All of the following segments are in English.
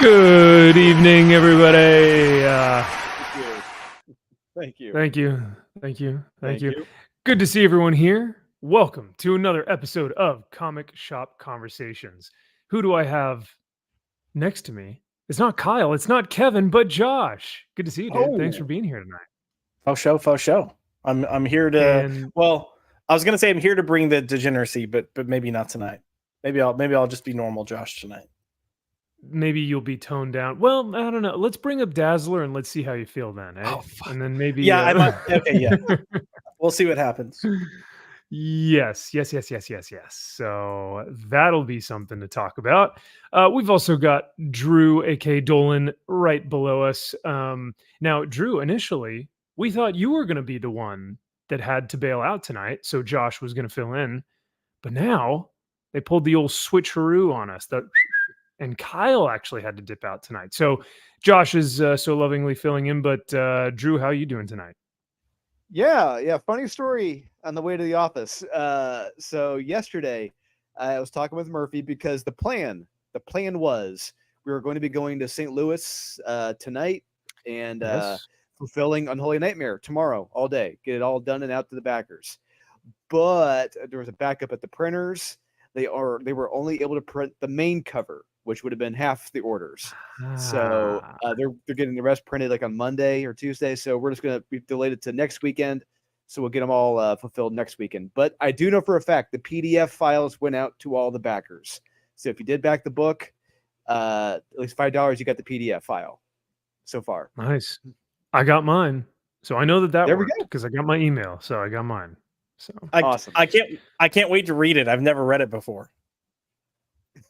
Good evening, everybody. Thank you. Thank you. Good to see everyone here. Welcome to another episode of Comic Shop Conversations. Who do I have next to me? It's not Kyle, it's not Kevin, but Josh. Good to see you, dude. Thanks for being here tonight. Faux show. I'm here to. And Well, I was gonna say I'm here to bring the degeneracy, but maybe not tonight. Maybe I'll just be normal Josh tonight. maybe you'll be toned down. Well, I don't know. Let's bring up Dazzler and let's see how you feel then, eh? Oh, fuck. And then maybe Yeah, I might. Okay, yeah. We'll see what happens. Yes. So that'll be something to talk about. We've also got Drew, aka Dolan, right below us. Now, Drew, initially, we thought you were going to be the one that had to bail out tonight, so Josh was going to fill in. But now they pulled the old switcheroo on us. And Kyle actually had to dip out tonight. So Josh is so lovingly filling in. But Drew, how are you doing tonight? Yeah. Funny story on the way to the office. So yesterday, I was talking with Murphy because the plan was we were going to be going to St. Louis tonight and Yes. fulfilling Unholy Nightmare tomorrow all day, get it all done and out to the backers. But there was a backup at the printers. They were only able to print the main cover, which would have been half the orders. So they're getting the rest printed like on Monday or Tuesday. So we're just gonna be delayed it to next weekend. So we'll get them all fulfilled next weekend. But I do know for a fact the PDF files went out to all the backers. So if you did back the book, at least $5, you got the PDF file so far. Nice. I got mine. So I know that There we worked go. because I got my email. So I got mine. So Awesome. I can't wait to read it. I've never read it before.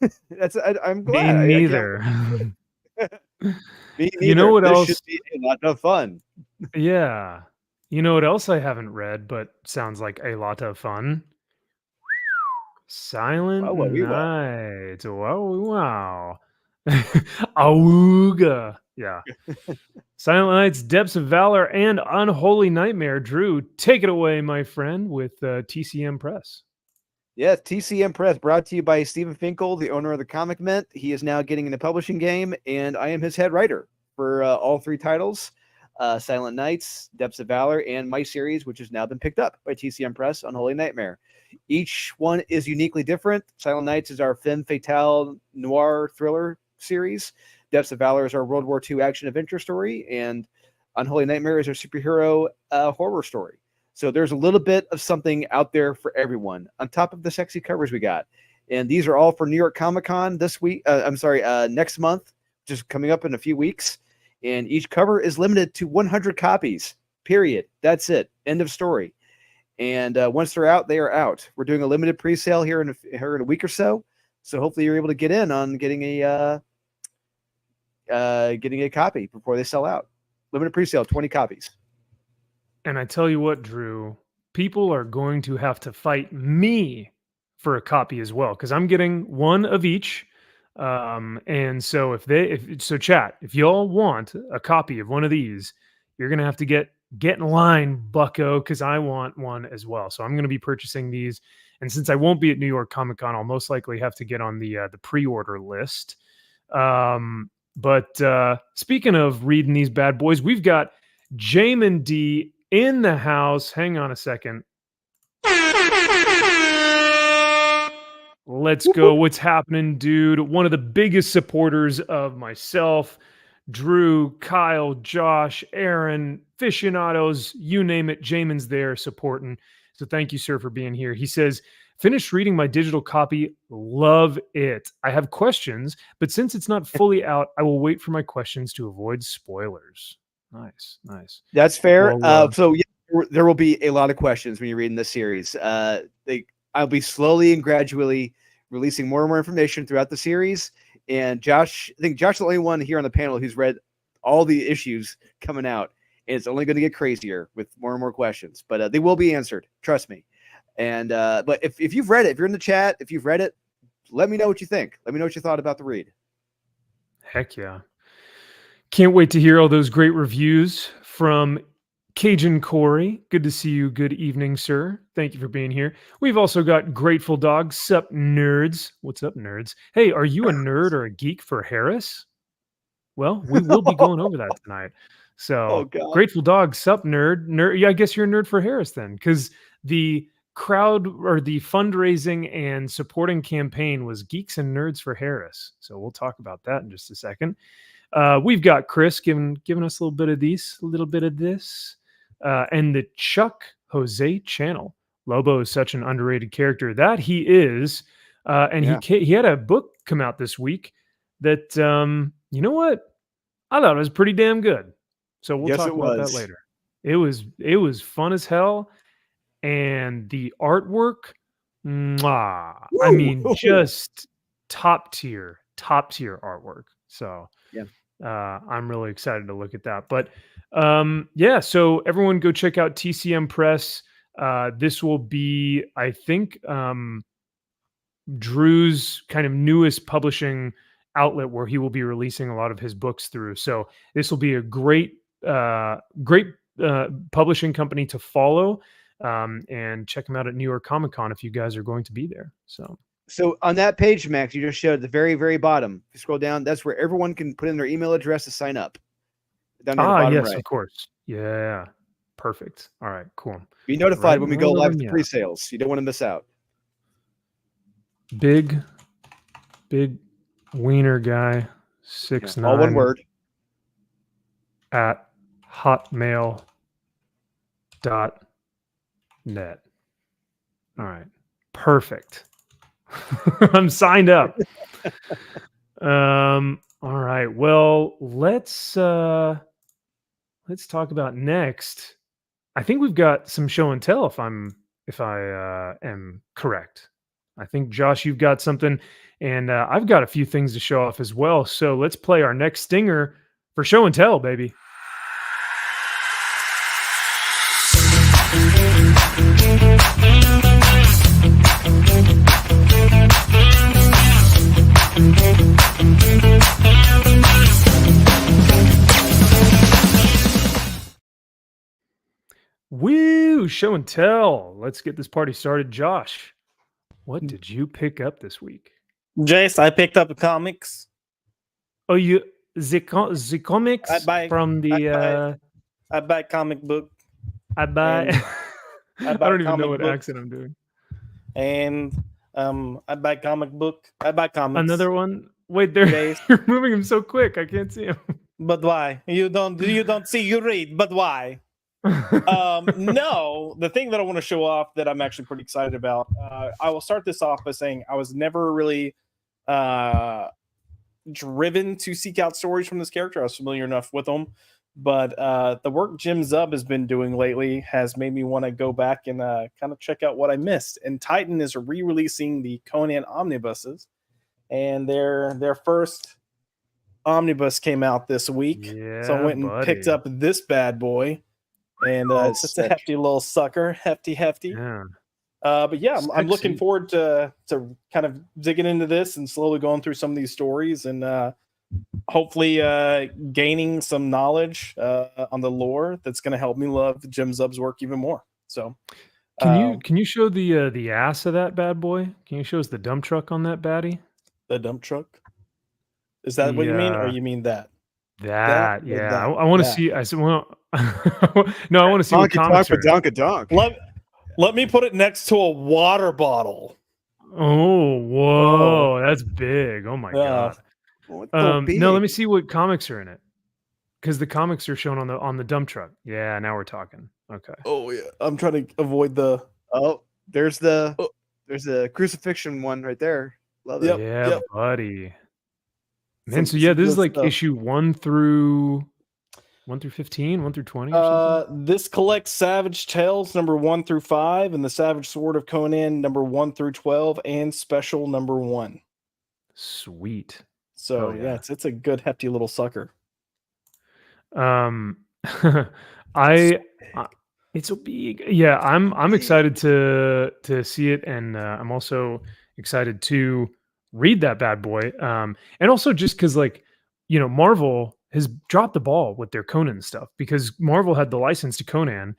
I'm glad. me neither. Me neither. You know what This else? should be a lot of fun. Yeah. You know what else I haven't read, but sounds like a lot of fun? Silent Night. Wow. Auga. Yeah. Silent Night's Depths of Valor and Unholy Nightmare. Drew, take it away, my friend, with TCM Press. Yeah, TCM Press brought to you by Stephen Finkel, the owner of the Comic Mint. He is now getting in the publishing game, and I am his head writer for all three titles, Silent Nights, Depths of Valor, and my series, which has now been picked up by TCM Press, Unholy Nightmare. Each one is uniquely different. Silent Nights is our femme fatale noir thriller series. Depths of Valor is our World War II action adventure story, and Unholy Nightmare is our superhero horror story. So there's a little bit of something out there for everyone on top of the sexy covers we got. And these are all for New York Comic Con this week. Next month, just coming up in a few weeks. And each cover is limited to 100 copies, period. That's it. End of story. And once they're out, they are out. We're doing a limited pre-sale here in a week or so. So hopefully you're able to get in on getting a copy before they sell out. Limited pre-sale, 20 copies. And I tell you what, Drew, people are going to have to fight me for a copy as well because I'm getting one of each. And so chat, if y'all want a copy of one of these, you're gonna have to get in line, bucko, because I want one as well. So I'm gonna be purchasing these. And since I won't be at New York Comic Con, I'll most likely have to get on the pre-order list. But speaking of reading these bad boys, we've got Jamin D in the house. Hang on a second. Let's go. What's happening, dude? One of the biggest supporters of myself, Drew, Kyle, Josh, Aaron, aficionados, you name it. Jamin's there supporting. So thank you, sir, for being here. He says, finished reading my digital copy. Love it. I have questions, but since it's not fully out, I will wait for my questions to avoid spoilers. Nice. That's fair. Well, So yeah, there will be a lot of questions when you're reading this series. I'll be slowly and gradually releasing more and more information throughout the series. And Josh, I think Josh's the only one here on the panel who's read all the issues coming out. And it's only going to get crazier with more and more questions, but they will be answered. Trust me. And but if you've read it, if you're in the chat, if you've read it, let me know what you think. Let me know what you thought about the read. Heck yeah. Can't wait to hear all those great reviews from Cajun Corey. Good to see you. Good evening, sir. Thank you for being here. We've also got Grateful Dog. Sup, nerds? What's up, nerds? Hey, are you a nerd or a geek for Harris? Well, we will be going over that tonight. Oh So, God. Grateful Dog, sup, nerd? Nerd, yeah, I guess you're a nerd for Harris then, because the crowd or the fundraising and supporting campaign was Geeks and Nerds for Harris. So we'll talk about that in just a second. We've got Chris giving us a little bit of this, and the Chuck Jose channel. Lobo is such an underrated character that he is, and Yeah. he had a book come out this week that you know what, I thought it was pretty damn good. So we'll Yes, talk it about that was. later. It was fun as hell, and the artwork, mwah, I mean, Woo! just top tier artwork. So Yeah. I'm really excited to look at that. But yeah, so everyone go check out TCM Press. This will be, I think, Drew's kind of newest publishing outlet where he will be releasing a lot of his books through. So this will be a great, great publishing company to follow. And check them out at New York Comic Con if you guys are going to be there. So on that page, Max, you just showed at the very, very bottom. If you scroll down, that's where everyone can put in their email address to sign up. Down near the bottom Yes, right. of course. Yeah, perfect. All right, cool. Be notified Right- when we right go over live with me the out. pre-sales. You don't want to miss out. Big wiener guy, 6'9", All one word. at hotmail.net. All right, perfect. I'm signed up. All right, well, let's talk about next. I think we've got some show and tell if I am correct. I think, Josh, you've got something, and I've got a few things to show off as well. So let's play our next stinger for show and tell, baby. Woo! Show and tell. Let's get this party started. Josh, what did you pick up this week? Jace, I picked up comics. Oh, the comics I buy- from the I buy comic book I buy. and I buy don't even know comic what book. accent I'm doing. and I buy comic book. I buy comics. Another one. Wait, there. Jace. You're moving him so quick. I can't see him. But why? You don't see, you read, but why? No, the thing that I want to show off that I'm actually pretty excited about. I will start this off by saying I was never really driven to seek out stories from this character. I was familiar enough with them, but the work Jim Zub has been doing lately has made me want to go back and kind of check out what I missed. And Titan is re-releasing the Conan omnibuses, and their first omnibus came out this week. So I went and picked up this bad boy. And it's just a hefty little sucker, hefty. Yeah. But yeah, I'm looking Sexy. forward to kind of digging into this and slowly going through some of these stories and hopefully gaining some knowledge on the lore that's going to help me love Jim Zub's work even more. So, Can you show the ass of that bad boy? Can you show us the dump truck on that baddie? the dump truck? Is that what you mean, or you mean that? That or yeah, that? I want to That. see. I said, well, no, I want to see what comics are. Donk. Let me put it next to a water bottle. Oh, whoa, that's big. Oh my god. No, let me see what comics are in it, because the comics are shown on the dump truck. Yeah, now we're talking. Okay. Oh yeah, I'm trying to avoid the. Oh, there's the crucifixion one right there. Love it. Yep, Yeah, yep. buddy. Man, so Some yeah, this is good like stuff. issue 1 through 15, 1 through 20 or something. This collects Savage Tales number 1 through 5 and the Savage Sword of Conan number 1 through 12 and Special number 1. Sweet. So Oh, yeah. it's a good hefty little sucker. It's a big, yeah, I'm excited to see it, and I'm also excited to read that bad boy, and also just because, like, Marvel has dropped the ball with their Conan stuff, because Marvel had the license to Conan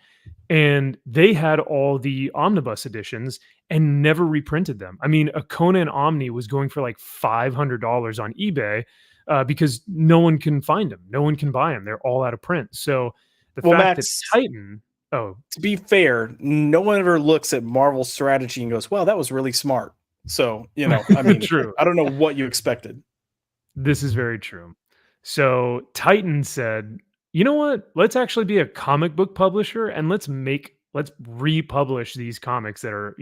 and they had all the omnibus editions and never reprinted them. I mean, a Conan Omni was going for like $500 on eBay. because no one can find them, no one can buy them. They're all out of print. So the Well, fact that Max, Titan, oh, to be fair, no one ever looks at Marvel's strategy and goes, "Wow, that was really smart." So, I mean, true. I don't know what you expected. This is very true. So Titan said, "You know what? Let's actually be a comic book publisher and let's republish these comics that are,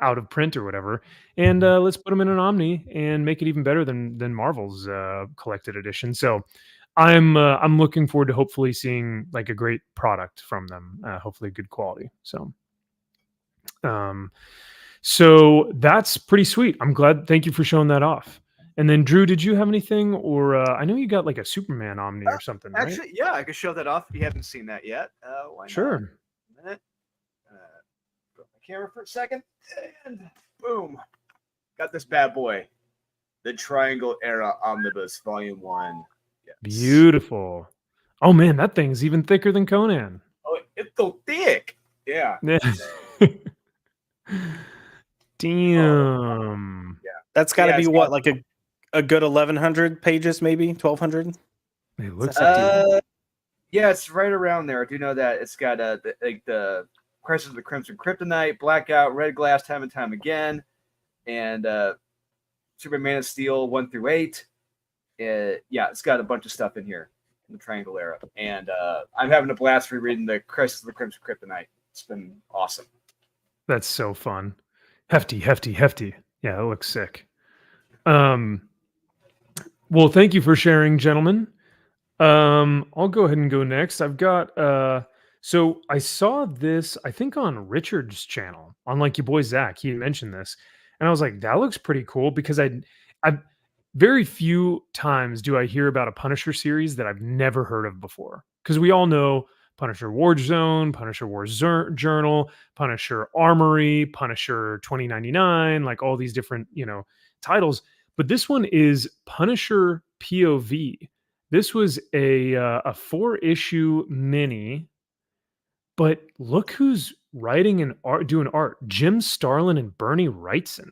out of print or whatever, and let's put them in an Omni and make it even better than Marvel's collected edition." So I'm looking forward to hopefully seeing like a great product from them, hopefully good quality. Um so that's pretty sweet. I'm glad. Thank you for showing that off. And then Drew, did you have anything, or I know you got like a Superman Omni or something, right? Actually, yeah, I could show that off if you haven't seen that yet. Why not? Sure. A minute. Put my camera for a second, and boom, got this bad boy, the Triangle Era Omnibus Volume 1. Yes. Beautiful. Oh man, that thing's even thicker than Conan. Oh, it's so thick. Yeah. Yeah. Damn. Yeah. That's got to be it's what, got- like a good 1,100 pages, maybe 1,200. It looks like Yeah, it's right around there. I do know that it's got the Crisis of the Crimson Kryptonite, Blackout, Red Glass, Time and Time Again, and Superman of Steel 1 through 8. Yeah, it's got a bunch of stuff in here in the Triangle Era, and I'm having a blast rereading the Crisis of the Crimson Kryptonite. It's been awesome. that's so fun. Hefty. Yeah, it looks sick. Well, thank you for sharing, gentlemen. I'll go ahead and go next. I've got so I saw this, I think on Richard's channel, on like your boy Zach. He had mentioned this, and I was like, that looks pretty cool because I very few times do I hear about a Punisher series that I've never heard of before. Because we all know Punisher War Zone, Punisher War Journal, Punisher Armory, Punisher 2099, like all these different, titles. But this one is Punisher POV. This was a 4-issue mini, but look who's writing and doing art: Jim Starlin and Bernie Wrightson.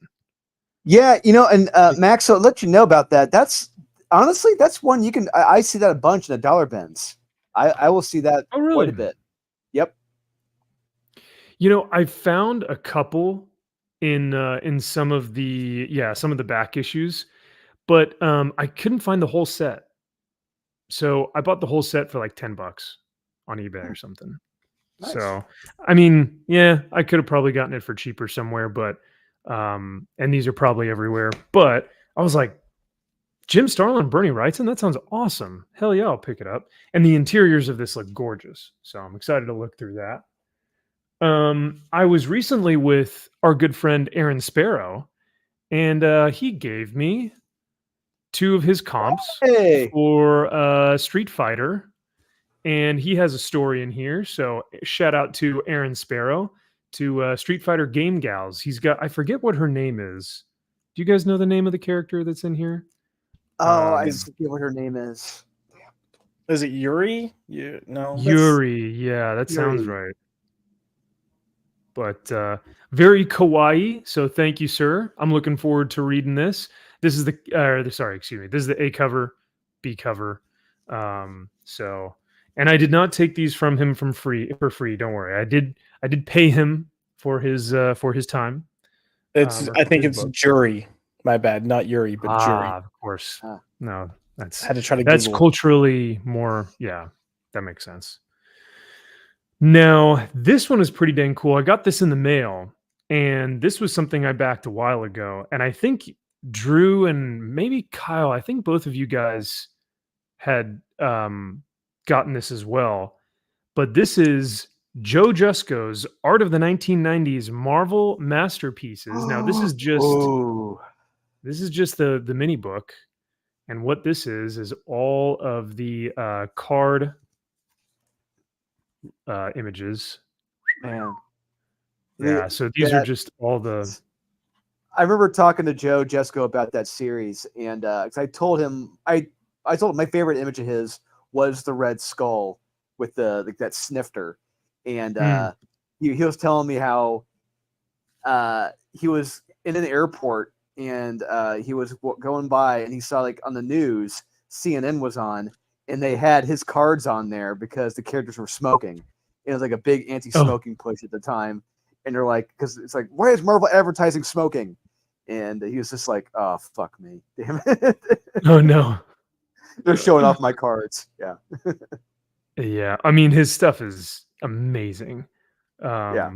Yeah, and Max, so I'll let you know about that. That's honestly, that's one you can. I see that a bunch in the dollar bins. I will see that Oh, really? quite a bit. Yep. I found a couple in some of the back issues, but I couldn't find the whole set. So I bought the whole set for like $10 on eBay or something. Nice. So, I mean, yeah, I could have probably gotten it for cheaper somewhere, but and these are probably everywhere. But I was like, Jim Starlin and Bernie Wrightson, that sounds awesome. Hell yeah, I'll pick it up. And the interiors of this look gorgeous. So I'm excited to look through that. I was recently with our good friend Aaron Sparrow, and he gave me 2 of his comps for Street Fighter, and he has a story in here. So shout out to Aaron Sparrow, to Street Fighter Game Gals. He's got, I forget what her name is. Do you guys know the name of the character that's in here? Oh, I forget what her name is. Is it Yuri? No, Yuri. Yeah, that sounds right. But very kawaii. So thank you, sir. I'm looking forward to reading this. This is This is the A cover, B cover. So, and I did not take these from him for free. Don't worry. I did pay him for his time. I think it's Jury. My bad, not Yuri, but Jury. Of course. No, I had to try to. That's Google. Culturally more. Yeah, that makes sense. Now, this one is pretty dang cool. I got this in the mail, and this was something I backed a while ago. And I think Drew and maybe Kyle, I think both of you guys had gotten this as well. But this is Joe Jusko's Art of the 1990s Marvel Masterpieces. Now, this is just the mini book. And what this is all of the card images. Man. Yeah, so these are just all the. I remember talking to Joe Jesko about that series, and because I told him my favorite image of his was the Red Skull with that snifter, and he was telling me how he was in an airport and he was going by and he saw like on the news CNN was on, and they had his cards on there because the characters were smoking. It was like a big anti-smoking push at the time, and they're like, because it's like, why is Marvel advertising smoking? And he was just like, oh fuck me, damn it. Oh no. They're showing off my cards. Yeah. Yeah. I mean, his stuff is amazing. Yeah.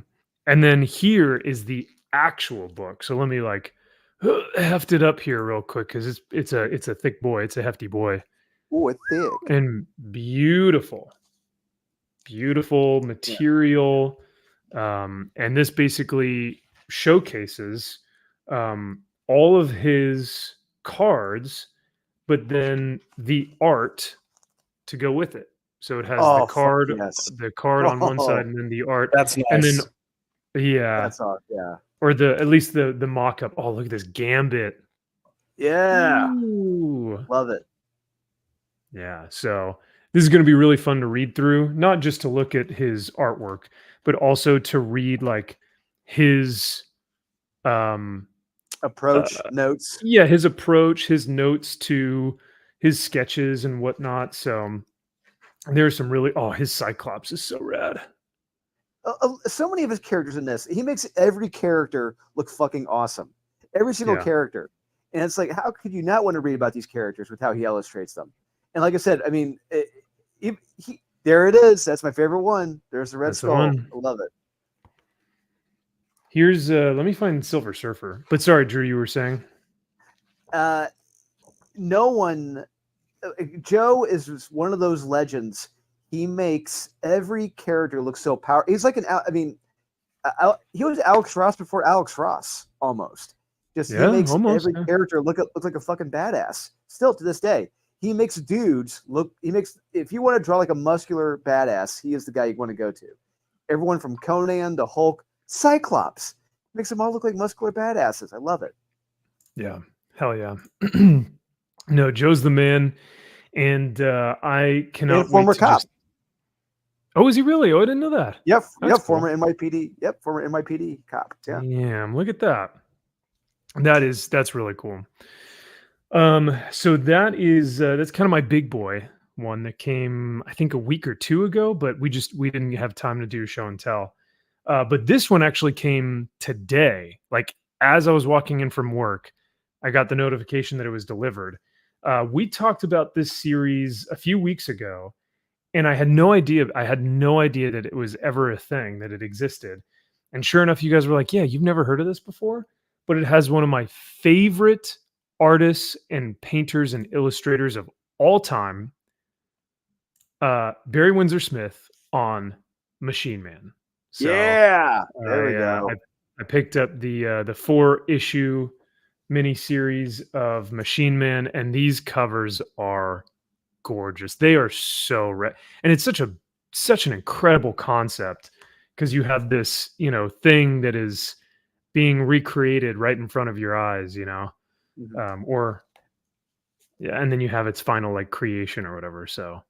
And then here is the actual book. So let me like heft it up here real quick because it's a thick boy. It's a hefty boy. Oh, it's thick. And beautiful material. And this basically showcases all of his cards, but then the art to go with it. So it has Oh, the card, yes. the card on one side, and then the art. That's nice. And then yeah, That's all. Yeah. or at least the mock-up. Oh, look at this Gambit. Yeah. Ooh. Love it. Yeah, so this is going to be really fun to read through, not just to look at his artwork, but also to read like his Approach notes. yeah, his approach, his notes to his sketches and whatnot. So there's some really his Cyclops is so rad. So many of his characters in this, he makes every character look fucking awesome. Every single Yeah. character. And it's like, how could you not want to read about these characters with how he illustrates them? And like I said, I mean, there it is. That's my favorite one. There's the Red That's the Skull. one. I love it. Here's let me find Silver Surfer. But sorry, Drew, you were saying? No one, Joe is one of those legends. He makes every character look so powerful. He's like he was Alex Ross before Alex Ross, almost. Just he makes every character look like a fucking badass. Still to this day, he makes dudes look. If you want to draw like a muscular badass, he is the guy you want to go to. Everyone from Conan to Hulk, Cyclops makes them all look like muscular badasses. I love it. Yeah, hell yeah. No, Joe's the man, and I cannot. And former cop. Oh, is he really? Oh, I didn't know that. Yep. That's cool. Former NYPD. Yep, former NYPD cop. Yeah. Damn, look at that. That's really cool. So that's kind of my big boy one that came, I think, a week or two ago, but we didn't have time to do show and tell. But this one actually came today. Like as I was walking in from work, I got the notification that it was delivered. We talked about this series a few weeks ago, and I had no idea that it was ever a thing, that it existed. And sure enough, you guys were like, yeah, you've never heard of this before? But it has one of my favorite artists and painters and illustrators of all time, Barry Windsor Smith on Machine Man. So, yeah, there we go. I picked up the 4-issue miniseries of Machine Man, and these covers are gorgeous. They are so rad, and it's such an incredible concept because you have this thing that is being recreated right in front of your eyes, Mm-hmm. And then you have its final like creation or whatever. So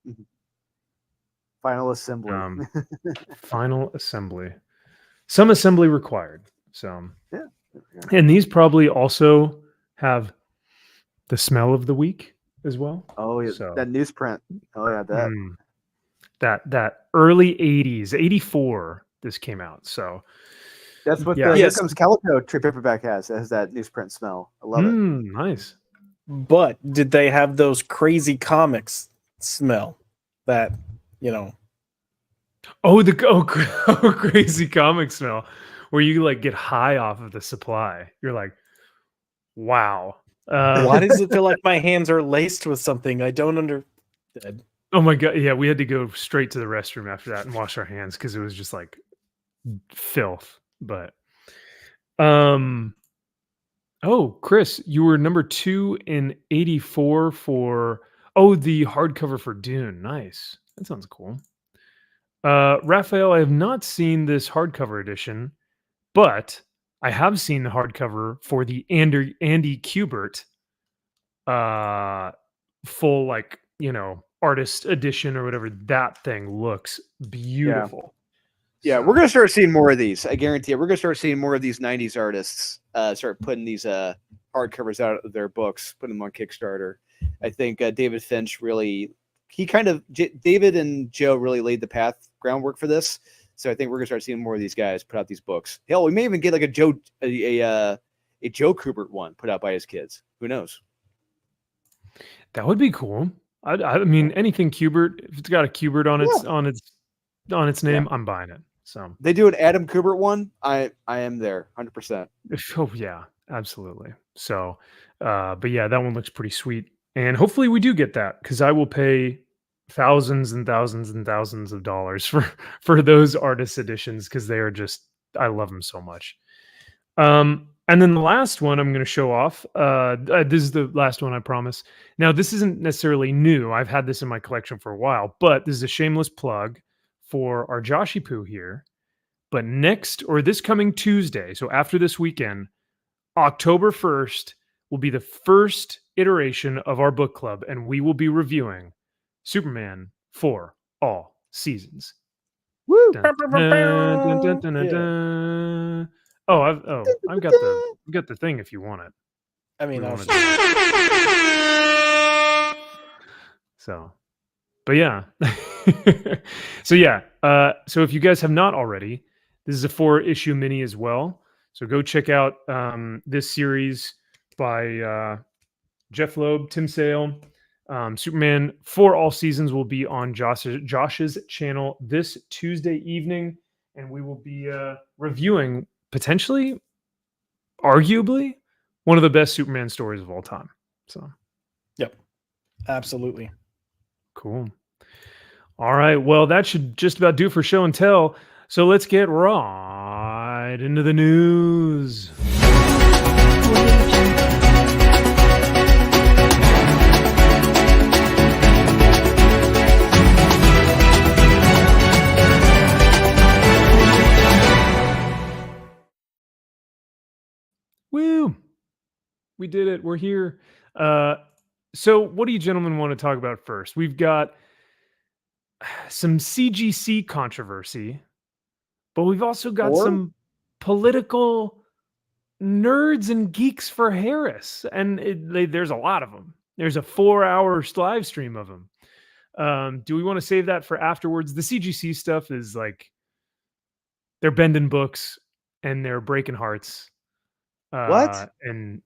final assembly. Final assembly. Some assembly required. So yeah. And these probably also have the smell of the week as well. Oh yeah, so, that newsprint. Oh yeah, that early 80s, 84 this came out. So that's what the Here Comes Calico trade paperback has. It has that newsprint smell. I love it. Nice. But did they have those crazy comics smell that, crazy comic smell where you like get high off of the supply. You're like, wow. Why does it feel like my hands are laced with something? I don't understand. Oh my God. Yeah. We had to go straight to the restroom after that and wash our hands because it was just like filth. But, Chris, you were number 2 in 84 for, the hardcover for Dune. Nice. That sounds cool. Raphael, I have not seen this hardcover edition, but I have seen the hardcover for the Andy Kubert, full, like, artist edition or whatever. That thing looks beautiful. Yeah, we're going to start seeing more of these. I guarantee it. We're going to start seeing more of these 90s artists start putting these hardcovers out of their books, putting them on Kickstarter. I think David Finch really, David and Joe really laid the groundwork for this. So I think we're gonna start seeing more of these guys put out these books. Hell, we may even get like a Joe Kubert one put out by his kids. Who knows? That would be cool. I mean, anything Kubert, if it's got a Kubert on its name, I'm buying it. So they do an Adam Kubert one. I am there 100%. Oh yeah, absolutely. So, but yeah, that one looks pretty sweet, and hopefully we do get that because I will pay thousands and thousands and thousands of dollars for those artist editions because they are just I love them so much. And then the last one I'm going to show off. This is the last one, I promise. Now, this isn't necessarily new. I've had this in my collection for a while, but this is a shameless plug for our Joshy Poo here. But this coming Tuesday, so after this weekend, October 1st will be the first iteration of our book club, and we will be reviewing Superman for All Seasons. Woo! Dun, dun, dun, dun, dun, dun. Oh, I've got the thing if you want it. I mean, so, but yeah. So if you guys have not already, this is a 4-issue mini as well. So go check out this series by Jeff Loeb, Tim Sale. Superman for All Seasons will be on Josh's channel this Tuesday evening, and we will be reviewing potentially, arguably, one of the best Superman stories of all time. So, yep, absolutely. Cool. All right. Well, that should just about do for show and tell. So let's get right into the news. Woo! We did it. We're here. So what do you gentlemen want to talk about first? We've got some CGC controversy, but we've also got some political nerds and geeks for Harris, and there's a lot of them. There's a 4-hour live stream of them. Do we want to save that for afterwards? The CGC stuff is like they're bending books and they're breaking hearts. What? And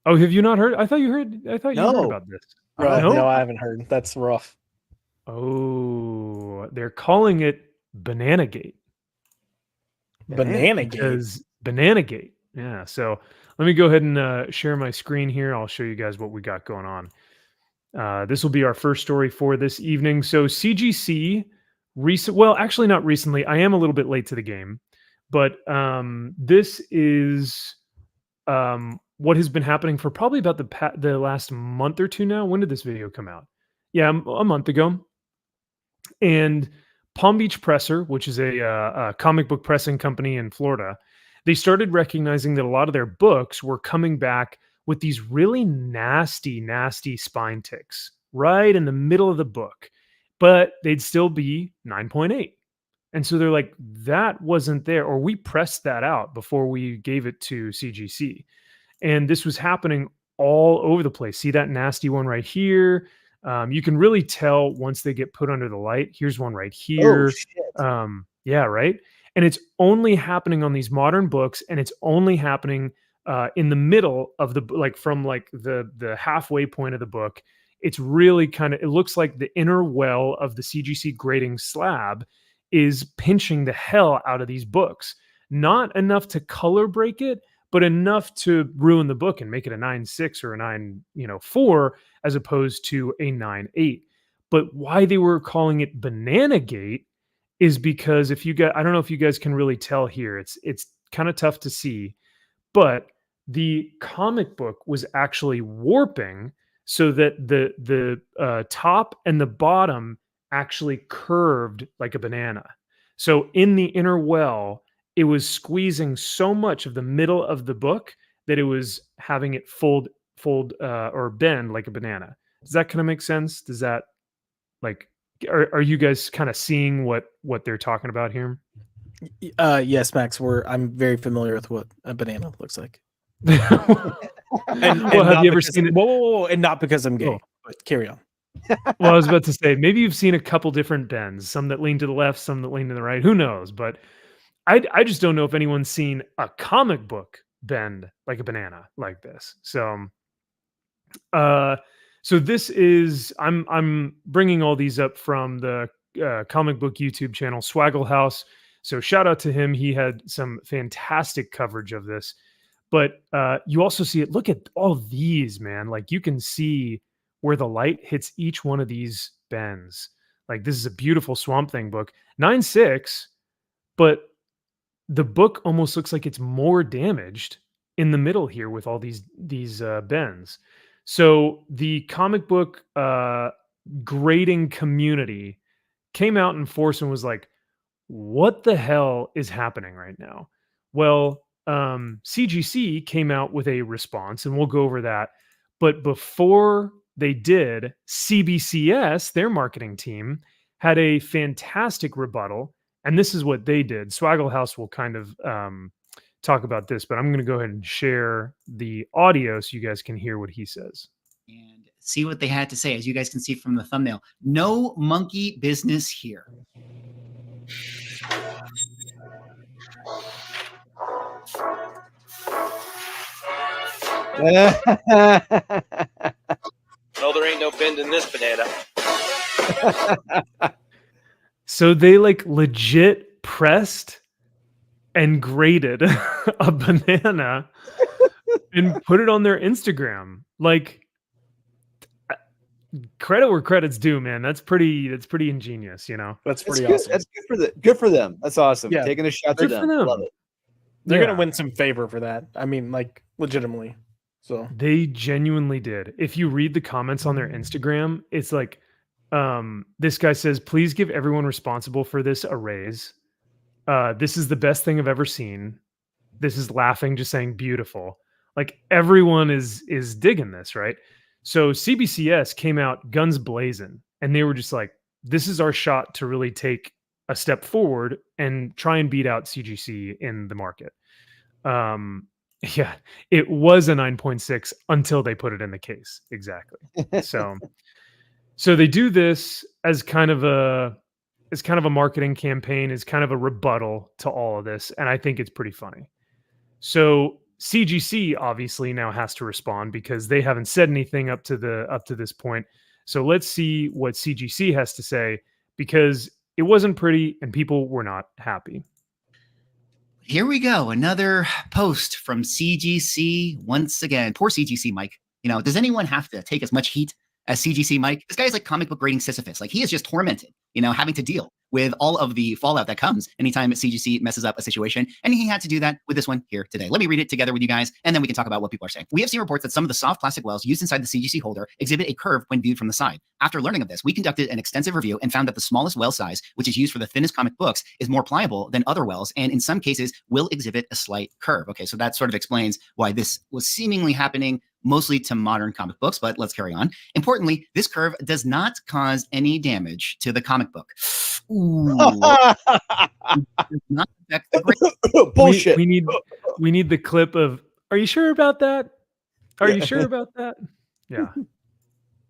have you not heard? I thought you heard about this. No, I haven't heard. That's rough. Oh, they're calling it Bananagate. Bananagate. Yeah. So let me go ahead and share my screen here. I'll show you guys what we got going on. This will be our first story for this evening. So CGC actually not recently. I am a little bit late to the game, but this is what has been happening for probably about the last month or two now. When did this video come out? Yeah, a month ago. And Palm Beach Presser, which is a comic book pressing company in Florida, they started recognizing that a lot of their books were coming back with these really nasty, nasty spine ticks right in the middle of the book, but they'd still be 9.8. And so they're like, that wasn't there, or we pressed that out before we gave it to CGC. And this was happening all over the place. See that nasty one right here? You can really tell once they get put under the light. Here's one right here. Oh, shit. Yeah, right. And it's only happening on these modern books, and it's only happening in the middle of from the halfway point of the book. It's really it looks like the inner well of the CGC grading slab is pinching the hell out of these books. Not enough to color break it, but enough to ruin the book and make it a 9.6 or a 9.4 as opposed to a 9.8. But why they were calling it Bananagate is because I don't know if you guys can really tell here. It's kind of tough to see, but the comic book was actually warping so that the top and the bottom actually curved like a banana. So in the inner well, it was squeezing so much of the middle of the book that it was having it fold or bend like a banana. Does that kind of make sense? Does that are you guys kind of seeing what they're talking about here? Yes, Max. I'm very familiar with what a banana looks like. Well, have not you ever because, seen it? whoa, and not because I'm gay. Oh. But carry on. Well, I was about to say, maybe you've seen a couple different bends, some that lean to the left, some that lean to the right. Who knows? But I just don't know if anyone's seen a comic book bend like a banana like this. Uh, so this is I'm bringing all these up from the comic book YouTube channel Swaggle House. So shout out to him. He had some fantastic coverage of this. But you also see it. Look at all these, man. Like you can see where the light hits each one of these bends. Like this is a beautiful Swamp Thing book, 9.6, but the book almost looks like it's more damaged in the middle here with all these bends. So the comic book grading community came out in force and was like, what the hell is happening right now? Well, CGC came out with a response, and we'll go over that. But before they did, CBCS, their marketing team, had a fantastic rebuttal, and this is what they did. Swaggle House will kind of talk about this, but I'm going to go ahead and share the audio so you guys can hear what he says. And see what they had to say. As you guys can see from the thumbnail, no monkey business here. No, there ain't no bend in this banana. So they like legit pressed and graded a banana and put it on their Instagram. Like credit where credit's due, man. That's pretty ingenious, you know. That's That's pretty good. awesome. That's good for them. That's awesome. Yeah. Taking a shot to Good for them. them. Love it. They're Yeah. gonna win some favor for that. I mean, like legitimately. So They genuinely did. If you read the comments on their Instagram, it's like this guy says, please give everyone responsible for this a raise. This is the best thing I've ever seen. This is laughing, just saying beautiful. Like everyone is digging this, right? So CBCS came out guns blazing, and they were just like, this is our shot to really take a step forward and try and beat out CGC in the market. Yeah, it was a 9.6 until they put it in the case. Exactly. So they do this as kind of a marketing campaign, as kind of a rebuttal to all of this, and I think it's pretty funny. So CGC obviously now has to respond because they haven't said anything up to this point. So let's see what CGC has to say, because it wasn't pretty and people were not happy. Here we go. Another post from CGC once again. Poor CGC Mike. You know, does anyone have to take as much heat as CGC Mike? This guy is like comic book grading Sisyphus. Like he is just tormented, you know, having to deal with all of the fallout that comes anytime CGC messes up a situation. And he had to do that with this one here today. Let me read it together with you guys, and then we can talk about what people are saying. We have seen reports that some of the soft plastic wells used inside the CGC holder exhibit a curve when viewed from the side. After learning of this, we conducted an extensive review and found that the smallest well size, which is used for the thinnest comic books, is more pliable than other wells, and in some cases will exhibit a slight curve. Okay, so that sort of explains why this was seemingly happening mostly to modern comic books, but let's carry on. Importantly, this curve does not cause any damage to the comic book. Ooh. Does not affect the grade. Bullshit. We need the clip of, are you sure about that? Are you sure about that? Yeah.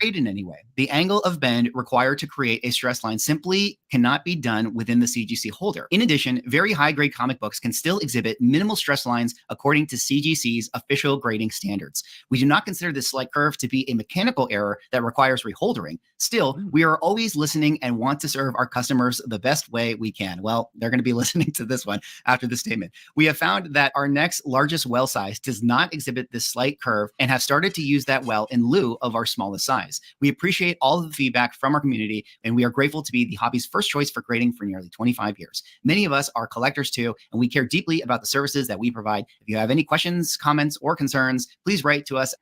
In any way. The angle of bend required to create a stress line simply cannot be done within the CGC holder. In addition, very high-grade comic books can still exhibit minimal stress lines according to CGC's official grading standards. We do not consider this slight curve to be a mechanical error that requires reholdering. Still, we are always listening and want to serve our customers the best way we can. Well, they're going to be listening to this one after this statement. We have found that our next largest well size does not exhibit this slight curve and have started to use that well in lieu of our smallest size. We appreciate all of the feedback from our community, and we are grateful to be the hobby's first choice for grading for nearly 25 years. Many of us are collectors too, and we care deeply about the services that we provide. If you have any questions, comments, or concerns, please write to us.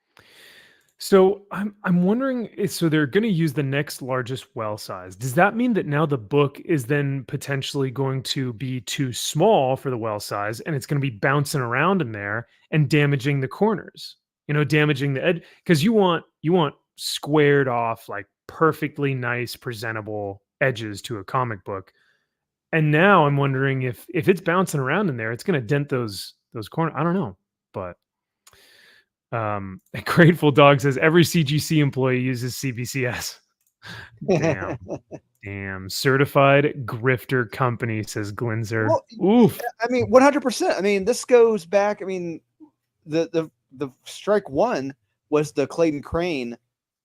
So I'm wondering, so they're going to use the next largest well size. Does that mean that now the book is then potentially going to be too small for the well size, and it's going to be bouncing around in there and damaging the corners? You know, damaging the edge, because you want squared off, like perfectly nice, presentable edges to a comic book. And now I'm wondering if it's bouncing around in there, it's going to dent those corners. I don't know, but Grateful Dog says every CGC employee uses CBCS. Damn. Damn. Certified grifter company, says Glinzer. Well, Oof. I mean, 100%. I mean, this goes back. I mean, the strike one was the Clayton Crane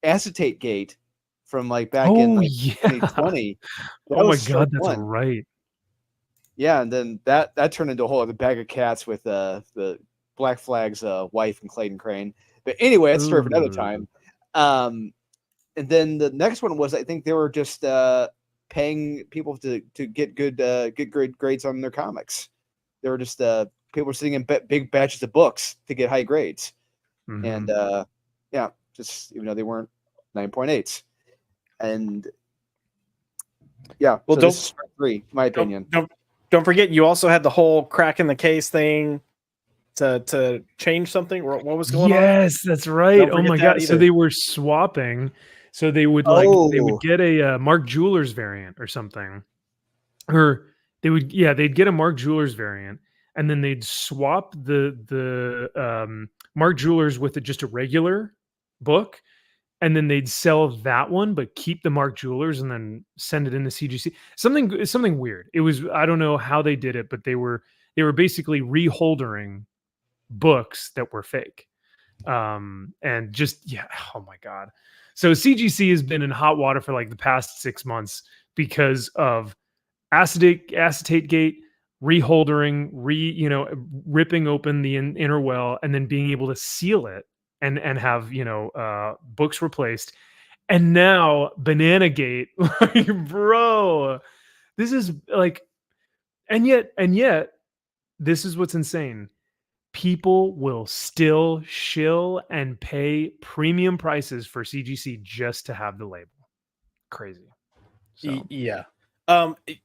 acetate gate from like back in like 2020. Oh my God, that's right. Yeah, and then that turned into a whole other bag of cats with the Black Flag's wife and Clayton Crane. But anyway, that's a story for another time. And then the next one was, I think they were just paying people to get good grades on their comics. They were just people were sitting in big batches of books to get high grades. And yeah, just even though they weren't 9.8s. And yeah, well, so this is strike three, in my opinion. Don't forget, you also had the whole crack in the case thing to change something. What was going on? Yes, that's right. Oh my God. So they were swapping. So they would they would get a Mark Jewelers variant or something. Or they'd get a Mark Jewelers variant, and then they'd swap the Mark Jewelers with just a regular book, and then they'd sell that one, but keep the Mark Jewelers and then send it into CGC. Something weird. It was, I don't know how they did it, but they were basically reholdering books that were fake. And just, yeah, oh my God. So CGC has been in hot water for like the past 6 months because of acetate gate, reholdering, ripping open the inner well and then being able to seal it and have, books replaced. And now Banana Gate, like, bro, this is like, and yet this is what's insane. People will still shill and pay premium prices for CGC just to have the label. Crazy. So. Yeah.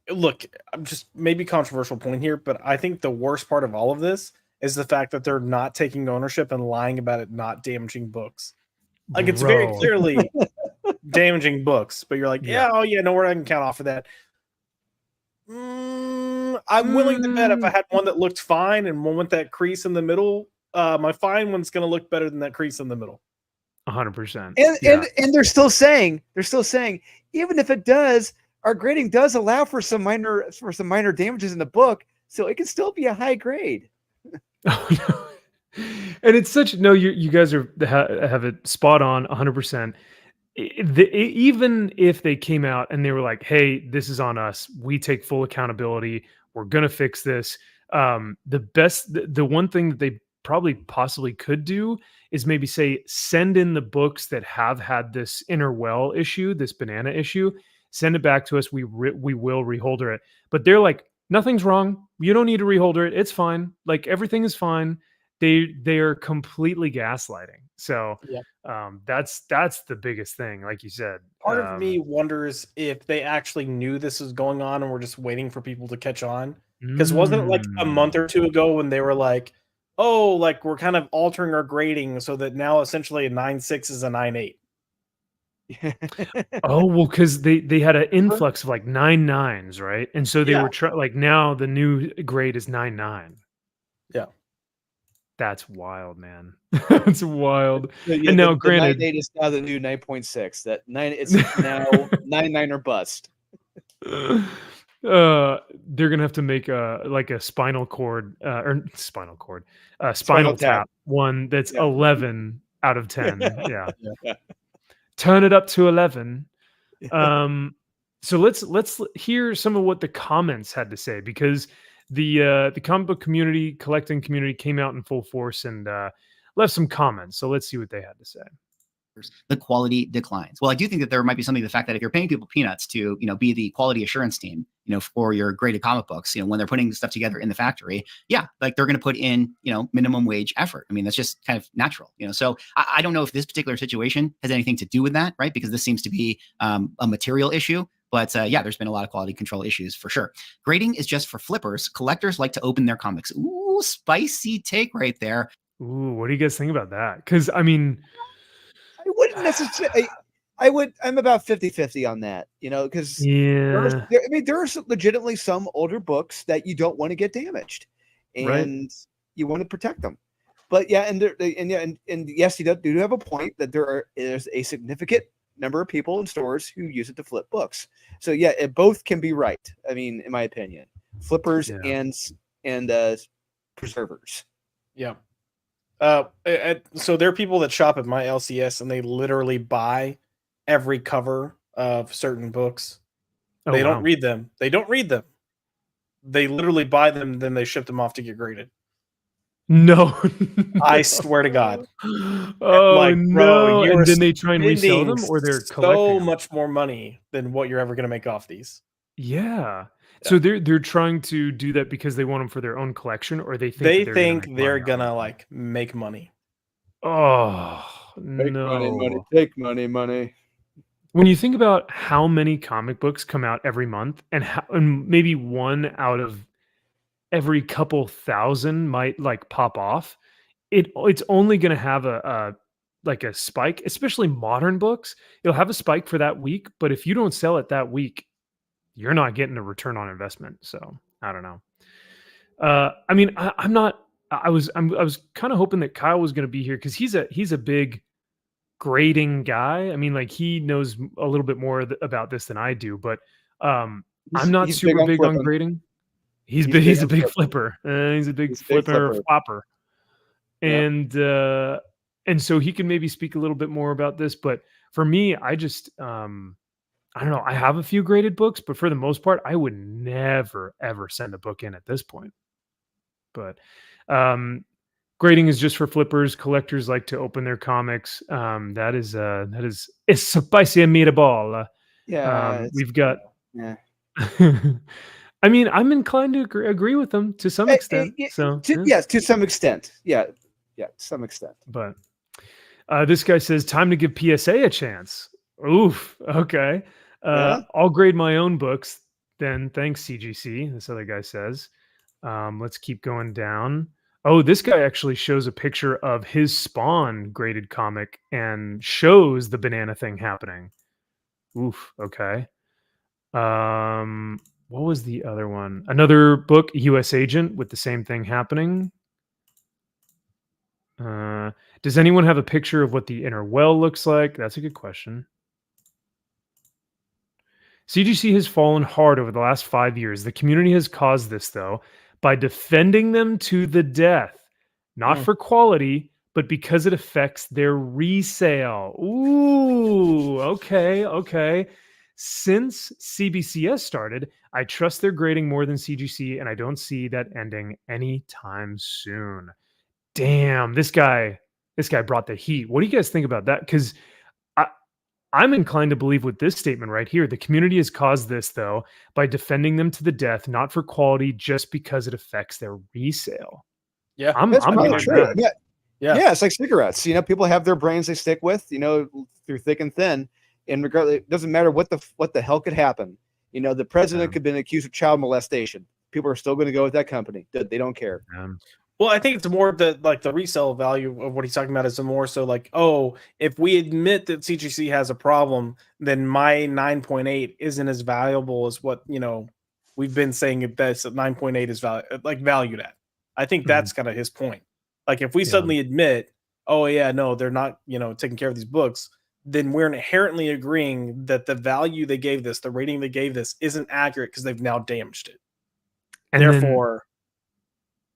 Look, I'm just maybe controversial point here, but I think the worst part of all of this is the fact that they're not taking ownership and lying about it not damaging books. Like, it's very clearly damaging books, but you're like, no, we're not gonna count off of that. I'm willing to bet if I had one that looked fine and one with that crease in the middle, my fine one's going to look better than that crease in the middle. 100%. And they're still saying, even if it does, our grading does allow for some minor damages in the book, so it can still be a high grade. Oh, no. And it's such, no, you guys have it spot on 100%. Even if they came out and they were like, hey, this is on us, we take full accountability, we're going to fix this. The one thing that they probably possibly could do is maybe say, send in the books that have had this inner well issue, this banana issue, send it back to us. We will reholder it. But they're like, nothing's wrong. You don't need to reholder it. It's fine. Like, everything is fine. They are completely gaslighting. So that's the biggest thing, like you said. Part of me wonders if they actually knew this was going on and were just waiting for people to catch on. Because wasn't it like a month or two ago when they were like, oh, like, we're kind of altering our grading so that now essentially a 9.6 is a 9.8. Oh, well, because they had an influx of like 9.9s, right? And so they were like, now the new grade is 9.9. Yeah. That's wild, man. That's wild. And now, granted, 9.8 is now the new 9.6. That 9, it's now 9.9 or bust. They're gonna have to make a spinal tap one that's 11 out of 10. Yeah. Turn it up to 11. So let's hear some of what the comments had to say, because the comic book community, collecting community, came out in full force and left some comments. So let's see what they had to say. The quality declines. Well, I do think that there might be something to the fact that if you're paying people peanuts to, be the quality assurance team, for your graded comic books, when they're putting stuff together in the factory, like, they're going to put in, minimum wage effort. I mean, that's just kind of natural, so I don't know if this particular situation has anything to do with that, right? Because this seems to be a material issue. But there's been a lot of quality control issues for sure. Grading is just for flippers. Collectors like to open their comics. Ooh, spicy take right there. Ooh, what do you guys think about that? Because, I mean, I wouldn't necessarily. I'm about 50-50 on that, because there are legitimately some older books that you don't want to get damaged, and you want to protect them. But yeah, and yes, you do have a point that there's a significant number of people in stores who use it to flip books. So yeah, it both can be right. I mean, in my opinion, flippers Yeah. and preservers. Yeah. So there are people that shop at my LCS and they literally buy every cover of certain books. Oh, They wow. don't read them. They don't read them. They literally buy them, then they ship them off to get graded. No. I swear to God. Oh, Like, bro, no. you're And then they try and resell spending them, or they're so collecting them? much more money than what you're ever going to make off these. Yeah. So they're trying to do that because they want them for their own collection, or they think that They they're gonna think make they're money off gonna them? like make money. Oh, Make money, no. take money. When you think about how many comic books come out every month, and maybe one out of every couple thousand might like pop off, it's only going to have a like a spike, especially modern books. It'll have a spike for that week, but if you don't sell it that week, you're not getting a return on investment. So I don't know. I mean, I'm not. I was kind of hoping that Kyle was going to be here because he's a big grading guy. I mean, like he knows a little bit more about this than I do, but I'm not He's super on big on flipping. grading. He's He's big. big He's a on big flipping. flipper. He's a big He's a big flipper flipper. flopper, Yep. and so he can maybe speak a little bit more about this. But for me, I just I don't know. I have a few graded books, but for the most part, I would never ever send a book in at this point. But grading is just for flippers. Collectors like to open their comics. That is it's spicy and meatball. Yeah, We've got. yeah. I mean, I'm inclined to agree with them to some extent. So yeah. Yes, to some extent. Yeah, to some extent. But this guy says, time to give PSA a chance. Oof. Okay. Yeah. I'll grade my own books then. Thanks, CGC. This other guy says. Let's keep going down. Oh, this guy actually shows a picture of his Spawn graded comic and shows the banana thing happening. Oof. Okay. What was the other one? Another book, US Agent, with the same thing happening. Does anyone have a picture of what the inner well looks like? That's a good question. CGC has fallen hard over the last 5 years. The community has caused this, though, by defending them to the death, not for quality, but because it affects their resale. Ooh, okay. Since CBCS started, I trust their grading more than CGC, and I don't see that ending anytime soon. Damn, this guy brought the heat. What do you guys think about that? Because I'm inclined to believe with this statement right here, the community has caused this, though, by defending them to the death, not for quality, just because it affects their resale. Yeah, I'm That's behind probably true. that. Yeah, it's like cigarettes. People have their brains they stick with, through thick and thin. And regardless, it doesn't matter what the hell could happen. The president could have been accused of child molestation. People are still going to go with that company. They don't care. Well, I think it's more the resale value of what he's talking about is more so like, oh, if we admit that CGC has a problem, then my 9.8 isn't as valuable as what we've been saying that 9.8 is valued at. I think that's kind of his point. Like if we suddenly admit, oh yeah, no, they're not taking care of these books, then we're inherently agreeing that the value they gave this, the rating they gave this, isn't accurate because they've now damaged it. And therefore.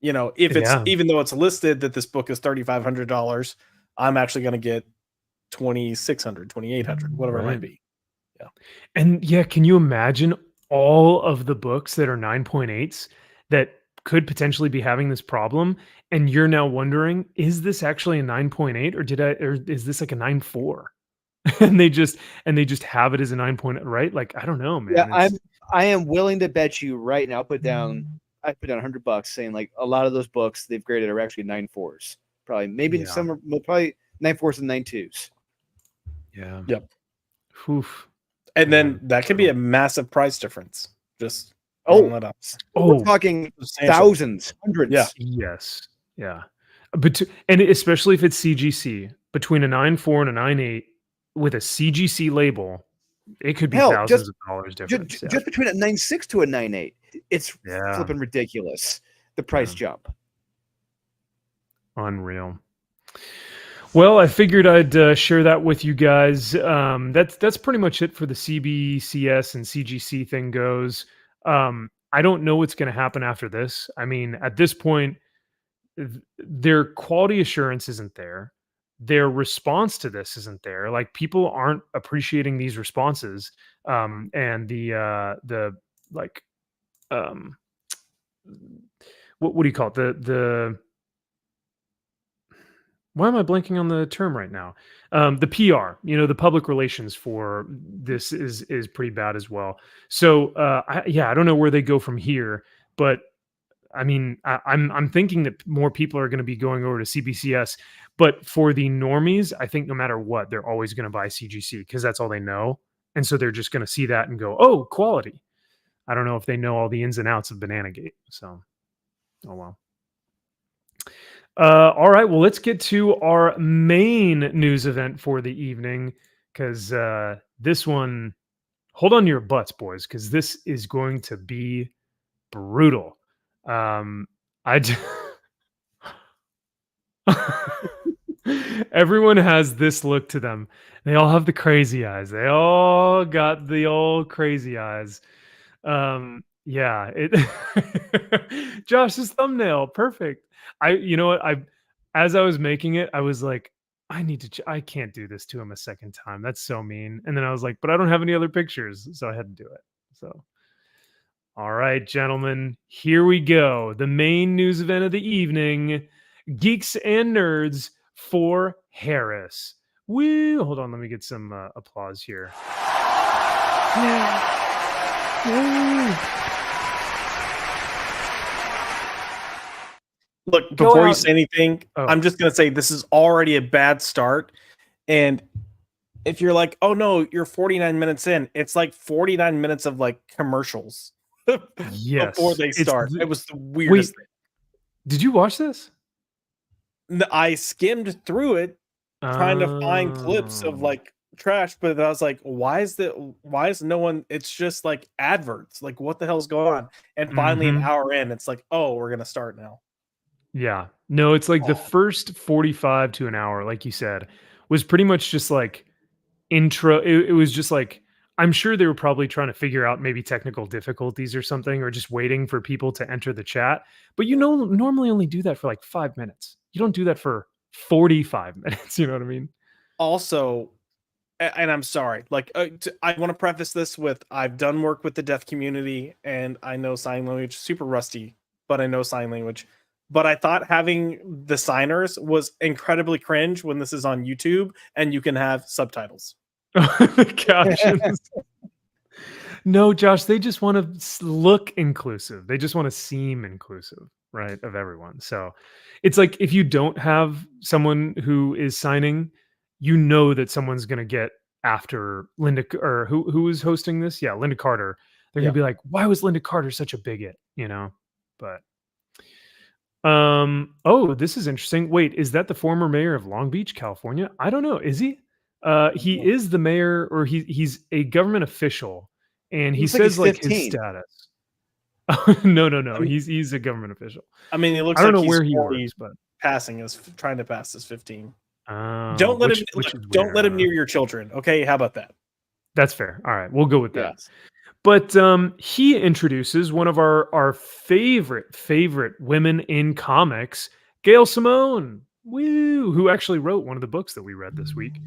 If it's even though it's listed that this book is $3,500, I'm actually going to get $2,600, $2,800, whatever it might be. Yeah. And can you imagine all of the books that are 9.8s that could potentially be having this problem? And you're now wondering, is this actually a 9.8 or is this like a 9.4? and they just have it as a 9.8, right? Like, I don't know, man. Yeah, I am willing to bet you right now. I put down $100 saying like a lot of those books they've graded are actually 9.4s. Probably maybe some are probably 9.4s and 9.2s. Yeah. Yep. Oof. And then that could be a massive price difference. Just we're talking thousands, hundreds. Yeah. Yes. Yeah. But and especially if it's CGC, between a 9.4 and a 9.8 with a CGC label, it could be thousands of dollars difference. Just between a 9.6 to a 9.8. It's flipping ridiculous. The price jump. Unreal. Well, I figured I'd share that with you guys. That's pretty much it for the CBCS and CGC thing goes. I don't know what's going to happen after this. I mean, at this point, their quality assurance isn't there. Their response to this isn't there. Like people aren't appreciating these responses, and the like, um, what do you call it? The why am I blanking on the term right now? The PR, the public relations for this is pretty bad as well. So I don't know where they go from here, but I mean, I'm thinking that more people are going to be going over to CBCS, but for the normies, I think no matter what, they're always going to buy CGC because that's all they know, and so they're just going to see that and go, "Oh, quality." I don't know if they know all the ins and outs of Banana Gate. So, oh well. All right, well, let's get to our main news event for the evening because this one, hold on to your butts, boys, because this is going to be brutal. I d- Everyone has this look to them. They all have the crazy eyes. They all got the old crazy eyes. Yeah, it Josh's thumbnail, perfect. You know what? As I was making it, I was like, I can't do this to him a second time. That's so mean. And then I was like, but I don't have any other pictures, so I had to do it. So, all right, gentlemen, here we go. The main news event of the evening: Geeks and Nerds for Harris. Woo! Hold on, let me get some applause here. Woo. Look, Go before you out. say anything, Oh. I'm just going to say this is already a bad start. And if you're like, oh no, you're 49 minutes in, it's like 49 minutes of like commercials Yes. before they It's start. the- It was the weirdest Wait, did you watch this? thing. I skimmed through it trying to find clips of Oh. like trash, but I was like, why is no one, it's just like adverts. Like what the hell's going on? And finally an Mhm. hour in, it's like, oh, we're gonna start now. Yeah. No, it's like the Oh. first 45 to an hour, like you said, was pretty much just like intro. It was just like, I'm sure they were probably trying to figure out maybe technical difficulties or something, or just waiting for people to enter the chat. But normally only do that for like 5 minutes. You don't do that for 45 minutes. You know what I mean? Also, and I'm sorry, like I want to preface this with I've done work with the deaf community and I know sign language, super rusty, but I know sign language. But I thought having the signers was incredibly cringe when this is on YouTube and you can have subtitles. The captions. No, Josh, they just want to look inclusive. They just want to seem inclusive, right, of everyone. So it's like if you don't have someone who is signing, you know that someone's going to get after Linda, or who is hosting this? Yeah, Linda Carter. They're Yeah. going to be like, "Why was Linda Carter such a bigot?" But oh, this is interesting. Wait, is that the former mayor of Long Beach, California? I don't know. Is he? He is the mayor, or he's a government official, and he Looks like he's says like his 15. status. No. I mean- He's a government official. I mean, it looks I don't like know he's where he 40 works, but passing is trying to pass as 15. which Don't let him is don't let him weird. near your children. Okay, how about that? That's fair. All right, we'll go with that. Yes. But he introduces one of our favorite women in comics, Gail Simone, woo, who actually wrote one of the books that we read this week.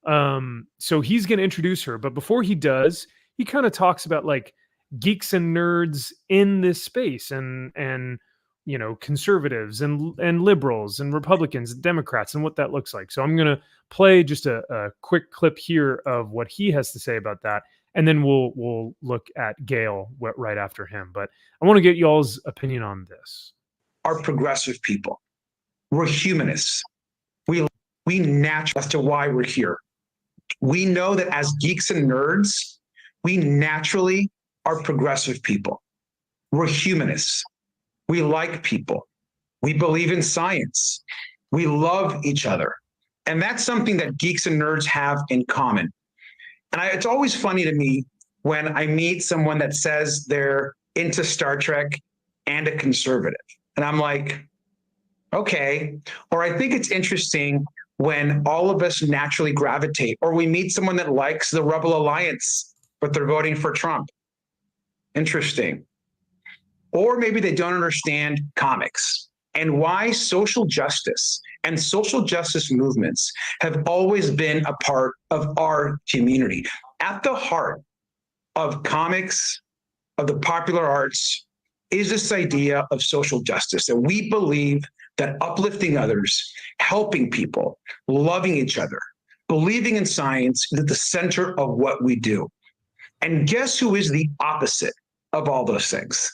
So he's going to introduce her, but before he does, he kind of talks about like geeks and nerds in this space, and conservatives and liberals and Republicans and Democrats and what that looks like. So I'm going to play just a quick clip here of what he has to say about that, and then we'll look at Gail right after him. But I want to get y'all's opinion on this. Are progressive people. We're humanists. We naturally, as to why we're here. We know that as geeks and nerds, we naturally are progressive people. We're humanists. We like people. We believe in science. We love each other. And that's something that geeks and nerds have in common. And it's always funny to me when I meet someone that says they're into Star Trek and a conservative. And I'm like, Okay. Or I think it's interesting when all of us naturally gravitate, or we meet someone that likes the Rebel Alliance, but they're voting for Trump. Interesting. Or maybe they don't understand comics and why social justice and social justice movements have always been a part of our community. At the heart of comics, of the popular arts, is this idea of social justice, that we believe that uplifting others, helping people, loving each other, believing in science is at the center of what we do. And guess who is the opposite of all those things?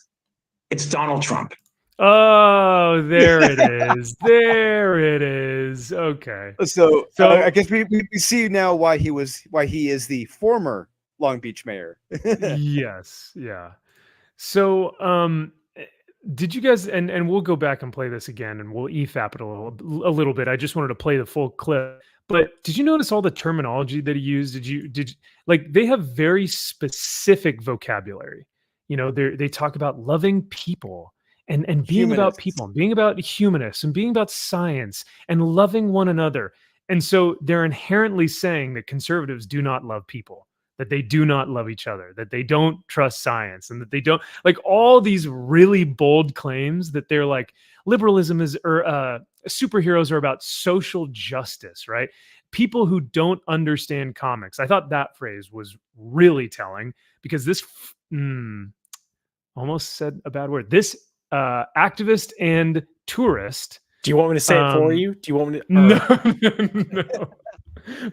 It's Donald Trump. Oh, there it is. There it is. Okay. So, So I guess we see now why he is the former Long Beach mayor. yes, yeah. So, did you guys and we'll go back and play this again and we'll EFAP it a little bit. I just wanted to play the full clip. But did you notice all the terminology that he used? Like they have very specific vocabulary. You know, they talk about loving people and being about Humanists. people, and being about humanists and being about science and loving one another. And so they're inherently saying that conservatives do not love people, that they do not love each other, that they don't trust science, and that they don't like all these really bold claims that they're like liberalism is or superheroes are about social justice, right? People who don't understand comics. I thought that phrase was really telling because this almost said a bad word. This activist and tourist. Do you want me to say it for you? Do you want me to? No.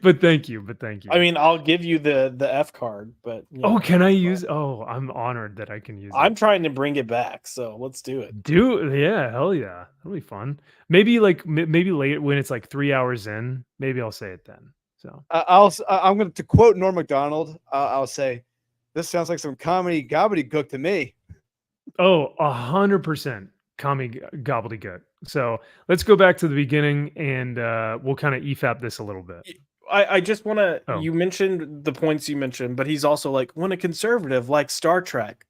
But thank you. I mean, I'll give you the F card, but Oh, can I use? Oh, I'm honored that I can use I'm it. trying to bring it back, so let's do it. Yeah, hell yeah, that'll be fun. Maybe like maybe late when it's like 3 hours in, maybe I'll say it then. So I'm going to quote Norm Macdonald. I'll say, "This sounds like some comedy gobbledygook to me." oh, 100% commie gobbledygook. So let's go back to the beginning and we'll kind of EFAP this a little bit. I just want to. Oh. You mentioned the points you mentioned, but he's also like, when a conservative likes Star Trek.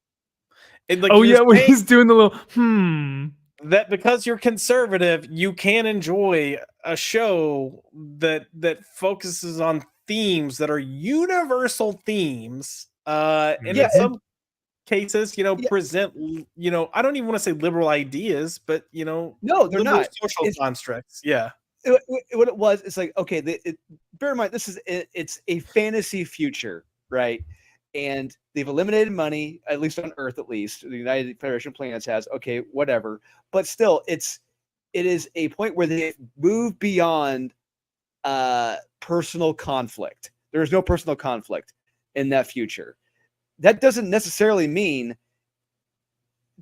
Like Oh you're yeah, when saying he's doing the little that because you're conservative, you can enjoy a show that focuses on themes that are universal themes. And in some cases, you know, Yeah. present, you know, I don't even want to say liberal ideas, but you know, No, they're liberal not. social constructs. Yeah. What it was, it's like, okay, bear in mind, it's a fantasy future, right? And they've eliminated money, at least on Earth, at least the United Federation of Planets has. Okay, whatever, but still, it is a point where they move beyond personal conflict. There is no personal conflict in that future. That doesn't necessarily mean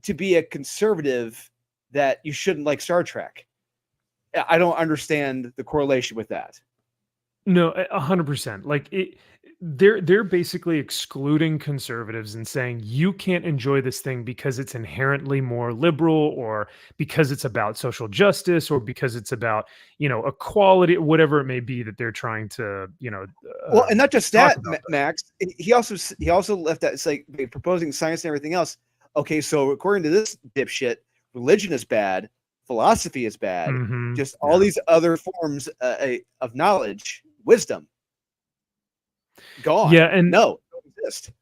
to be a conservative that you shouldn't like Star Trek. I don't understand the correlation with that. No, 100%. Like they're basically excluding conservatives and saying you can't enjoy this thing because it's inherently more liberal or because it's about social justice or because it's about, you know, equality, whatever it may be that they're trying to, you know, Well, and not just talk that, about Max. He also left that. It's like proposing science and everything else. Okay, so according to this dipshit, religion is bad, philosophy is bad, Mhm, just all these other forms of knowledge, wisdom, gone. Yeah, and No, don't exist.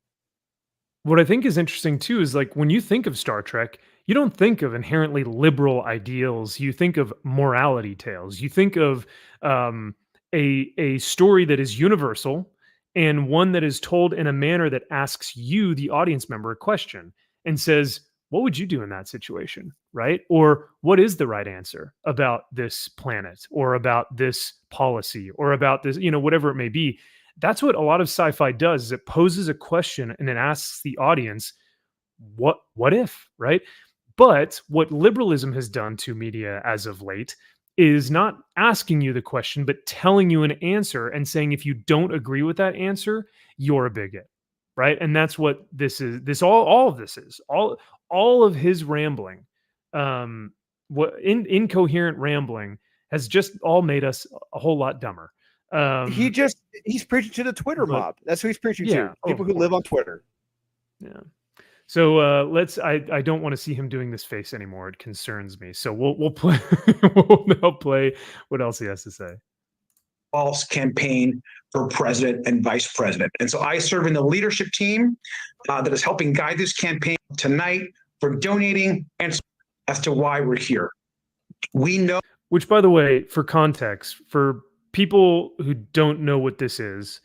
what I think is interesting too is like when you think of Star Trek, you don't think of inherently liberal ideals. You think of morality tales. You think of a story that is universal and one that is told in a manner that asks you, the audience member, a question and says, "What would you do in that situation?" Right? Or what is the right answer about this planet, or about this policy, or about this, you know, whatever it may be. That's what a lot of sci-fi does is it poses a question and it asks the audience, what if, right? But what liberalism has done to media as of late is not asking you the question, but telling you an answer and saying if you don't agree with that answer, you're a bigot. Right. And that's what this is. This all of this is. All of his rambling, what incoherent rambling has just all made us a whole lot dumber. He's preaching to the Twitter But mob. That's who he's preaching yeah, to. of People who live on course. Twitter. Yeah. So let's. I don't want to see him doing this face anymore. It concerns me. So we'll play. We'll now play what else he has to say. False campaign for president and vice president. And so I serve in the leadership team that is helping guide this campaign tonight for donating and as to why we're here. We know. Which, by the way, for context, for people who don't know what this was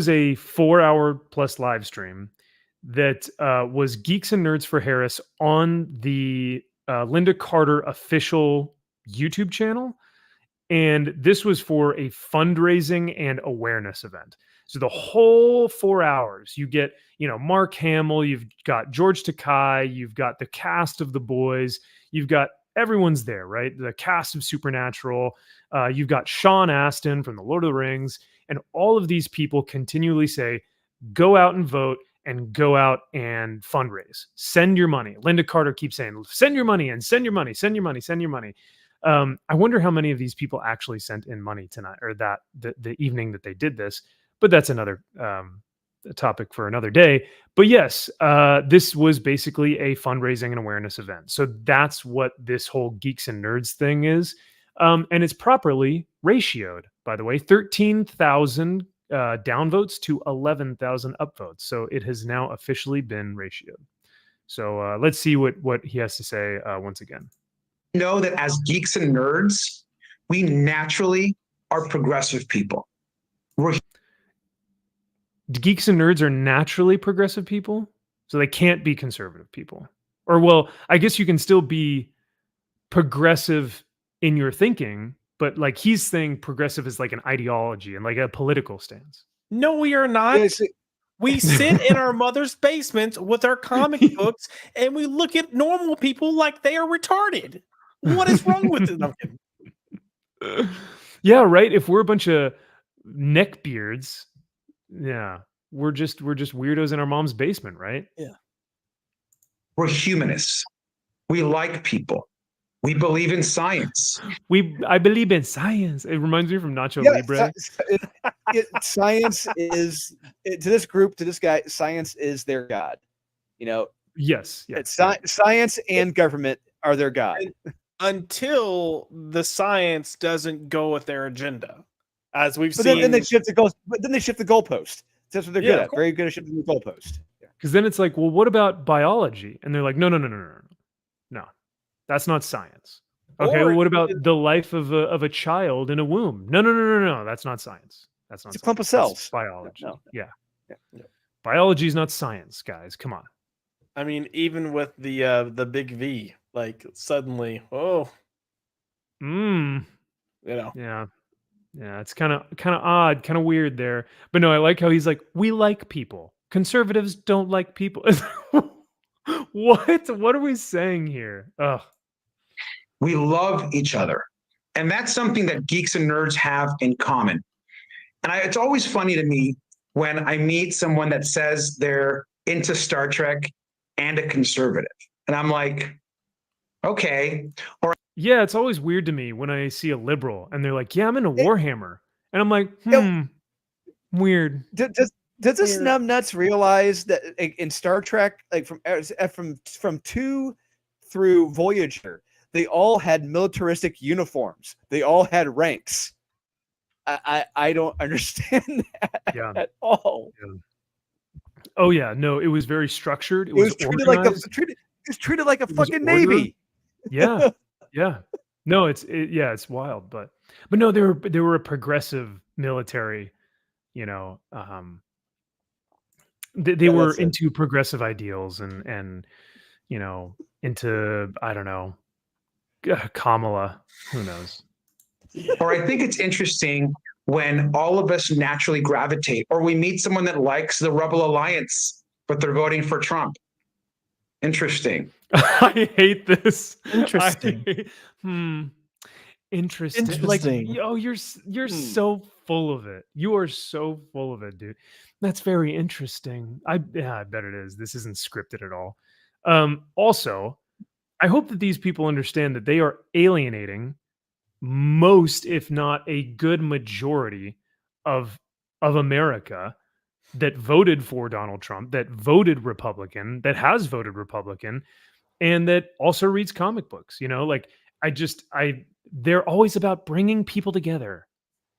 a 4-hour plus live stream that was Geeks and Nerds for Harris on the Linda Carter official YouTube channel. And this was for a fundraising and awareness event. So the whole 4 hours, you get, Mark Hamill, you've got George Takei, you've got the cast of The Boys, you've got everyone's there, right? The cast of Supernatural, you've got Sean Astin from The Lord of the Rings, and all of these people continually say, go out and vote and go out and fundraise. Send your money. Linda Carter keeps saying, send your money and send your money, send your money, send your money. I wonder how many of these people actually sent in money tonight, or that the evening that they did this. But that's another topic for another day. But yes, this was basically a fundraising and awareness event. So that's what this whole Geeks and Nerds thing is. And it's properly ratioed, by the way, 13,000 downvotes to 11,000 upvotes. So it has now officially been ratioed. So let's see what he has to say once again. Know that as geeks and nerds, we naturally are progressive people. Geeks and nerds are naturally progressive people, so they can't be conservative people. Or, well, I guess you can still be progressive in your thinking, but like he's saying progressive is like an ideology and like a political stance. No, we are not. We sit in our mother's basement with our comic books and we look at normal people like they are retarded. What is wrong with it? Yeah, right. If we're a bunch of neckbeards, yeah, we're just weirdos in our mom's basement, right? Yeah. We're humanists. We like people. We believe in science. I believe in science. It reminds me from Nacho Libre. Science is to this group, to this guy. Science is their god. Yes. Science and government are their god. Until the science doesn't go with their agenda, as we've but seen. Then they shift the goalpost. That's what they're good at. Very good at shifting the goalpost. Because then it's like, well, what about biology? And they're like, no, that's not science. Okay, well, what about the life of a child in a womb? No, that's not science. That's not. It's a clump of cells. That's biology. No. Yeah. Biology is not science, guys. Come on. I mean, even with the big V, like suddenly, Yeah, it's kind of odd, kind of weird there. But no, I like how he's like, we like people. Conservatives don't like people. What are we saying here? Ugh. We love each other. And that's something that geeks and nerds have in common. And it's always funny to me when I meet someone that says they're into Star Trek and a conservative. And I'm like, okay. Or yeah, it's always weird to me when I see a liberal and they're like, yeah, I'm into Warhammer. And I'm like, weird. Does this numbnuts realize that in Star Trek, like from 2 through Voyager, they all had militaristic uniforms. They all had ranks. I don't understand that at all. Yeah. Oh yeah, no, it was very structured. It was treated organized. treated like a fucking navy. Yeah. No, it's wild, but no, they were a progressive military. They were into progressive ideals and into, I don't know, Kamala. Who knows? Or I think it's interesting when all of us naturally gravitate, or we meet someone that likes the Rebel Alliance, but they're voting for Trump. Interesting. I hate this. Interesting. Interesting. Like, you're so full of it. You are so full of it, dude. That's very interesting. I bet it is. This isn't scripted at all. Also, I hope that these people understand that they are alienating most, if not a good majority of America that voted for Donald Trump, that voted Republican, that has voted Republican, and that also reads comic books. You know, like they're always about bringing people together.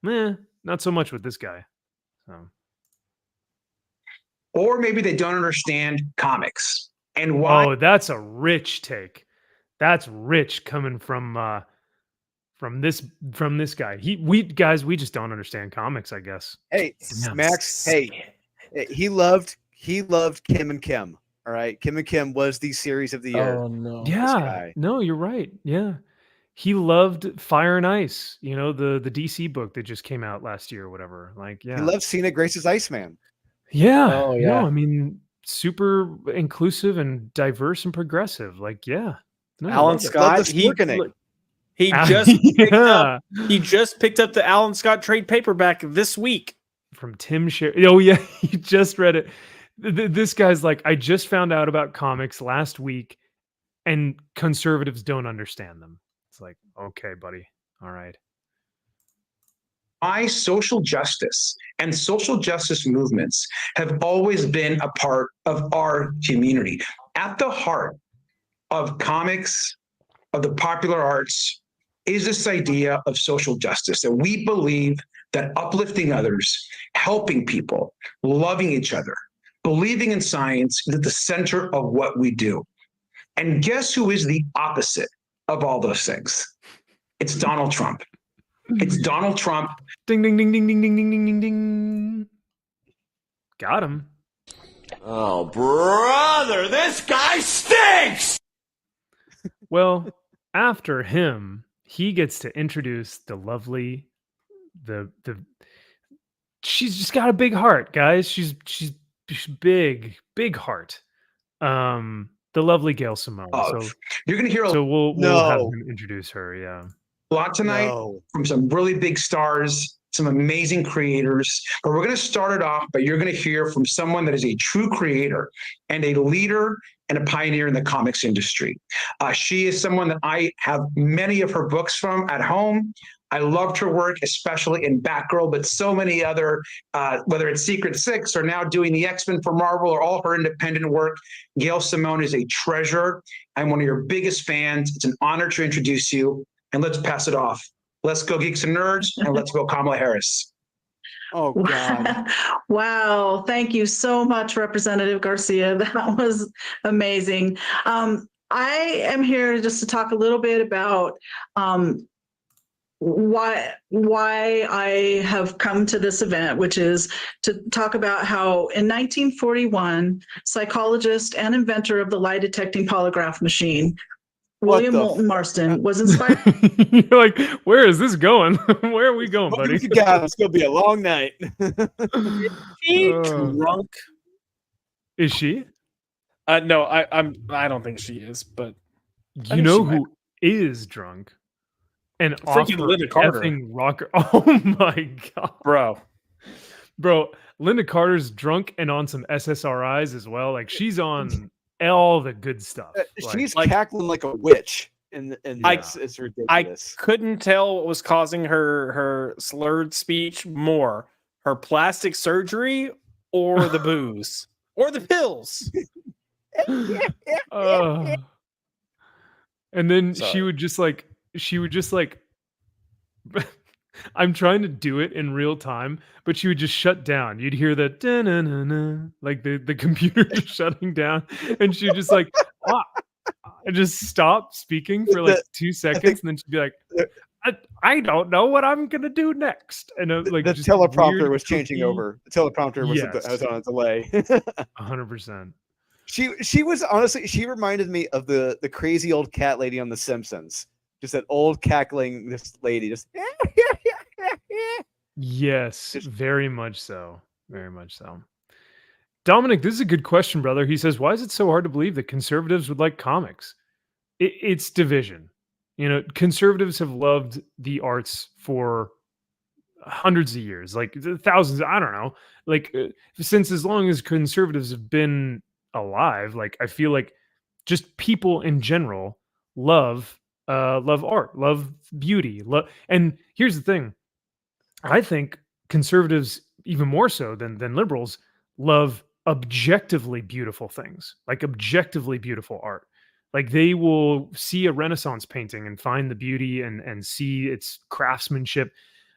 Not so much with this guy. So. Or maybe they don't understand comics and why. Oh, that's a rich take. That's rich coming from this guy. We just don't understand comics, I guess. Hey, Yeah. Max. Hey, he loved Kim and Kim. All right, Kim and Kim was the series of the year. Oh no. Yeah, no, you're right. Yeah, he loved Fire and Ice. You know, the DC book that just came out last year or whatever. Like, yeah, He loved Cena Grace's Iceman. yeah. Oh, yeah. No, I mean, super inclusive and diverse and progressive. Like, yeah. No, I Alan love it. Scott. Love the Snorkening. He Ah, just picked yeah. up. He just picked up the Alan Scott trade paperback this week. From Tim Sherry. Oh yeah, he just read it. This guy's like, I just found out about comics last week, and conservatives don't understand them. It's like, okay, buddy. All right. Why social justice and social justice movements have always been a part of our community. At the heart of comics, of the popular arts, is this idea of social justice, that we believe that uplifting others, helping people, loving each other, believing in science is at the center of what we do. And guess who is the opposite of all those things? It's Donald Trump. It's Donald Trump. Ding ding ding ding ding ding ding ding ding ding. Got him. Oh, brother, this guy stinks! Well, after him, he gets to introduce the lovely, the she's just got a big heart, guys. She's big heart. The lovely Gail Simone. Oh, So you're going to hear a we'll have No. him introduce her. Yeah. lot tonight No. from some really big stars, some amazing creators. But we're going to start it off, but you're going to hear from someone that is a true creator and a leader and a pioneer in the comics industry. She is someone that I have many of her books from at home. I loved her work, especially in Batgirl, but so many other, whether it's Secret Six or now doing the X-Men for Marvel or all her independent work. Gail Simone is a treasure. I'm one of your biggest fans. It's an honor to introduce you, and let's pass it off. Let's go Geeks and Nerds, and let's go Kamala Harris. Oh God. Wow. Thank you so much, Representative Garcia. That was amazing. I am here just to talk a little bit about why I have come to this event, which is to talk about how in 1941, psychologist and inventor of the lie detecting polygraph machine, William Moulton Marston, was inspired. You're like, where is this going? Where are we going, buddy? You got it. It's gonna be a long night. Drunk. Is she? No, I don't think she is, but You think know she might who is drunk? And Freaking offer Linda Carter. effing rocker. Oh my god, bro. Linda Carter's drunk and on some SSRIs as well. Like she's on all the good stuff. She's like- cackling like a witch, and it's I ridiculous. couldn't tell what was causing her slurred speech more: her plastic surgery, or the booze, or the pills. And then Sorry. she would just like I'm trying to do it in real time, but she would just shut down. You'd hear the da-na-na-na, like the computer just shutting down, and she'd just like and just stop speaking for like 2 seconds, and then she'd be like, I don't know what I'm gonna do next. And like the just teleprompter weird, was changing kooky- over. The teleprompter was, Yes. was on a delay. 100%. She was honestly, she reminded me of the crazy old cat lady on The Simpsons. Just that old cackling this lady, just Yes, Just- very much so. Very much so. Dominic, this is a good question, brother. He says, why is it so hard to believe that conservatives would like comics? It's division. You know, conservatives have loved the arts for hundreds of years, like thousands, I don't know, like since as long as conservatives have been alive. Like I feel like just people in general love art, love beauty, and here's the thing. I think conservatives, even more so than liberals, love objectively beautiful things, like objectively beautiful art. Like they will see a Renaissance painting and find the beauty and see its craftsmanship.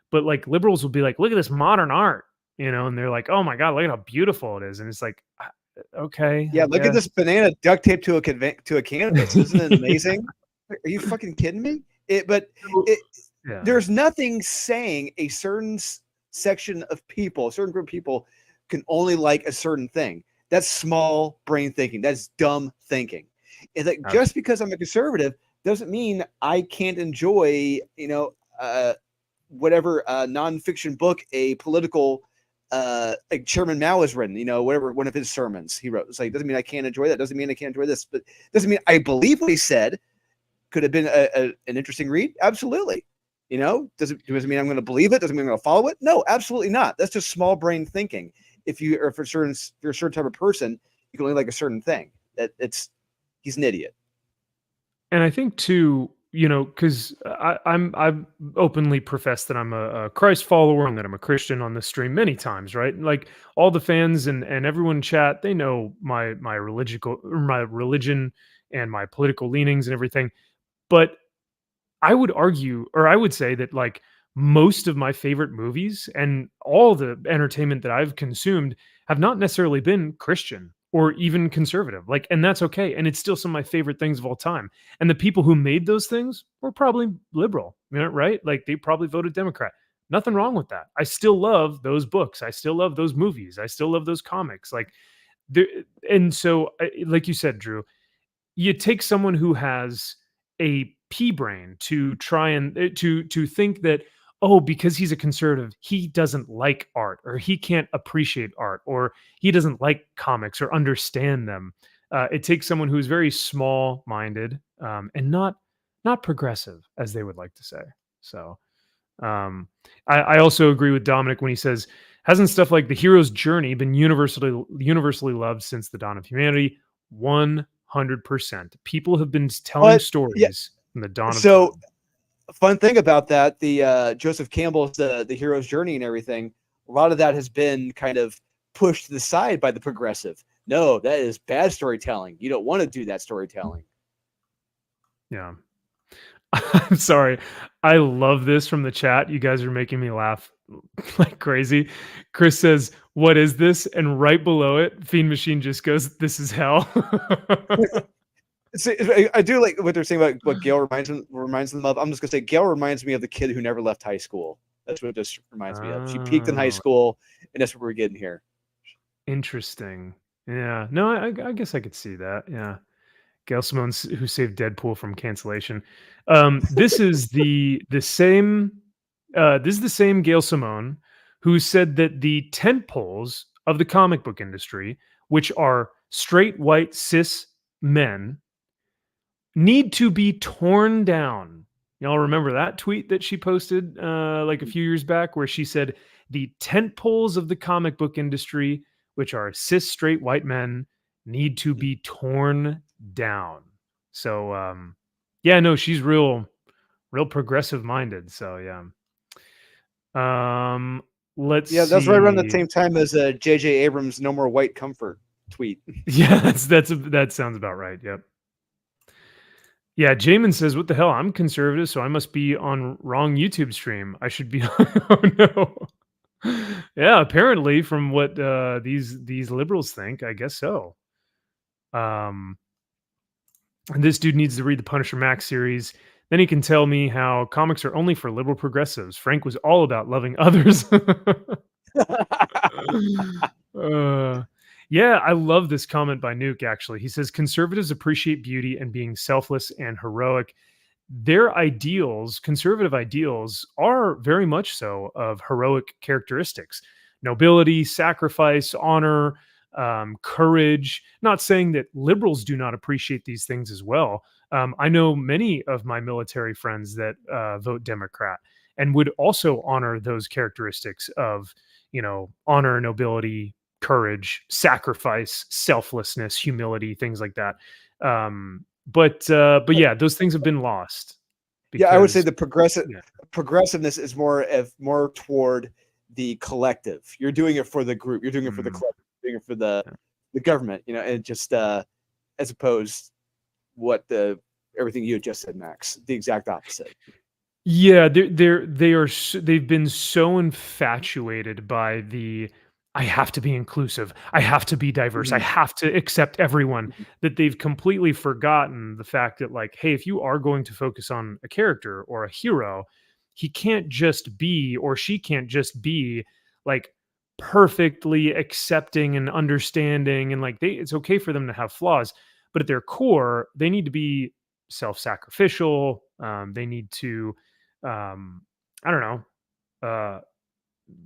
But like liberals will be like, look at this modern art, and they're like, oh my God, look at how beautiful it is. And it's like, okay, Yeah, I look at this guess. banana duct taped to a canvas. Isn't it amazing? Are you fucking kidding me? It, Yeah. there's nothing saying a certain section of people, a certain group of people, can only like a certain thing. That's small brain thinking. That's dumb thinking. It's like just because I'm a conservative doesn't mean I can't enjoy, whatever nonfiction book a political like Chairman Mao has written, whatever one of his sermons he wrote. It's like, doesn't mean I can't enjoy that. Doesn't mean I can't enjoy this, but doesn't mean I believe what he said. Could have been an interesting read. Absolutely. Doesn't mean I'm going to believe it. Doesn't mean I'm going to follow it. No, absolutely not. That's just small brain thinking. If you're a certain type of person, you can only like a certain thing. He's an idiot. And I think too, because I've openly professed that I'm a Christ follower and that I'm a Christian on this stream many times, right? Like all the fans and everyone in chat, they know my religion and my political leanings and everything. But I would argue, or I would say that like most of my favorite movies and all the entertainment that I've consumed have not necessarily been Christian or even conservative. Like, and that's okay. And it's still some of my favorite things of all time. And the people who made those things were probably liberal, right? Like they probably voted Democrat. Nothing wrong with that. I still love those books. I still love those movies. I still love those comics. Like, there, and so, like you said, Drew, you take someone who has a pea brain to try and to think that, oh, because he's a conservative he doesn't like art or he can't appreciate art or he doesn't like comics or understand them. It takes someone who's very small minded, and not progressive, as they would like to say. So I also agree with Dominic when he says, hasn't stuff like the hero's journey been universally loved since the dawn of humanity? 100%. People have been telling But yeah, stories from the dawn of so time. fun thing about that, the Joseph Campbell's the hero's journey and everything, a lot of that has been kind of pushed to the side by the progressive. No, that is bad storytelling. You don't want to do that storytelling. Yeah. I'm sorry. I love this from the chat. You guys are making me laugh like crazy. Chris says, "What is this?" And right below it, Fiend Machine just goes, "This is hell." I do like what they're saying about what Gail reminds them of. I'm just gonna say Gail reminds me of the kid who never left high school. That's what this reminds me of. She peaked in high Oh, school, and that's what we're getting here. interesting. Yeah. No, I guess I could see that. Yeah. Gail Simone, who saved Deadpool from cancellation. This is the same. This is the same Gail Simone who said that the tent poles of the comic book industry, which are straight white cis men, need to be torn down. Y'all remember that tweet that she posted like a few years back, where she said the tent poles of the comic book industry, which are cis straight white men, need to be torn down. So yeah, no, she's real progressive minded. So yeah. Let's Yeah, that's right around the see. same time as J.J. Abrams' "No More White Comfort" tweet. Yeah, that sounds about right. Yep. Yeah, Jamin says, "What the hell? I'm conservative, so I must be on wrong YouTube stream. I should be." Oh no. Yeah, apparently, from what these liberals think, I guess so. And this dude needs to read the Punisher Max series. Then he can tell me how comics are only for liberal progressives. Frank was all about loving others. Yeah, I love this comment by Nuke, actually. He says, conservatives appreciate beauty and being selfless and heroic. Their ideals, conservative ideals, are very much so of heroic characteristics: nobility, sacrifice, honor, courage. Not saying that liberals do not appreciate these things as well. I know many of my military friends that vote Democrat and would also honor those characteristics of, honor, nobility, courage, sacrifice, selflessness, humility, things like that. But yeah, those things have been lost. Yeah, I would say Because the yeah. progressiveness is more toward the collective. You're doing it for the group. You're doing it for the Mm. collective. doing it for the government, and just as opposed what everything you had just said, Max, the exact opposite. Yeah, they've been so infatuated by the I have to be inclusive, I have to be diverse, I Mhm. have to accept everyone, Mhm. that they've completely forgotten the fact that, like, hey, if you are going to focus on a character or a hero, he can't just be, or she can't just be, like, perfectly accepting and understanding, and like it's okay for them to have flaws, but at their core, they need to be self-sacrificial. They need to um I don't know, uh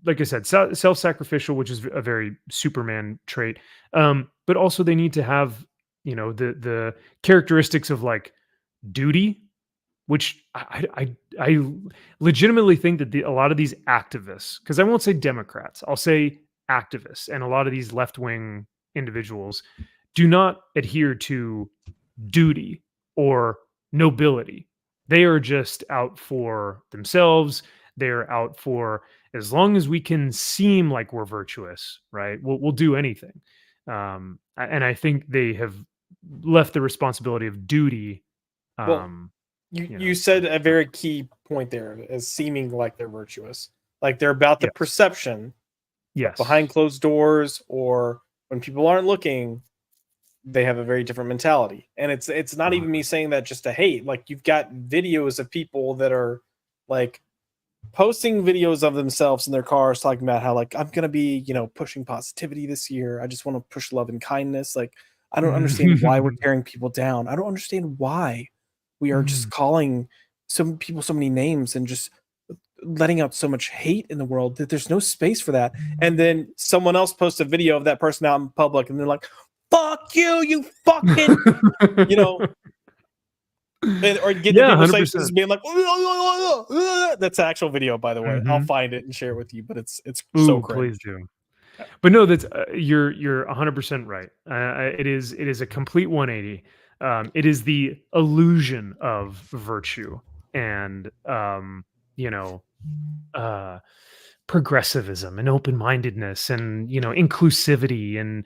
like I said, self-sacrificial, which is a very Superman trait. But also they need to have, the characteristics of like duty, which I legitimately think that a lot of these activists, because I won't say Democrats, I'll say activists, and a lot of these left-wing individuals do not adhere to duty or nobility. They are just out for themselves. They're out for, as long as we can seem like we're virtuous, right? We'll do anything. And I think they have left the responsibility of duty. Well, Um, you said a very key point there, as seeming like they're virtuous, like they're about the yes, perception yes, behind closed doors, or when people aren't looking, they have a very different mentality. And it's not even me saying that just to hate. Like, you've got videos of people that are like posting videos of themselves in their cars talking about how, like, I'm gonna be, pushing positivity this year. I just want to push love and kindness. Like, I don't understand why we're tearing people down. I don't understand why we are just calling some people so many names and just letting out so much hate in the world that there's no space for that. And then someone else posts a video of that person out in public and they're like, fuck you, you fucking, you know, or get the yeah, people's hundred faces percent. being like, that's an actual video, by the way. I'll find it and share it with you, but it's so Ooh, cringe. please do. But no, that's you're 100% right. It is a complete 180. It is the illusion of virtue and you know uh, progressivism and open mindedness and inclusivity and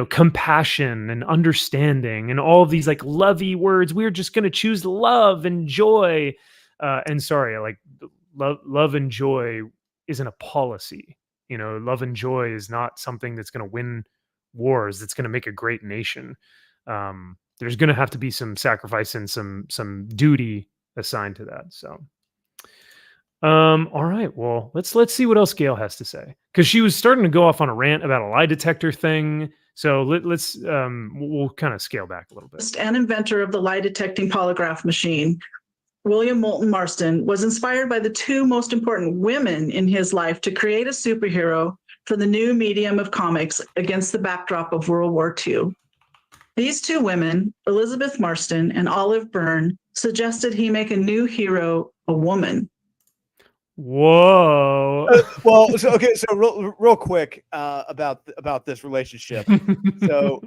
compassion and understanding and all of these like lovey words. We're just going to choose love and joy. And sorry, like love and joy isn't a policy. Love and joy is not something that's going to win wars. That's going to make a great nation. There's going to have to be some sacrifice and some duty assigned to that. So, all right. Well, let's see what else Gail has to say, because she was starting to go off on a rant about a lie detector thing. So let's we'll kind of scale back a little bit. And inventor of the lie detecting polygraph machine, William Moulton Marston, was inspired by the two most important women in his life to create a superhero for the new medium of comics against the backdrop of World War II. These two women, Elizabeth Marston and Olive Byrne, suggested he make a new hero a woman. Whoa. Well, so real quick about this relationship. So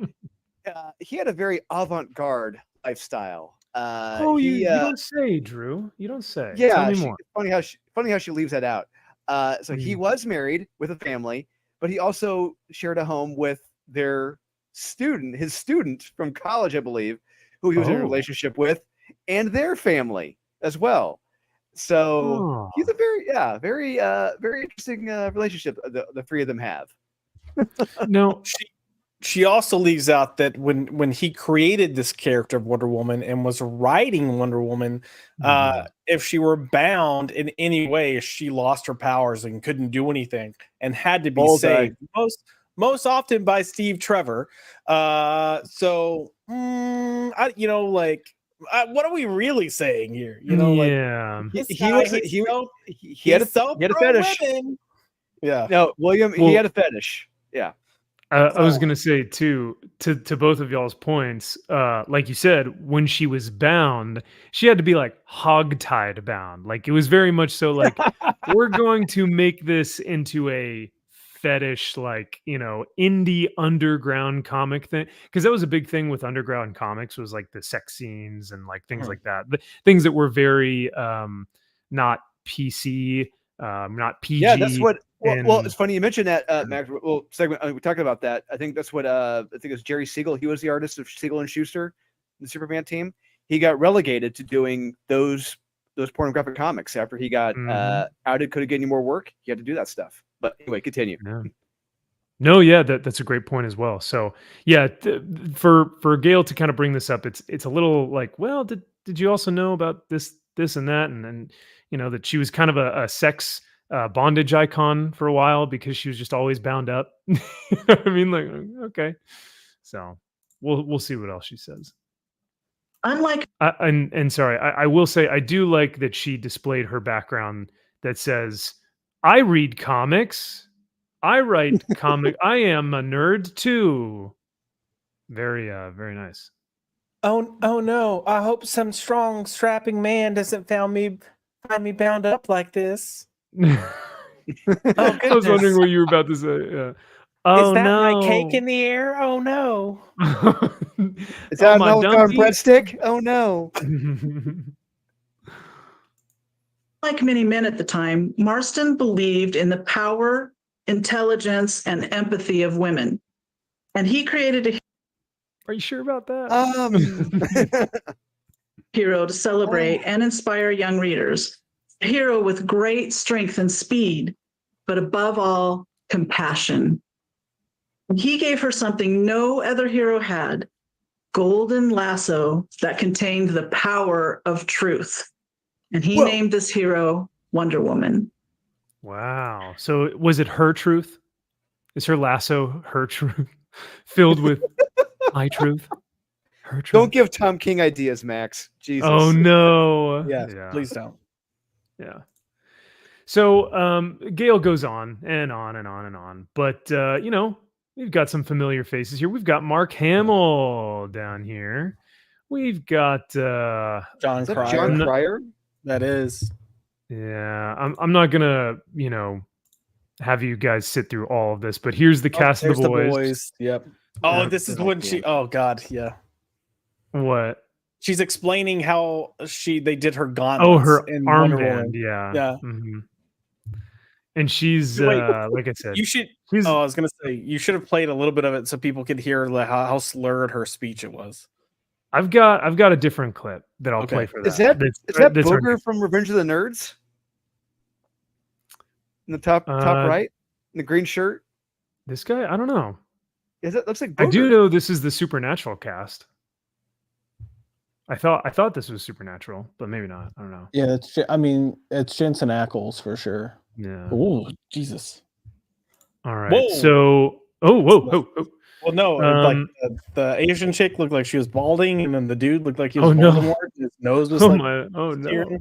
he had a very avant-garde lifestyle. You don't say, Drew. You don't say. Yeah, Tell me more. funny how she leaves that out. So he was married with a family, but he also shared a home with his student from college, I believe, who he was in a relationship with, and their family as well. So he's a very interesting relationship the three of them have. No, she also leaves out that when he created this character of Wonder Woman and was writing Wonder Woman, if she were bound in any way, she lost her powers and couldn't do anything and had to be saved. Most often by Steve Trevor. So what are we really saying here? yeah. He had a fetish. Women. Yeah. No, William, he had a fetish. Yeah. I was gonna say too, to both of y'all's points, like you said, when she was bound, she had to be like hog-tied bound. Like it was very much so like we're going to make this into a fetish, like indie underground comic thing, because that was a big thing with underground comics, was like the sex scenes and like things like that, the things that were very not PC, not PG. Yeah, Well, And it's funny you mentioned that, Max. Well, segment we're talking about that. I think that's what I think it was Jerry Siegel. He was the artist of Siegel and Schuster, the Superman team. He got relegated to doing those pornographic comics after he got outed. Couldn't get any more work. He had to do that stuff. But anyway, continue. yeah. No, yeah, that's a great point as well. So yeah, for Gail to kind of bring this up, it's a little like, well, did you also know about this and that, and that she was kind of a sex bondage icon for a while because she was just always bound up. I mean, like, okay, so we'll see what else she says. Unlike And sorry, I will say I do like that she displayed her background that says, "I read comics." I write comic. I am a nerd too. Very nice. Oh no! I hope some strong, strapping man doesn't find me bound up like this. I was wondering what you were about to say. Yeah. Oh Is that no! my cake in the air? Oh no! Is that my a milk dumpy? breadstick? Oh no! Like many men at the time, Marston believed in the power, intelligence, and empathy of women. And he created a Are you sure about that? hero to celebrate and inspire young readers. A hero with great strength and speed, but above all, compassion. And he gave her something no other hero had, golden lasso that contained the power of truth. And he named this hero Wonder Woman. Wow. So was it her truth? Is her lasso her truth? Filled with my truth? Her truth? Don't give Tom King ideas, Max. Jesus. Oh no. Yes, please don't. Yeah. So Gail goes on and on and on and on. But we've got some familiar faces here. We've got Mark Hamill down here. We've got John Cryer. John Cryer? That is. Yeah, I'm not gonna, have you guys sit through all of this, but here's the cast of the boys. Yep. Oh, this is when she. Oh God, yeah. What? She's explaining how they did her gauntlets. Oh, her in Wonder armband. Woman. Yeah. Yeah. Mhm. And she's Wait, like I said, You should. she's Oh, I was gonna say you should have played a little bit of it so people could hear how slurred her speech it was. I've got a different clip that I'll play for that. Is that That's Booger from Revenge of the Nerds? In the top right, in the green shirt. this guy? I don't know. Is it looks like Booger. I do know this is the Supernatural cast. I thought this was Supernatural, but maybe not. I don't know. Yeah, it's Jensen Ackles for sure. Yeah. Oh, Jesus. All right. Whoa. So, whoa. Well, no, like the Asian chick looked like she was balding, and then the dude looked like he was Voldemort. His nose was no.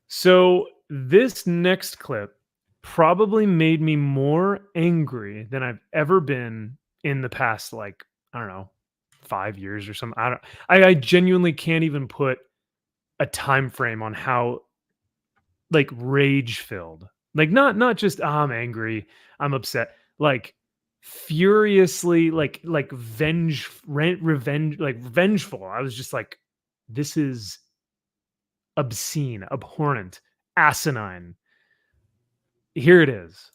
So this next clip probably made me more angry than I've ever been in the past, like, I don't know, 5 years or something. I genuinely can't even put a time frame on how like rage filled, like not just I'm angry, I'm upset, like furiously, like revenge, like revengeful. I was just like, this is obscene, abhorrent, asinine. Here it is.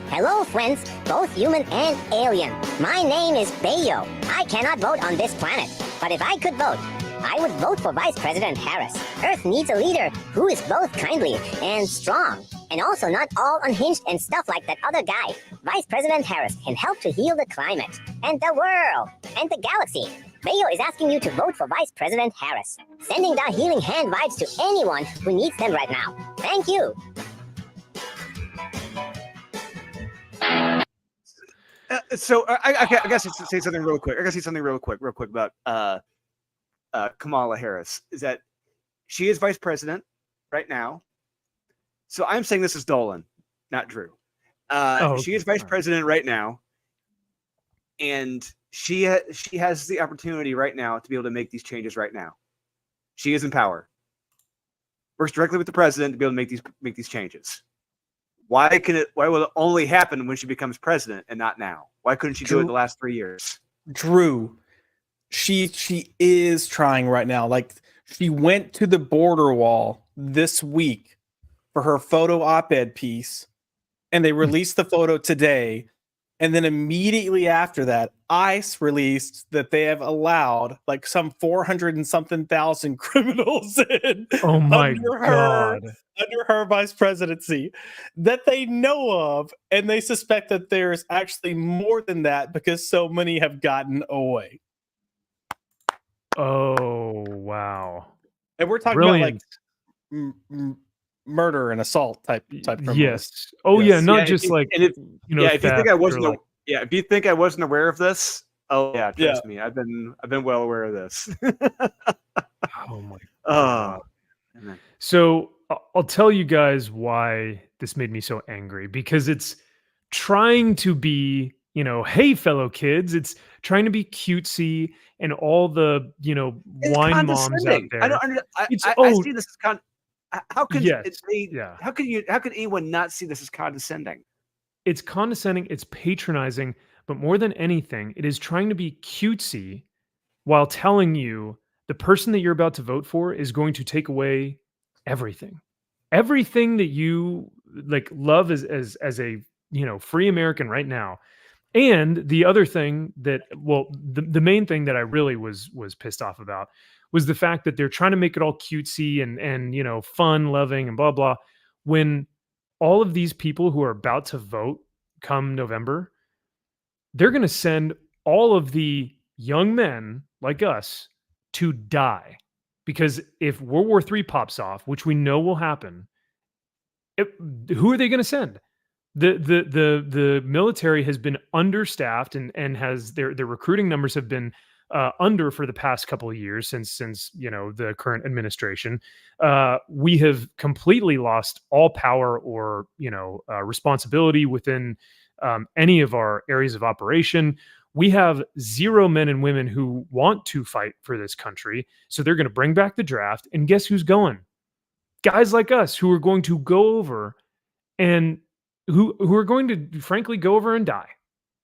Hello, friends, both human and alien. My name is Bayo. I cannot vote on this planet, but if I could vote, I would vote for Vice President Harris. Earth needs a leader who is both kindly and strong, and also not all unhinged and stuff like that other guy. Vice President Harris can help to heal the climate, and the world, and the galaxy. Bayo is asking you to vote for Vice President Harris, sending the healing hand vibes to anyone who needs them right now. Thank you. So I guess to say something real quick. I gotta say something real quick about Kamala Harris. Is that she is vice president right now. So I'm saying this is Dolan, not Drew. She is vice president right now, and she has the opportunity right now to be able to make these changes right now. She is in power. Works directly with the president to be able to make these changes. Why will it only happen when she becomes president and not now? Why couldn't she do it the last 3 years? Drew, she is trying right now. Like, she went to the border wall this week for her photo op-ed piece and they released the photo today. And then immediately after that, ICE released that they have allowed like some 400 and something thousand criminals in Oh my under her vice presidency that they know of, and they suspect that there's actually more than that because so many have gotten away. Oh wow. And we're talking Brilliant. about like murder and assault type criminals. Yes. Oh yeah, Yes. not Yeah, just if you- like and if you know. yeah, if you think theft I or, wasn't, like, if you think I wasn't aware of this, oh yeah, Yeah. trust me, I've been well aware of this. oh my. Oh, man. So I'll tell you guys why this made me so angry, because it's trying to be, you know, hey fellow kids, it's trying to be cutesy, and all the, you know, It's wine moms out condescending. there. I don't. I Oh see this as how can yes, how can anyone not see this as condescending? it's condescending, it's patronizing, but more than anything, it is trying to be cutesy while telling you the person that you're about to vote for is going to take away everything. Everything that you like love as a, you know, free American right now. And the other thing that, well, the main thing that I really was pissed off about was the fact that they're trying to make it all cutesy and you know, fun loving and blah blah, when all of these people who are about to vote come November, they're going to send all of the young men like us to die. Because if World War III pops off, which we know will happen, who are they going to send? The military has been understaffed and has their recruiting numbers have been under for the past couple of years since you know, the current administration. We have completely lost all power or, you know, responsibility within any of our areas of operation. We have zero men and women who want to fight for this country. So they're going to bring back the draft. And guess who's going? Guys like us who are going to go over and who are going to frankly go over and die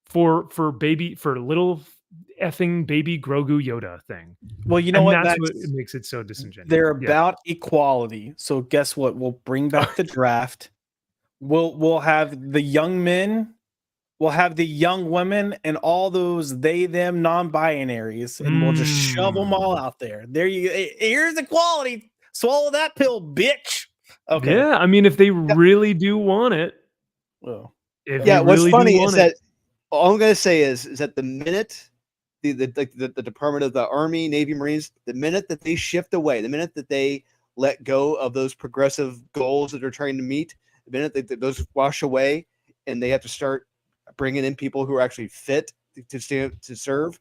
for little effing baby Grogu Yoda thing. Well, you know And what? that's what makes it so disingenuous. They're Yeah. about equality. So guess what? We'll bring back the draft. We'll have the young men, we'll have the young women, and all those they them non-binaries, and we'll just shove them all out there. There you go. Here's equality. Swallow that pill, bitch. Okay. Yeah, I mean, if they really do want it, Well, if Yeah, they what's really do funny is want that it, all I'm going to say is that the minute the Department of the Army, Navy, Marines, the minute that they shift away, the minute that they let go of those progressive goals that they're trying to meet, the minute that those wash away, and they have to start bringing in people who are actually fit to serve,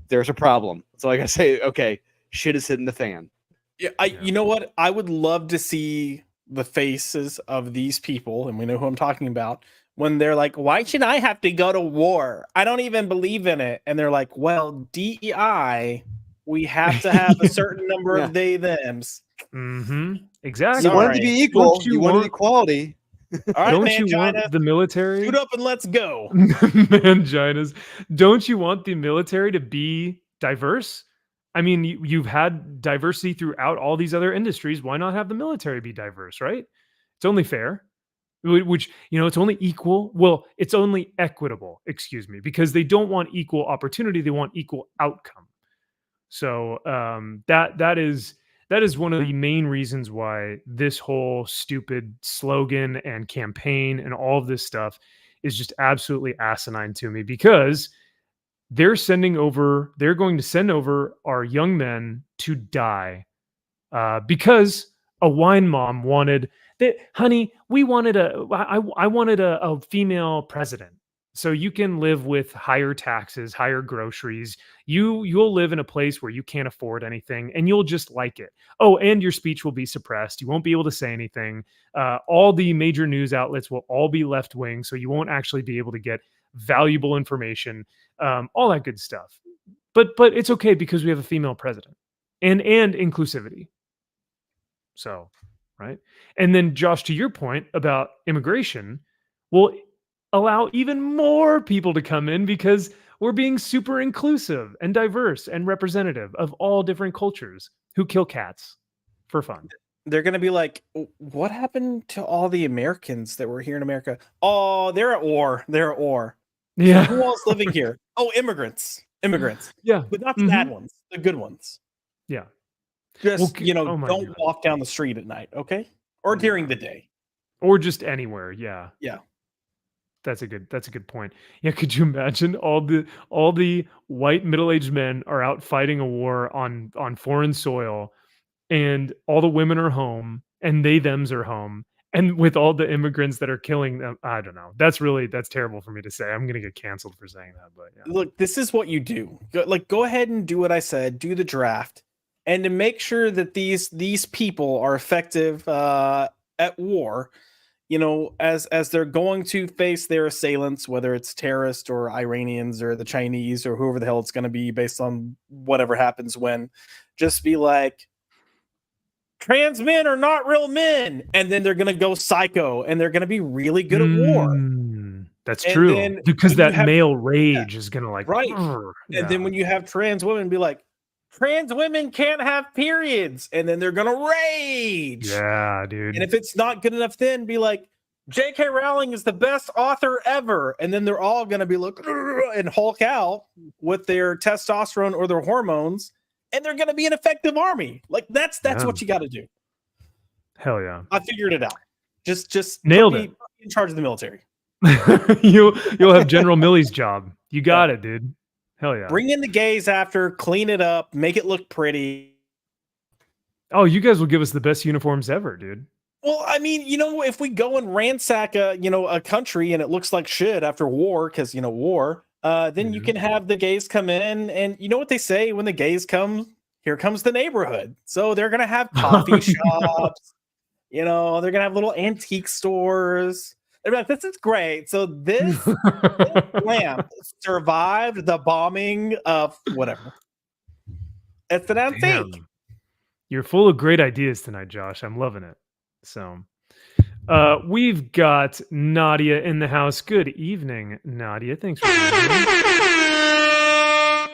there's a problem. So like I say, okay, shit is hitting the fan. yeah, you know what? I would love to see the faces of these people, and we know who I'm talking about, when they're like, why should I have to go to war? I don't even believe in it. And they're like, well, DEI, we have to have a certain number of they thems. exactly. You want it to be equal. Don't you You wanted want- equality. All right, Don't you want Mangina, the military? suit up and let's go. Manginas. Don't you want the military to be diverse? I mean, you've had diversity throughout all these other industries. Why not have the military be diverse, right? It's only fair. Which, you know, it's only equal. Well, it's only equitable, excuse me, because they don't want equal opportunity. They want equal outcome. So that is one of the main reasons why this whole stupid slogan and campaign and all of this stuff is just absolutely asinine to me, because they're going to send over our young men to die because a wine mom wanted that. Honey, I wanted a female president. So you can live with higher taxes, higher groceries. You'll live in a place where you can't afford anything, and you'll just like it. Oh, and your speech will be suppressed. You won't be able to say anything. All the major news outlets will all be left wing, so you won't actually be able to get valuable information. All that good stuff. But it's okay because we have a female president and inclusivity. So, right. And then Josh, to your point about immigration, well, allow even more people to come in because we're being super inclusive and diverse and representative of all different cultures who kill cats for fun. they're going to be like, what happened to all the Americans that were here in America? Oh, they're at war. They're at war. So Yeah. who else living here? Oh, immigrants. Yeah. But not the bad ones, the good ones. Yeah. Just, Well, oh my don't God. walk down the street at night, okay? Or during the day. Or just anywhere. Yeah. Yeah. That's a good point. Yeah, could you imagine all the white middle-aged men are out fighting a war on foreign soil, and all the women are home and they thems are home, and with all the immigrants that are killing them. I don't know. That's terrible for me to say. I'm gonna get canceled for saying that, but yeah. Look, this is what you do. Go ahead and do what I said. Do the draft, and to make sure that these people are effective at war. As they're going to face their assailants, whether it's terrorists or Iranians or the Chinese or whoever the hell it's going to be, based on whatever happens when, just be like, trans men are not real men, and then they're going to go psycho, and they're going to be really good at war. That's And true, then because when you that have- male rage is gonna like Right. "Urgh," And then yeah. when you have trans women be like, trans women can't have periods, and then they're gonna rage. Yeah, dude. And if it's not good enough, then be like, J.K. Rowling is the best author ever, and then they're all gonna be like "Urgh," and Hulk out with their testosterone or their hormones, and they're gonna be an effective army. Like that's Yeah. what you got to do. Hell yeah. I figured it out. Just Nailed put it. me in charge of the military. You'll have General Millie's job. You got it, dude. Hell yeah. Bring in the gays after, clean it up, make it look pretty. Oh, you guys will give us the best uniforms ever, dude. Well, I mean, if we go and ransack a country and it looks like shit after war, because war, then you can have the gays come in, and you know what they say when the gays come? Here comes the neighborhood. So they're gonna have coffee shops. They're gonna have little antique stores. They're like, this is great. So this lamp survived the bombing of whatever. It's an antique. Damn. You're full of great ideas tonight, Josh. I'm loving it. So, we've got Nadia in the house. Good evening, Nadia. Thanks for being here.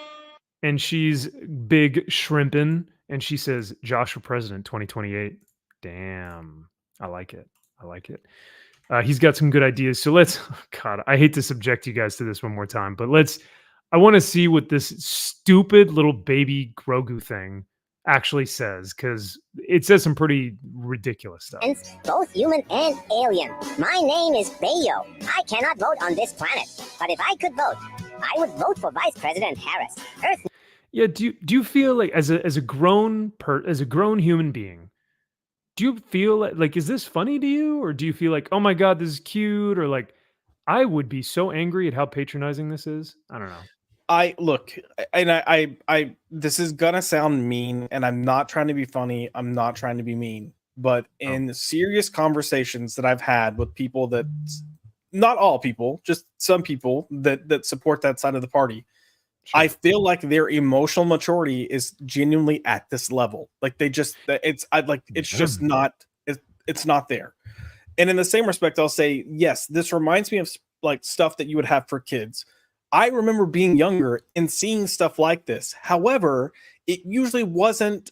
And she's big shrimpin', and she says, Josh for president 2028. Damn. I like it. He's got some good ideas. So God, I hate to subject you guys to this one more time, but I want to see what this stupid little baby Grogu thing actually says, because it says some pretty ridiculous stuff. Both human and alien. My name is Bayo. I cannot vote on this planet, but if I could vote, I would vote for Vice President Harris. Earth. Yeah, do you feel like as a grown human being, do you feel like is this funny to you, or do you feel like, oh my God, this is cute, or like I would be so angry at how patronizing this is? I don't know. I this is gonna sound mean, and I'm not trying to be funny. I'm not trying to be mean, but in serious conversations that I've had with people that, not all people, just some people that support that side of the party, sure. I feel like their emotional maturity is genuinely at this level. Like it's just not, it's not there. And in the same respect, I'll say, yes, this reminds me of like stuff that you would have for kids. I remember being younger and seeing stuff like this. However, it usually wasn't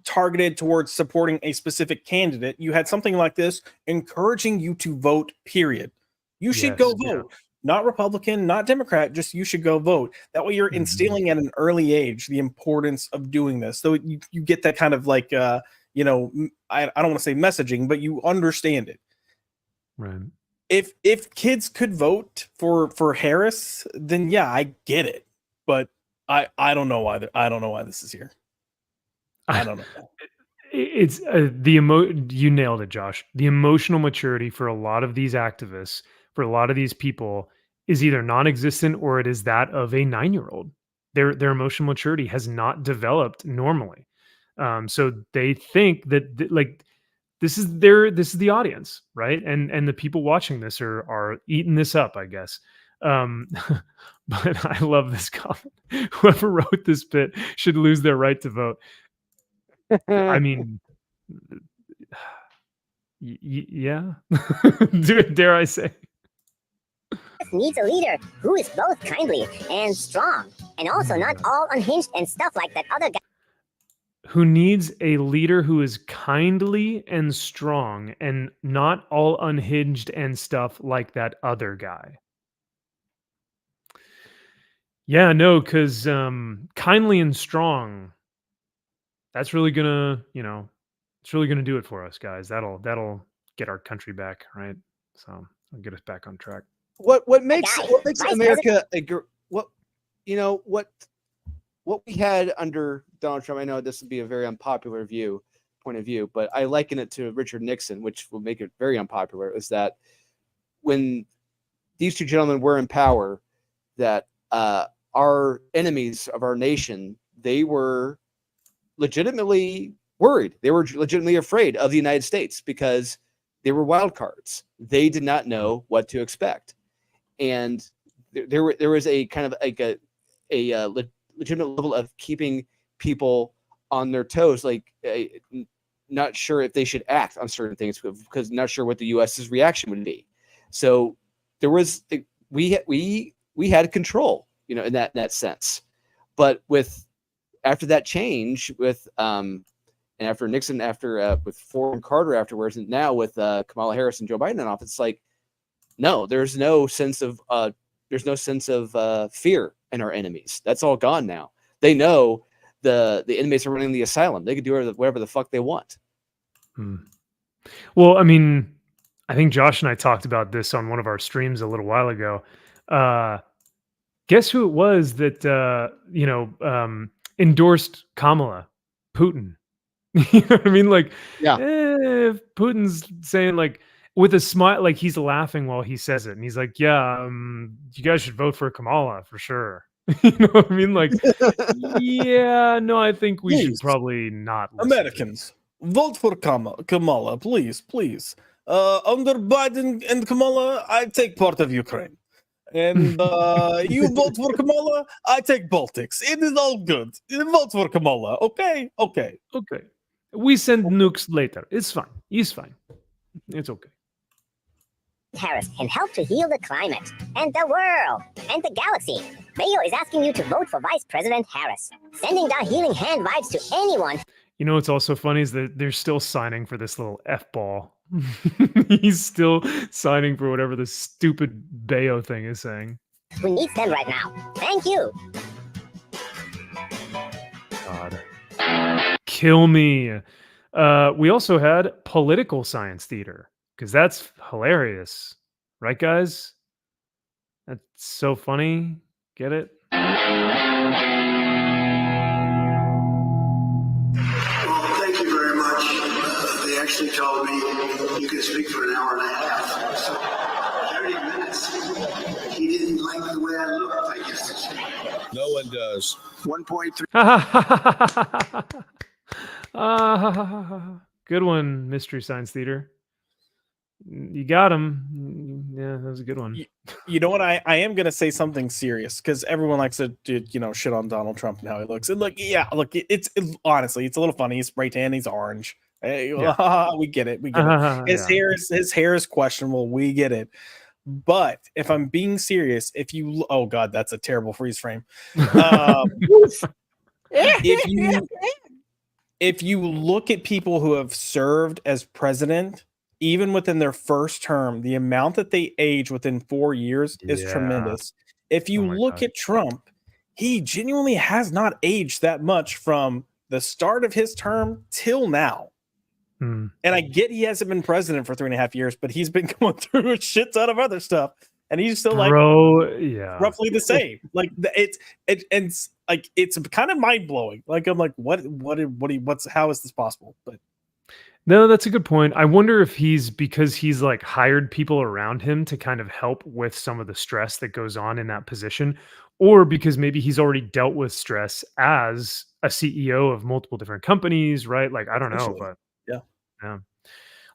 targeted towards supporting a specific candidate. You had something like this encouraging you to vote, period. You should go vote. Yeah. Not Republican, not Democrat, just you should go vote. That way you're instilling at an early age the importance of doing this. So you get that kind of like, I don't want to say messaging, but you understand it. Right. If kids could vote for Harris, then yeah, I get it. But I don't know why this is here. I don't know. It's you nailed it, Josh. The emotional maturity for a lot of these activists, for a lot of these people, is either non-existent or it is that of a 9-year-old. Their emotional maturity has not developed normally. So they think that like this is the audience, right? And the people watching this are eating this up, I guess. But I love this comment. Whoever wrote this bit should lose their right to vote. I mean, yeah. Dare I say? Needs a leader who is both kindly and strong, and also not all unhinged and stuff like that other guy. who needs a leader who is kindly and strong and not all unhinged and stuff like that other guy. Yeah, no, because kindly and strong, that's really gonna, it's really gonna do it for us, guys. That'll get our country back, right? So I'll get us back on track. What makes guy, what makes Vice America what we had under Donald Trump? I know this would be a very unpopular point of view, but I liken it to Richard Nixon, which will make it very unpopular. Is that when these two gentlemen were in power, that our enemies of our nation, they were legitimately worried. They were legitimately afraid of the United States because they were wild cards. They did not know what to expect, and there was a kind of like a legitimate level of keeping people on their toes, like not sure if they should act on certain things because not sure what the U.S.'s reaction would be. So there was we had control, in that sense. But after that change and after Nixon, with Ford and Carter afterwards, and now with Kamala Harris and Joe Biden in office, it's like, no, there's no sense of fear in our enemies. That's all gone now. They know the inmates are running the asylum. They can do whatever the fuck they want. Well, I mean, I think Josh and I talked about this on one of our streams a little while ago. Guess who it was that endorsed Kamala? Putin. You know what I mean? Like, Yeah. if Putin's saying, like, with a smile, like he's laughing while he says it, and he's like, "Yeah, you guys should vote for Kamala for sure." You know what I mean? Like, yeah, no, I think we should Please, probably not listen to Americans, vote for Kamala, please, please. Under Biden and Kamala, I take part of Ukraine. And you vote for Kamala, I take Baltics. It is all good. Vote for Kamala, okay? Okay. Okay. We send nukes later. It's fine. It's fine. It's okay. Harris can help to heal the climate and the world and the galaxy. Mayo is asking you to vote for Vice President Harris, sending the healing hand vibes to anyone. You know what's also funny is that they're still signing for this little F-ball. He's still signing for whatever the stupid Bayo thing is saying. Who needs them right now? Thank you. God. Kill me. We also had political science theater, because that's hilarious. Right, guys? That's so funny. Get it? Well, thank you very much. They actually told me you could speak for an hour and a half. So 30 minutes. He didn't like the way I looked, I guess. No one does. 1.3. Good one, Mystery Science Theater. You got him. Yeah, that was a good one. You know what? I am gonna say something serious because everyone likes to shit on Donald Trump and how he looks. And it's honestly, it's a little funny. He's spray tan. He's orange. Hey, we get it. We get it. His hair is questionable. We get it. But if I'm being serious, oh god, that's a terrible freeze frame. If you look at people who have served as president, even within their first term, the amount that they age within 4 years is tremendous. If you look at Trump, he genuinely has not aged that much from the start of his term till now. And I get he hasn't been president for 3.5 years, but he's been going through a shit ton of other stuff, and he's still roughly the same. Like it's kind of mind blowing. Like I'm like, how is this possible? But no, that's a good point. I wonder if because he's like hired people around him to kind of help with some of the stress that goes on in that position, or because maybe he's already dealt with stress as a CEO of multiple different companies, right? Like, I don't know, but yeah.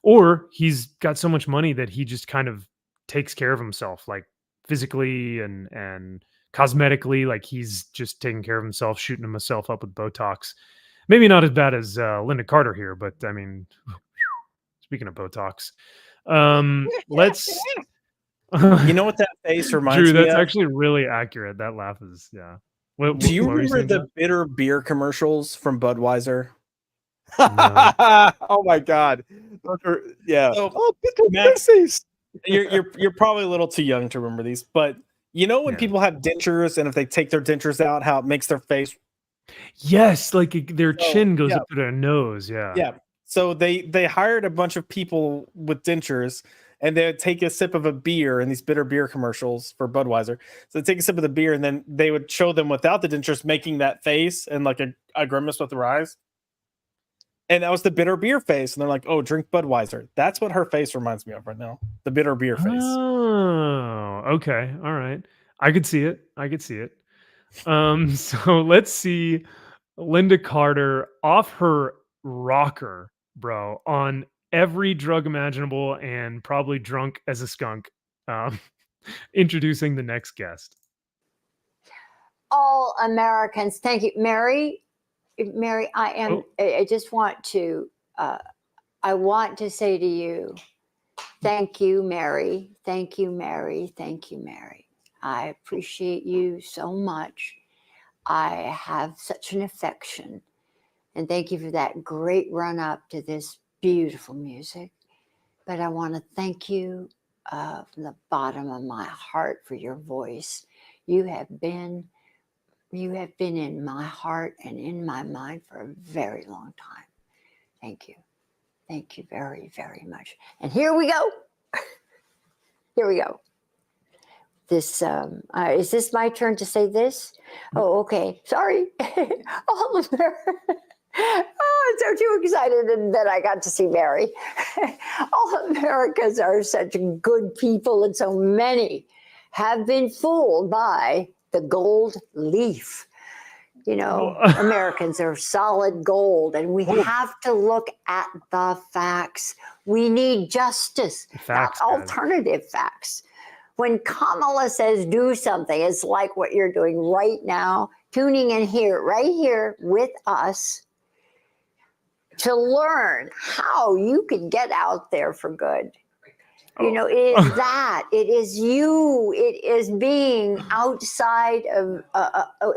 Or he's got so much money that he just kind of takes care of himself, like physically and cosmetically, like he's just taking care of himself, shooting himself up with Botox. Maybe not as bad as Linda Carter here, but I mean, speaking of Botox, let's. You know what that face reminds me of? That's actually really accurate. That laugh is, yeah. Do you remember the bitter beer commercials from Budweiser? No. Oh my god. Those are, yeah. So, Oh, Mr. Max, Princess. you're probably a little too young to remember these, but you know when Yeah. people have dentures and if they take their dentures out, how it makes their face. Yes, like their So, chin goes yeah, up to their nose. Yeah. yeah. So they hired a bunch of people with dentures, and they would take a sip of a beer in these bitter beer commercials for Budweiser. So they take a sip of the beer, and then they would show them without the dentures making that face and like a grimace with their eyes. And that was the bitter beer face. And they're like, oh, drink Budweiser. That's what her face reminds me of right now. The bitter beer face. Oh, okay. All right. I could see it. I could see it. So let's see Linda Carter off her rocker, bro, on every drug imaginable and probably drunk as a skunk. Um, introducing the next guest. All Americans, thank you, Mary. Mary, I am. Oh. I just want to. I want to say to you, thank you, Mary. Thank you, Mary. Thank you, Mary. I appreciate you so much. I have such an affection, and thank you for that great run up to this beautiful music. But I want to thank you from the bottom of my heart for your voice. You have been in my heart and in my mind for a very long time. Thank you. Thank you very, very much. And here we go. Here we go. This is this my turn to say this? Oh, okay. Sorry. All of them. Oh, I'm so too excited that I got to see Mary. All Americans are such good people, and so many have been fooled by the gold leaf. You know, Americans are solid gold, and we have to look at the facts. We need justice, Facts, not guys. alternative facts. When Kamala says do something, it's like what you're doing right now, tuning in here, right here with us to learn how you can get out there for good. You know, it is that. It is you. It is being outside of,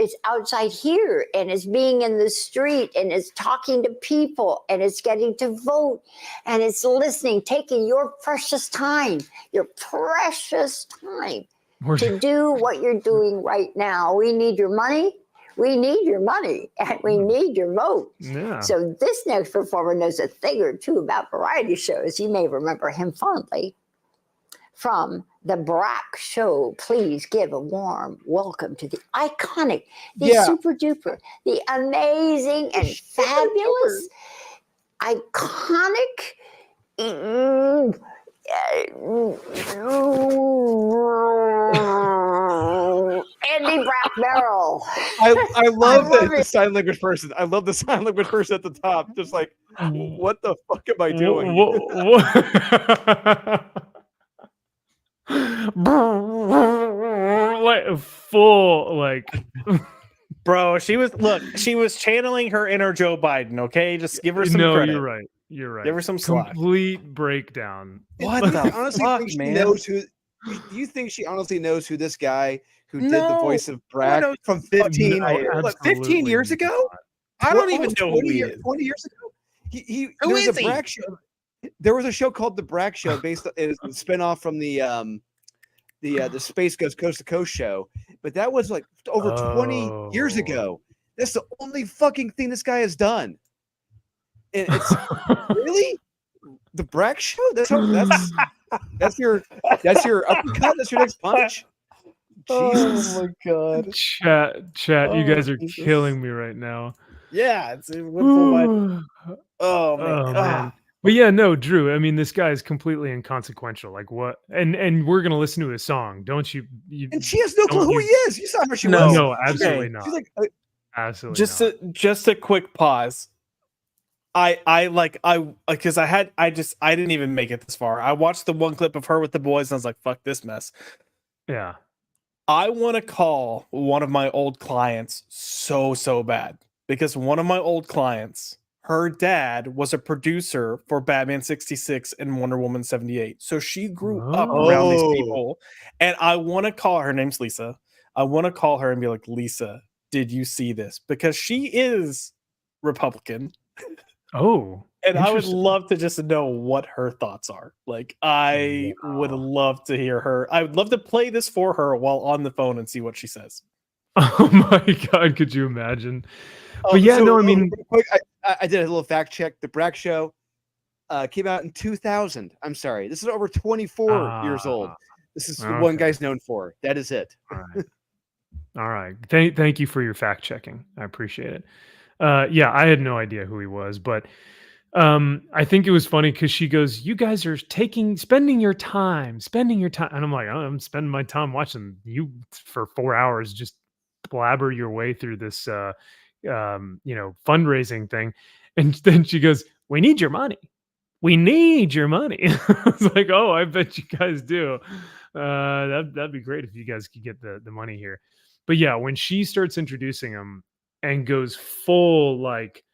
it's outside here, and it's being in the street, and it's talking to people, and it's getting to vote, and it's listening, taking your precious time to do what you're doing right now. We need your money. We need your money, and we need your vote. Yeah. So this next performer knows a thing or two about variety shows. You may remember him fondly from the Brack Show. Please give a warm welcome to the iconic, the super duper, the amazing and fabulous, iconic Andy Brack Merrill. I love the sign language person. I love the sign language person at the top. Just like, what the fuck am I doing? Like full, like, Bro, she was channeling her inner Joe Biden. Okay, just give her some credit. You're right. You're right. Give her some slack. Complete breakdown. What Do the you honestly fuck, think she man? knows who? Do you think she honestly knows who this guy who did the No, voice of Brack no, from 15, no, what, 15 absolutely years ago? not. I don't even Almost know 20 who he years, is. 20 years ago. He Who there was is a he? Brack show. There was a show called The Brack Show based on, it was a spinoff from the Space Goes Coast to Coast show, but that was like over 20 years ago. That's the only fucking thing this guy has done. And it's really The Brack Show. That's your uppercut. That's your next punch. Jesus. Oh my god. Chat, you guys Oh, are Jesus. killing me right now. Yeah, it's it went for my. Oh man. Oh, man. But yeah, no, Drew. I mean, this guy is completely inconsequential. Like what? And we're gonna listen to his song, don't you? And she has no clue who he is. You saw how she No. was. No, absolutely not. She's like, Absolutely not. Just a quick pause. I didn't even make it this far. I watched the one clip of her with the boys and I was like, fuck this mess. Yeah. I want to call one of my old clients so bad because one of my old clients, her dad was a producer for Batman 66 and Wonder Woman 78. So she grew up around these people. And I want to call her name's Lisa. I want to call her and be like, Lisa, did you see this? Because she is Republican. Oh, And I would interesting. love to just know what her thoughts are. Like, I would love to hear her. I would love to play this for her while on the phone and see what she says. Oh my God, could you imagine? Oh, But yeah, so, no, I real mean, quick, I did a little fact check. The Brack Show came out in 2000. I'm sorry. This is over 24 years old. This is the one okay. guy's known for. That is it. All right. All right. Thank you for your fact checking. I appreciate it. Yeah, I had no idea who he was, but I think it was funny because she goes, "You guys are spending your time, and I'm like, "Oh, I'm spending my time watching you for 4 hours, just blabber your way through this, fundraising thing," and then she goes, "We need your money. We need your money." I was like, "Oh, I bet you guys do. That'd be great if you guys could get the money here." But yeah, when she starts introducing him and goes full like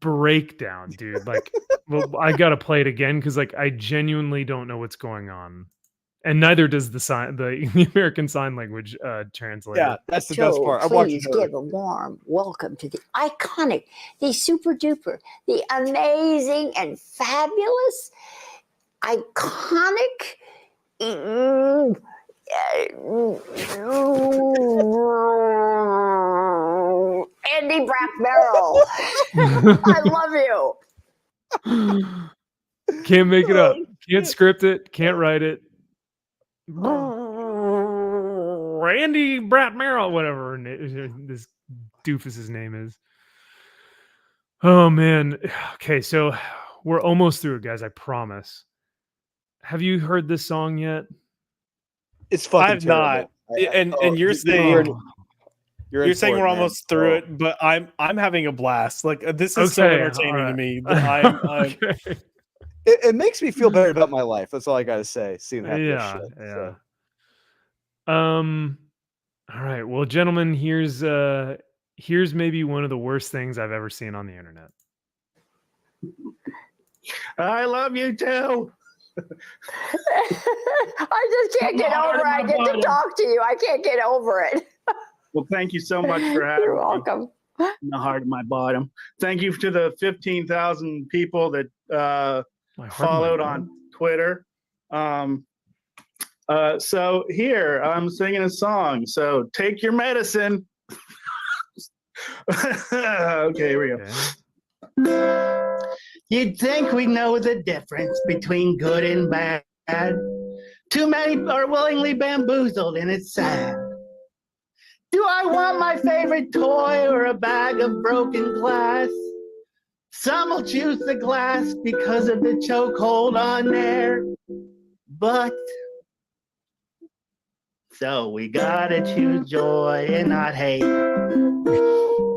breakdown, dude. Like, well, I gotta play it again because like I genuinely don't know what's going on, and neither does the American Sign Language translator. Yeah, that's the best So part. I'm watching please her. give a warm welcome to the iconic, the super duper, the amazing and fabulous, iconic. Andy Brackbarrel. I love you. Can't make it up. Can't script it. Can't write it. Randy Bratmerrill, whatever this doofus's name is. Oh man. Okay, so we're almost through it, guys. I promise. Have you heard this song yet? It's fucking I've not. terrible. And you're saying you're saying we're almost through it, but I'm having a blast. Like, this is so Okay, entertaining all to right. me that I'm Okay. It makes me feel better about my life. That's all I gotta say. Seeing half this Yeah, shit. yeah. So. All right. Well, gentlemen, here's maybe one of the worst things I've ever seen on the internet. I love you too. I just can't get over it. I get to talk to you. I can't get over it. Well, thank you so much for having You're me. welcome. In the heart of my bottom. Thank you to the 15,000 people that followed on Twitter. So here, I'm singing a song. So take your medicine. Okay, here we go. You'd think we know the difference between good and bad. Too many are willingly bamboozled, and it's sad. Do I want my favorite toy or a bag of broken glass? Some will choose the glass because of the chokehold on there. But so we gotta choose joy and not hate.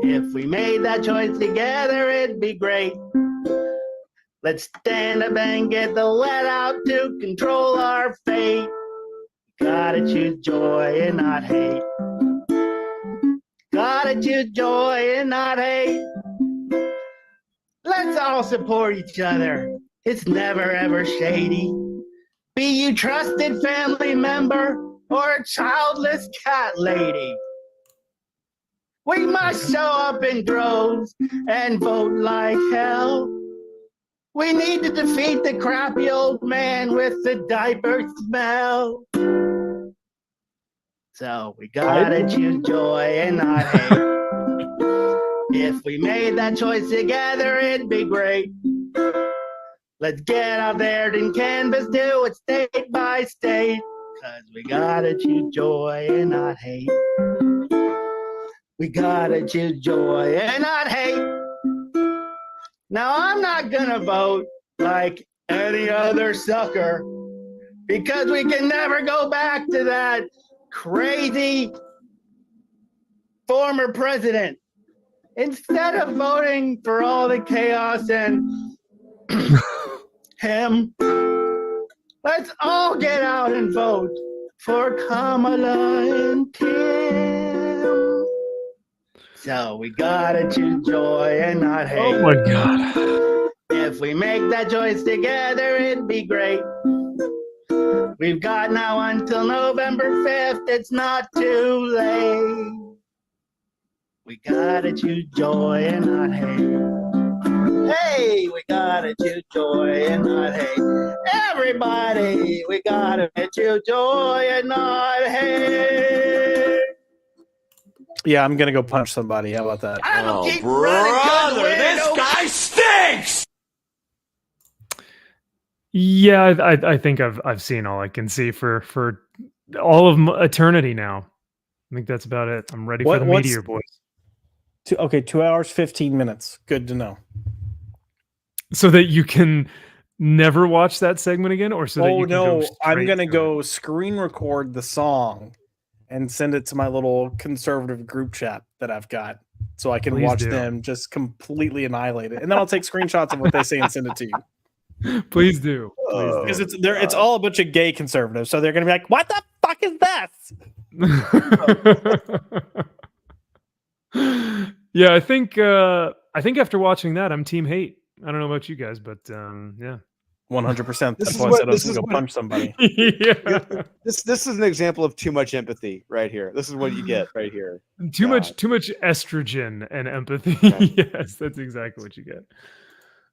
If we made that choice together, it'd be great. Let's stand up and get the let out to control our fate. Gotta choose joy and not hate. Gotta choose joy and not hate. Let's all support each other. It's never ever shady. Be you trusted family member or a childless cat lady. We must show up in droves and vote like hell. We need to defeat the crappy old man with the diaper smell. So we gotta choose joy and not hate. If we made that choice together, it'd be great. Let's get out there and canvas, do it state by state. Cause we gotta choose joy and not hate. We gotta choose joy and not hate. Now I'm not gonna vote like any other sucker because we can never go back to that crazy former president. Instead of voting for all the chaos and him, let's all get out and vote for Kamala and Tim. So we gotta choose joy and not hate. Oh my God. If we make that choice together, it'd be great. We've got now until November 5th. It's not too late. We gotta choose joy and not hate. Hey, we gotta choose joy and not hate. Everybody, we gotta choose joy and not hate. Yeah, I'm gonna go punch somebody. How about that? I don't keep running, this guy stinks. Yeah, I think I've seen all I can see for all of eternity now. I think that's about it. I'm ready for the What's- Meteor Boys. 2 hours, 15 minutes. Good to know. So that you can never watch that segment again, or so that Oh you can go no, I'm straight gonna to it? go screen record the song and send it to my little conservative group chat that I've got, so I can Please watch do. them just completely annihilate it, and then I'll take screenshots of what they say and send it to you. Please do. Please do. Because it's all a bunch of gay conservatives, so they're gonna be like, "What the fuck is this?" Yeah, I think after watching that, I'm team hate. I don't know about you guys, but yeah. 100%. This That's is why I what- said I was this gonna is go what- punch somebody. Yeah. This is an example of too much empathy right here. This is what you get right here. Too God. much estrogen and empathy. Right. Yes, that's exactly what you get.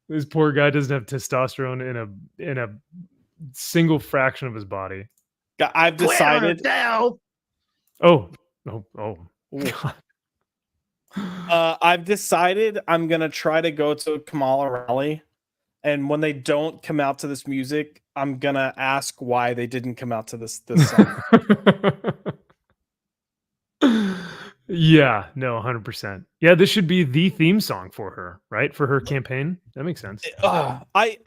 This poor guy doesn't have testosterone in a single fraction of his body. I've decided. Oh, oh, oh. God. I've decided I'm gonna try to go to a Kamala rally, and when they don't come out to this music, I'm gonna ask why they didn't come out to this song. Yeah, no, 100%. Yeah, this should be the theme song for her, right? For her campaign. That makes sense. I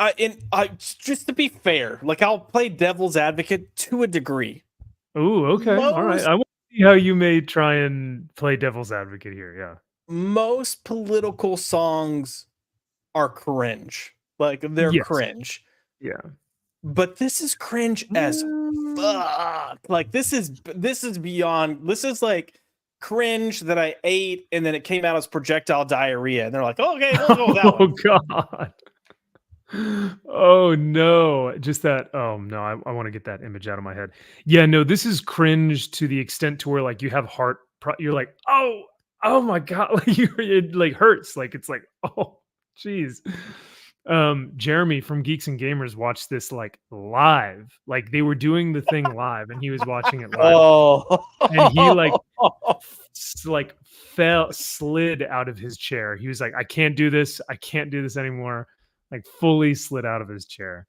just to be fair, like I'll play devil's advocate to a degree. Oh, okay. All right. Most- I want to see how you may try and play devil's advocate here. Yeah. Most political songs are cringe. Like they're Yes. cringe. Yeah. But this is cringe as fuck. Like this is beyond. This is like cringe that I ate and then it came out as projectile diarrhea. And they're like, okay, we'll go with that Oh one. God. Oh no. Just that. Oh no. I want to get that image out of my head. Yeah, no, this is cringe to the extent to where like you have you're like, oh my God. Like it like hurts. Like it's like, oh geez. Jeremy from Geeks and Gamers watched this like live. Like they were doing the thing live and he was watching it live. Oh, And he like slid out of his chair. He was like, I can't do this. I can't do this anymore. Like fully slid out of his chair.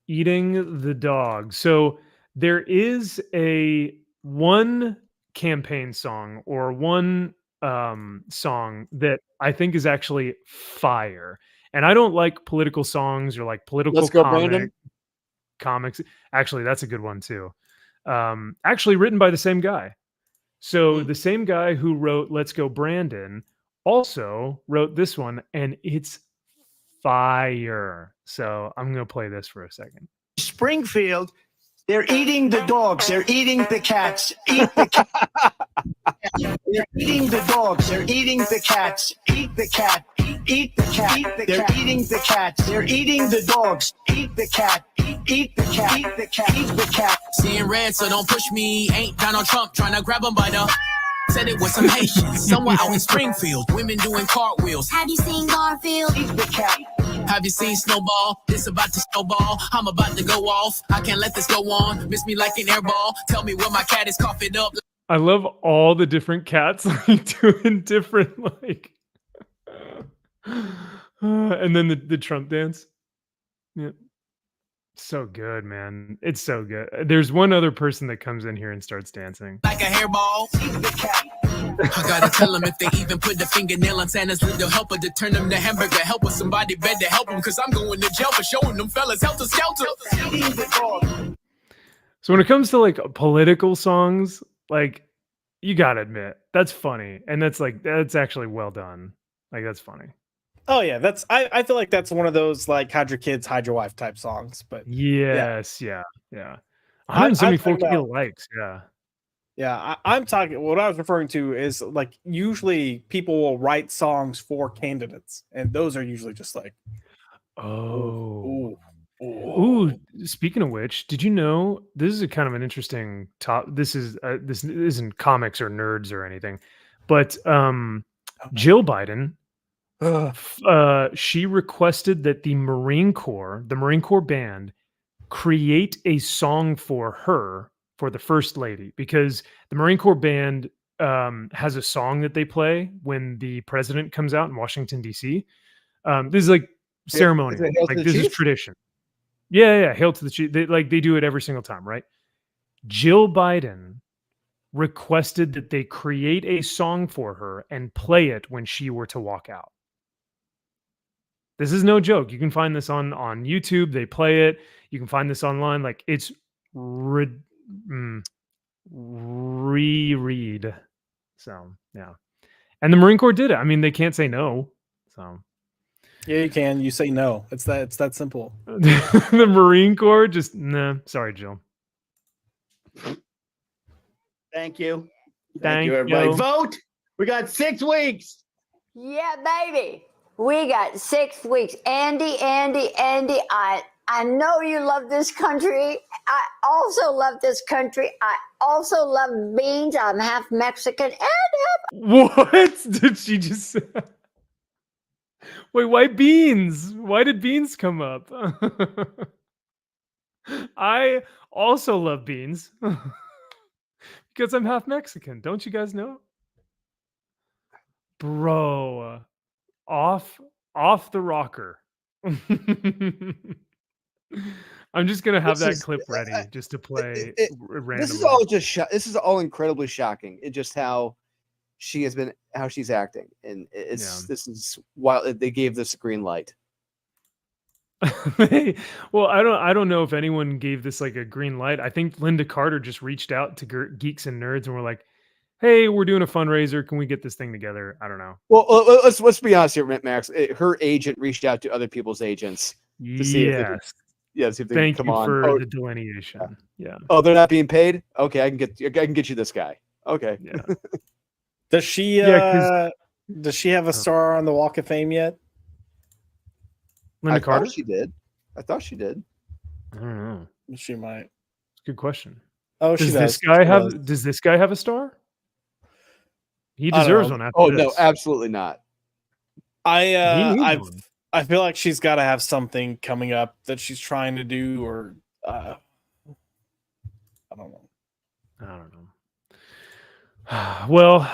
Eating the dog. So there is one campaign song or one song that I think is actually fire. And I don't like political songs or like political Let's Go, Brandon. comics. Actually, that's a good one too. Actually written by the same guy. So the same guy who wrote Let's Go Brandon also wrote this one, and it's fire. So I'm gonna play this for a second. Springfield, they're eating the dogs, they're eating the cats. Eat the cat. They're eating the dogs, they're eating the cats. Eat the cat, eat the cat. They're eating the cats, they're eating the dogs. Eat the cat, eat the cat, eat the cat, eat the cat. Seeing red, so don't push me. Ain't Donald Trump trying to grab him by the. Said it was some Haitians somewhere out in Springfield. Women doing cartwheels. Have you seen Garfield? Eat the cat. Have you seen Snowball? This about to snowball. I'm about to go off. I can't let this go on. Miss me like an airball. Tell me where my cat is coughing up. I love all the different cats like doing different like and then the Trump dance. Yeah. So good, man. It's so good. There's one other person that comes in here and starts dancing. Like a hairball. I gotta tell them if they even put the fingernail on Santa's little helper to turn them to hamburger helper. Somebody better help them because I'm going to jail for showing them fellas helter skelter. So when it comes to like political songs, like you gotta admit that's funny, and that's actually well done. Like that's funny. Oh yeah, I feel like that's one of those like hide your kids, hide your wife type songs. But Yes, yeah. I'm 174K talking about- likes, yeah. yeah, I'm talking. What I was referring to is like usually people will write songs for candidates, and those are usually just like, Oh, Ooh, speaking of which, did you know this is a kind of an interesting top? This isn't comics or nerds or anything, but Jill Biden, she requested that the Marine Corps band, create a song for her for the First Lady, because the Marine Corps band has a song that they play when the president comes out in Washington D.C. This is like ceremonial, Is it Hail to like the this is Chief? tradition. Yeah, hail to the chief. They do it every single time, right? Jill Biden requested that they create a song for her and play it when she were to walk out. This is no joke. You can find this on YouTube. They play it. You can find this online. Like it's reread. So yeah, and the Marine Corps did it. I mean, they can't say no. So Yeah, you can. You say no. It's that simple. the Marine Corps just nah. Sorry, Jill. Thank you. Thank you, everybody. you. Vote. We got 6 weeks. Yeah, baby. We got 6 weeks. Andy, I know you love this country. I also love this country. I also love beans. I'm half Mexican and half. What did she just say? Wait, why beans? Why did beans come up? I also love beans because I'm half Mexican. Don't you guys know? Bro, off the rocker. I'm just gonna have that clip ready just to play randomly. This is all just this is all incredibly shocking. It just how she's acting, and this is why they gave this a green light. Well, I don't know if anyone gave this like a green light. I think Linda Carter just reached out to Geeks and Nerds and we're like, "Hey, we're doing a fundraiser. Can we get this thing together?" I don't know. Well, let's be honest here, Max. Her agent reached out to other people's agents to see if see if they Thank can come you on. for the delineation. Yeah. Oh, they're not being paid? Okay, I can get you this guy. Okay. Yeah. Does she does she have a star on the Walk of Fame yet? Linda Carter? She did. I thought she did. I don't know. She might. Good question. Oh, does she this does. guy She have does. does this guy have a star? He I don't deserves know. one after Oh this. no, absolutely not. I needs one. I feel like she's got to have something coming up that she's trying to do, or I don't know. I don't know. Well,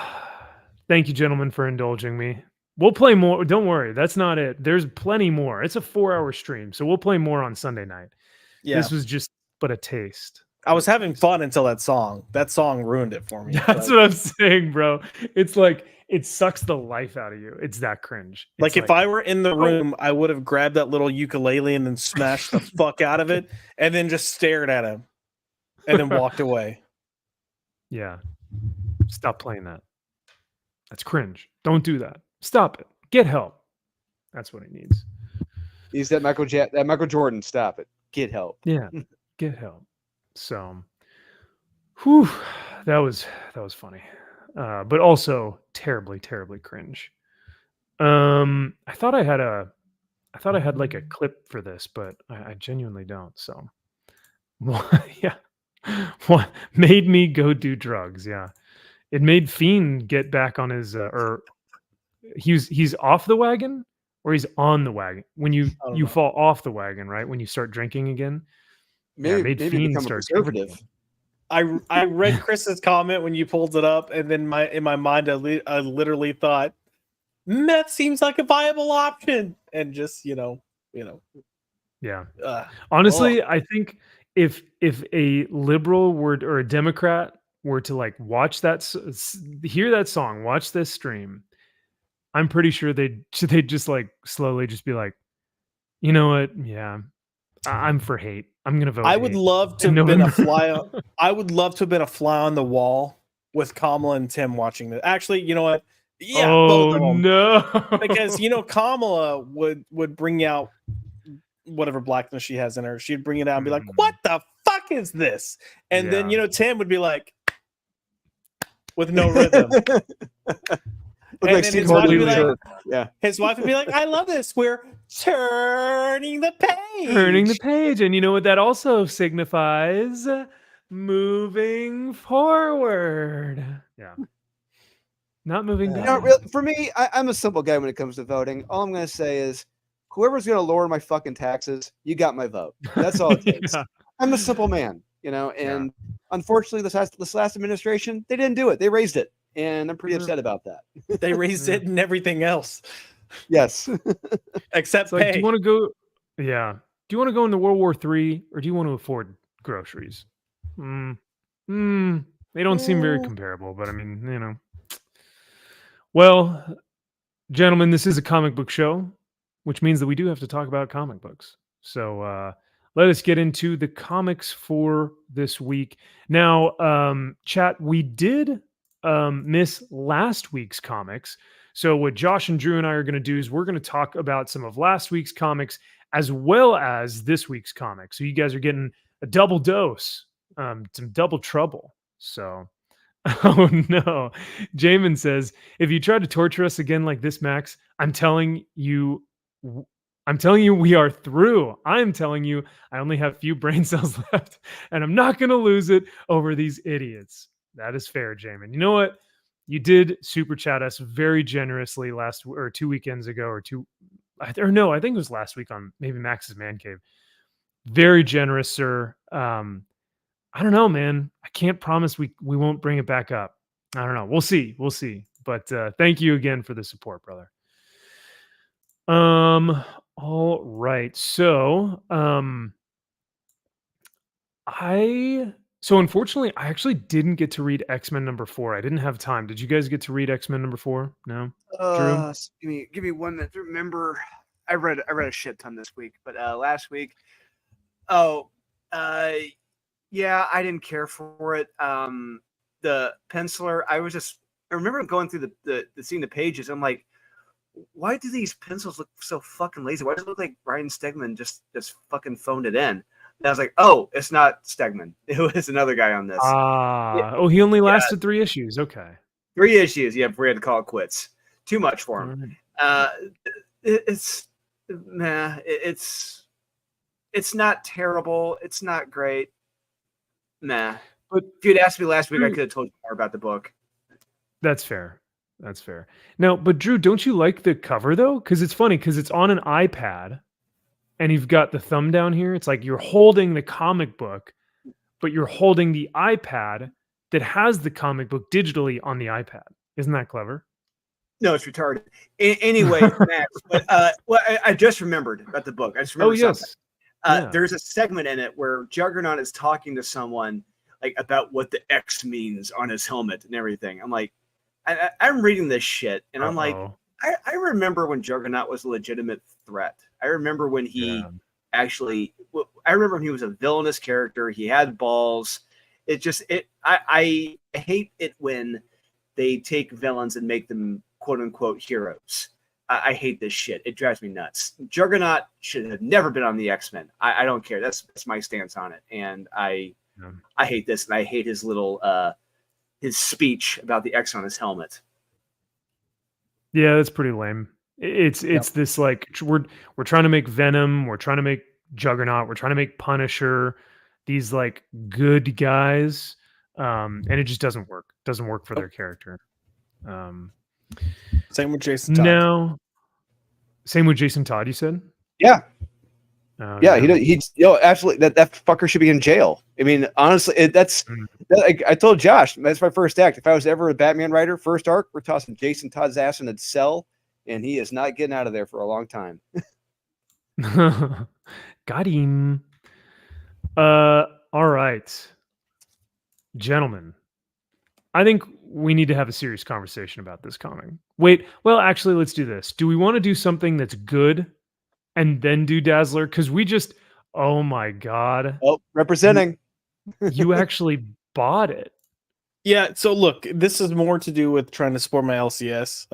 thank you, gentlemen, for indulging me. We'll play more. Don't worry, that's not it. There's plenty more. It's a 4-hour stream, so we'll play more on Sunday night. Yeah, This was just but a taste. I was having fun until that song. That song ruined it for me. That's what I'm saying, bro. It's like it sucks the life out of you. It's that cringe. Like It's if I were in the room, I would have grabbed that little ukulele and then smashed the fuck out of it, and then just stared at him, and then walked away. Yeah. Stop playing that. That's cringe. Don't do that. Stop it. Get help. That's what he needs. He's that Michael Jordan. Stop it. Get help. Yeah. Get help. So, whew, that was funny. But also terribly, terribly cringe. I thought I had like a clip for this, but I genuinely don't. So, yeah. What made me go do drugs? Yeah. It made Fiend get back on his or he's off the wagon or he's on the wagon when you fall off the wagon, right? When you start drinking again. Maybe Fiend become a start conservative. drinking. I read Chris's comment when you pulled it up, and then in my mind I literally thought meth seems like a viable option, and just you know. Yeah. Honestly, I think if a liberal or a Democrat were to like watch that, hear that song, watch this stream, I'm pretty sure they'd just like slowly just be like, you know what? Yeah, I'm for hate. I'm gonna vote. I would hate love to in have been a November. fly. I would love to have been a fly on the wall with Kamala and Tim watching this. Actually, you know what? Yeah, both of Oh them. no! Because Kamala would bring out whatever blackness she has in her. She'd bring it out and be like, "What the fuck is this?" And then Tim would be like, with no rhythm. Look like Steve Harvey would be like, Yeah. His wife would be like, I love this. We're turning the page. Turning the page. And you know what that also signifies? Moving forward. Yeah. Not moving back. For me, I'm a simple guy when it comes to voting. All I'm going to say is, whoever's going to lower my fucking taxes, you got my vote. That's all it takes. Yeah. I'm a simple man, and unfortunately, this last administration, they didn't do it. They raised it, and I'm pretty upset about that. They raised it and everything else. Yes. Except Like, pay. do you want to go? Yeah. Do you want to go into World War III or do you want to afford groceries? They don't seem very comparable, but I mean, Well, gentlemen, this is a comic book show, which means that we do have to talk about comic books. So let us get into the comics for this week. Now, chat, we did miss last week's comics. So what Josh and Drew and I are going to do is we're going to talk about some of last week's comics as well as this week's comics. So you guys are getting a double dose, some double trouble. So, oh no. Jamin says, if you try to torture us again like this, Max, I'm telling you we are through. I'm telling you, I only have few brain cells left and I'm not going to lose it over these idiots. That is fair, Jamin. You know what? You did super chat us very generously 2 weekends ago I think it was last week on maybe Max's Mancave. Very generous, sir. I don't know, man. I can't promise we won't bring it back up. I don't know. We'll see. But thank you again for the support, brother. All right. So, unfortunately, I actually didn't get to read X-Men #4. I didn't have time. Did you guys get to read X-Men #4? No? Drew? Give me 1 minute to remember. I read a shit ton this week, but last week, yeah, I didn't care for it. The penciler, I remember going through seeing the pages. I'm like, why do these pencils look so fucking lazy? Why does it look like Ryan Stegman just fucking phoned it in? And I was like, oh, it's not Stegman. It was another guy on this. He only lasted 3 issues. Okay. 3 issues. Yeah, we had to call it quits. Too much for him. It's not terrible. It's not great. Nah. But if you'd asked me last week, I could have told you more about the book. That's fair. Now, but Drew, don't you like the cover though? Because it's funny because it's on an iPad and you've got the thumb down here. It's like you're holding the comic book, but you're holding the iPad that has the comic book digitally on the iPad. Isn't that clever? No, it's retarded. Anyway, Max, I just remembered about the book. I just remembered something. There's a segment in it where Juggernaut is talking to someone like about what the X means on his helmet and everything. I'm like, I'm reading this shit, and I'm like, I remember when Juggernaut was a legitimate threat. I remember when he I remember when he was a villainous character. He had balls. I hate it when they take villains and make them quote unquote heroes. I hate this shit. It drives me nuts. Juggernaut should have never been on the X-Men. I don't care. That's my stance on it. And I hate this, and I hate his little his speech about the X on his helmet. Yeah, that's pretty lame. It's this like we're trying to make Venom, we're trying to make Juggernaut, we're trying to make Punisher, these like good guys, and it just doesn't work. Doesn't work for their character. Same with Jason Todd. Same with Jason Todd, you said? Yeah. He's absolutely that fucker should be in jail. I mean, honestly, I told Josh that's my first act. If I was ever a Batman writer, first arc, we're tossing Jason Todd's ass in a cell, and he is not getting out of there for a long time. Got him. All right, gentlemen. I think we need to have a serious conversation about this comic. Actually, let's do this. Do we want to do something that's good and then do Dazzler? Because oh my God. Oh, representing. You actually bought it. Yeah, so look, this is more to do with trying to support my LCS.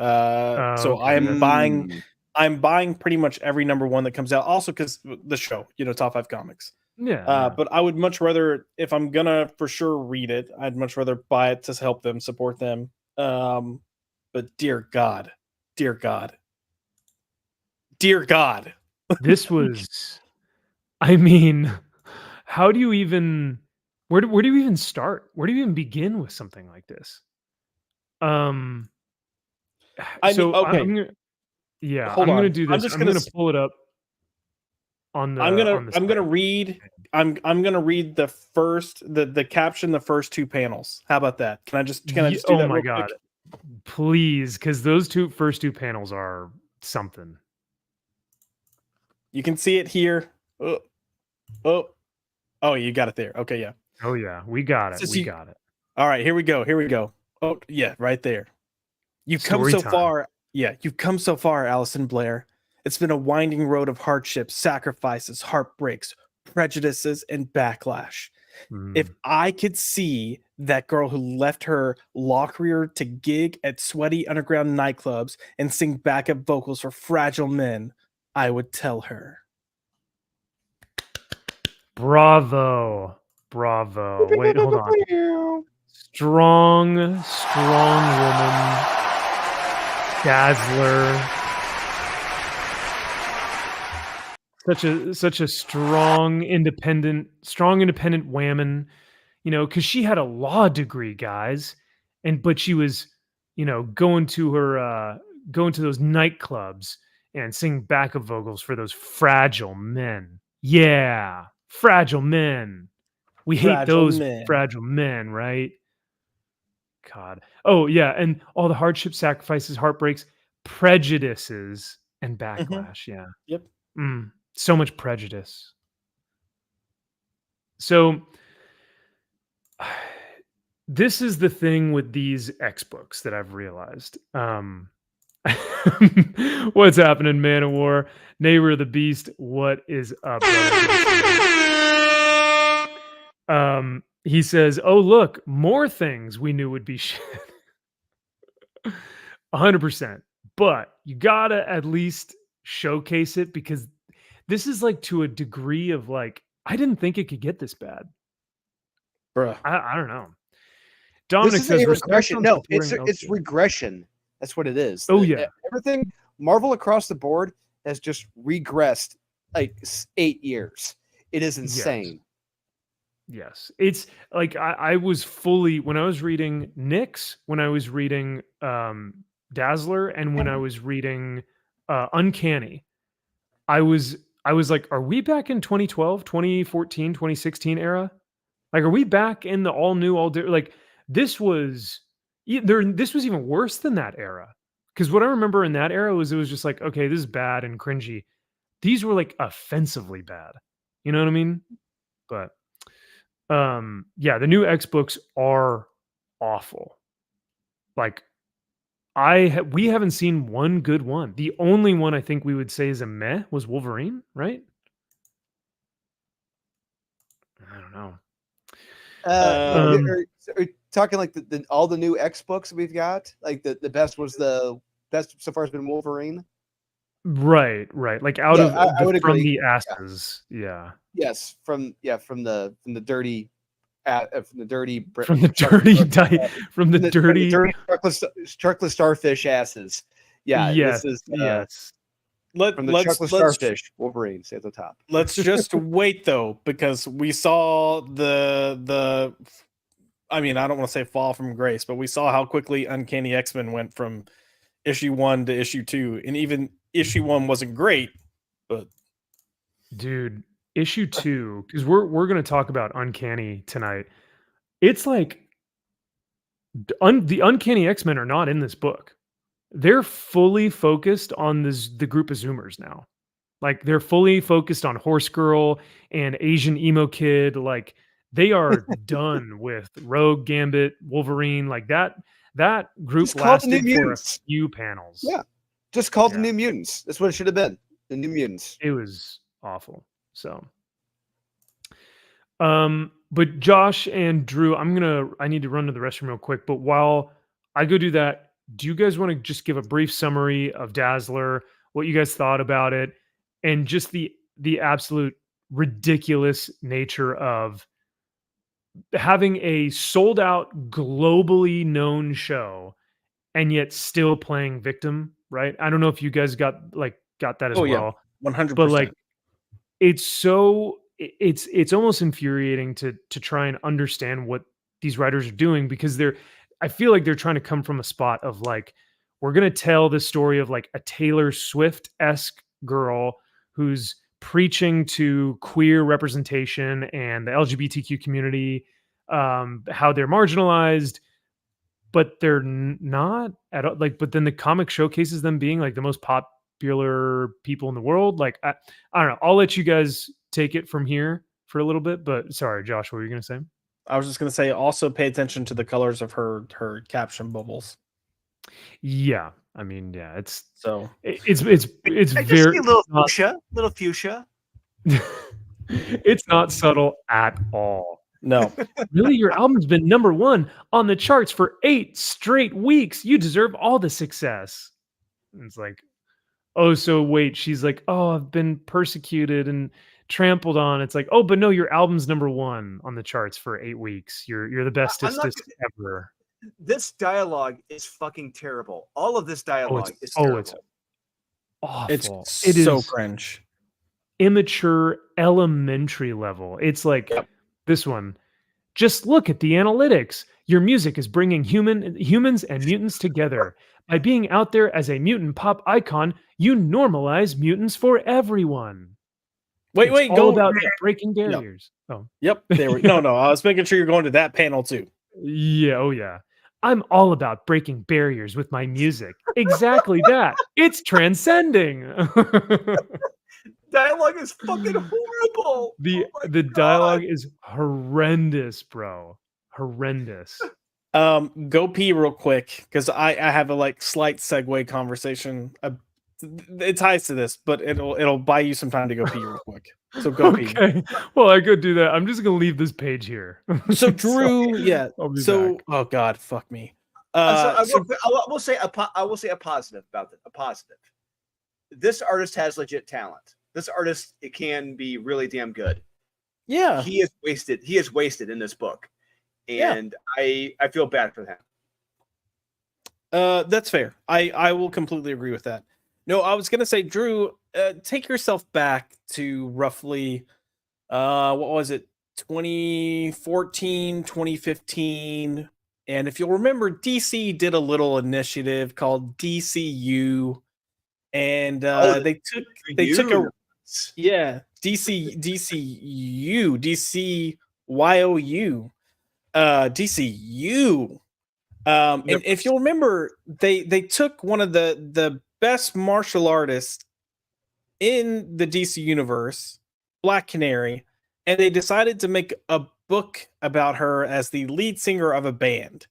So okay. I'm buying pretty much every #1 that comes out. Also because the show, Top 5 Comics. Yeah. But I would much rather, if I'm gonna for sure read it, I'd much rather buy it to help them, support them. But dear God, dear God. This was, I mean, how do you even, where do you even start? Where do you even begin with something like this? Um, I mean, so okay, I'm gonna, yeah, hold I'm gonna on. do I'm this. just I'm gonna gonna pull it up on I'm the gonna on the I'm gonna site. read I'm gonna read the first the caption the first two panels. How about that? Can I just do Oh that my real God, quick? please, because those first two panels are something. You can see it here. Oh, oh, oh, you got it there. Okay, yeah. Oh yeah, we got it. Since We you- got it. All right, here we go. Here we go. Oh, yeah, right there. You've come Story so time. far. Yeah, you've come so far, Allison Blair. It's been a winding road of hardships, sacrifices, heartbreaks, prejudices, and backlash. If I could see that girl who left her law career to gig at sweaty underground nightclubs and sing backup vocals for fragile men, I would tell her. Bravo. Bravo. Wait, hold on. Strong woman. Dazzler. Such a strong, independent woman, you know, because she had a law degree, guys. But she was, you know, going to those nightclubs and singing backup vocals for those fragile men. Yeah, fragile men. We hate Fragile those men. fragile men, right? God. Oh, yeah, and all the hardships, sacrifices, heartbreaks, prejudices, and backlash. Yeah. Yep. So much prejudice. So this is the thing with these X books that I've realized. What's happening, Man of War? Neighbor of the Beast, what is up, brother? He says, "Oh, look, more things we knew would be shit." 100%. But you gotta at least showcase it, because this is like to a degree of like, I didn't think it could get this bad. Bruh. I don't know. This Dominic is says a respect regression. on No, it's supporting it's LC. regression. That's what it is. Oh, yeah. Everything Marvel across the board has just regressed like 8 years. It is insane. Yes. It's like I was fully, when I was reading Nyx, when I was reading Dazzler, and when I was reading Uncanny, I was like, are we back in 2012, 2014, 2016 era? Like, are we back in the all new, like this was this was even worse than that era. Because what I remember in that era was, it was just like, okay, this is bad and cringy. These were like offensively bad. You know what I mean? But yeah, the new X books are awful. Like, we haven't seen one good one. The only one I think we would say is a meh was Wolverine, right? I don't know. Are you talking like all the new X books we've got? Like the best so far has been Wolverine. Right. Like out Yeah, of I would from agree. the asses. Yeah. Yes, from the dirty chocolate starfish asses. Yeah, Yes. this is Yes. from the chocolate starfish. Wolverine's at the top. Let's just wait though, because we saw the I mean, I don't want to say fall from grace, but we saw how quickly Uncanny X-Men went from issue 1 to issue 2, and even issue 1 wasn't great, but Dude, issue 2, because we're gonna talk about Uncanny tonight. It's like the Uncanny X-Men are not in this book. They're fully focused on the group of Zoomers now. Like, they're fully focused on Horse Girl and Asian emo kid. Like, they are done with Rogue, Gambit, Wolverine. Like, that group Just call it the New lasted for a Mutants. few panels. Yeah, just called the New Mutants. That's what it should have been. The New Mutants. It was awful. So, but Josh and Drew, I need to run to the restroom real quick. But while I go do that, do you guys want to just give a brief summary of Dazzler, what you guys thought about it, and just the absolute ridiculous nature of having a sold out, globally known show and yet still playing victim, right? I don't know if you guys got like got that as Oh yeah, well. 100%. But like, it's almost infuriating to try and understand what these writers are doing, because I feel like they're trying to come from a spot of like, we're gonna tell the story of like a Taylor Swift-esque girl who's preaching to queer representation and the LGBTQ community, how they're marginalized, but they're not at all. Like, but then the comic showcases them being like the most popular people in the world. Like, I don't know. I'll let you guys take it from here for a little bit. But sorry, Josh, what were you gonna say? I was just gonna say, also pay attention to the colors of her caption bubbles. Yeah, I mean, yeah, it's So it's I just very see a little not, fuchsia, little fuchsia. it's not subtle at all. no, Really, your album's been #1 on the charts for 8 straight weeks. You deserve all the success. And it's like, oh, so wait, she's like, oh, I've been persecuted and trampled on. It's like, oh, but no, your album's #1 on the charts for 8 weeks. You're the bestest ever. This dialogue is fucking terrible. All of this dialogue is it's terrible. awful. it's It so is cringe. immature, elementary level. It's like this one. Just look at the analytics. Your music is bringing humans and mutants together. By being out there as a mutant pop icon, you normalize mutants for everyone. Wait, It's all go about breaking barriers. Oh, Yep, there we no. I was making sure you're going to that panel too. yeah. Oh, yeah. I'm all about breaking barriers with my music. Exactly that. It's transcending. Dialogue is fucking horrible. The dialogue is horrendous, bro. Horrendous. Go pee real quick, because I have a like slight segue conversation. It ties to this, but it'll buy you some time to go pee real quick. So go pee. Okay. Well, I could do that. I'm just gonna leave this page here. So Drew, yeah. I'll be So back. oh god, fuck me. I will say a positive about it. A positive. This artist has legit talent. This artist, it can be really damn good. Yeah, he is wasted. He is wasted in this book, and I feel bad for him. That's fair. I will completely agree with that. No, I was gonna say, Drew, take yourself back to roughly, what was it, 2014, 2015, and if you'll remember, DC did a little initiative called DCU, and they took a DCYOU DCU. And if you'll remember, they took one of the best martial artists in the DC universe, Black Canary, and they decided to make a book about her as the lead singer of a band.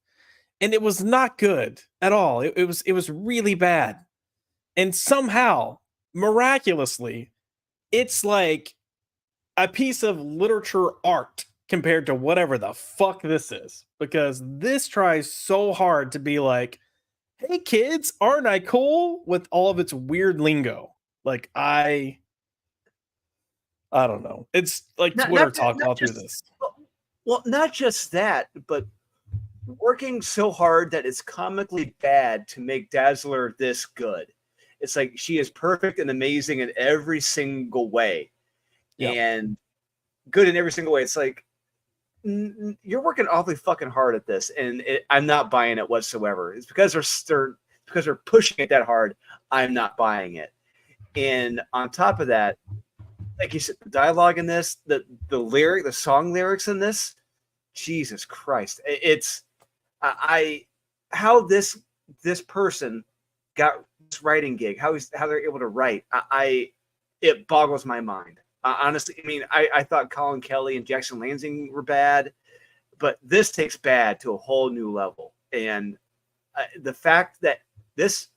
And it was not good at all. It was really bad. And somehow, miraculously, it's like a piece of literature art compared to whatever the fuck this is, because this tries so hard to be like, hey kids, aren't I cool, with all of its weird lingo. Like I don't know. It's like Twitter talk all through this. Well, not just that, but working so hard that it's comically bad to make Dazzler this good. It's like she is perfect and amazing in every single way. And good in every single way. It's like, you're working awfully fucking hard at this, and I'm not buying it whatsoever. It's because they're pushing it that hard. I'm not buying it. And on top of that, like you said, the dialogue in this, the song lyrics in this, Jesus Christ, it's how this person got this writing gig, how they're able to write. It boggles my mind. Honestly, I mean, I thought Colin Kelly and Jackson Lansing were bad, but this takes bad to a whole new level. And the fact that this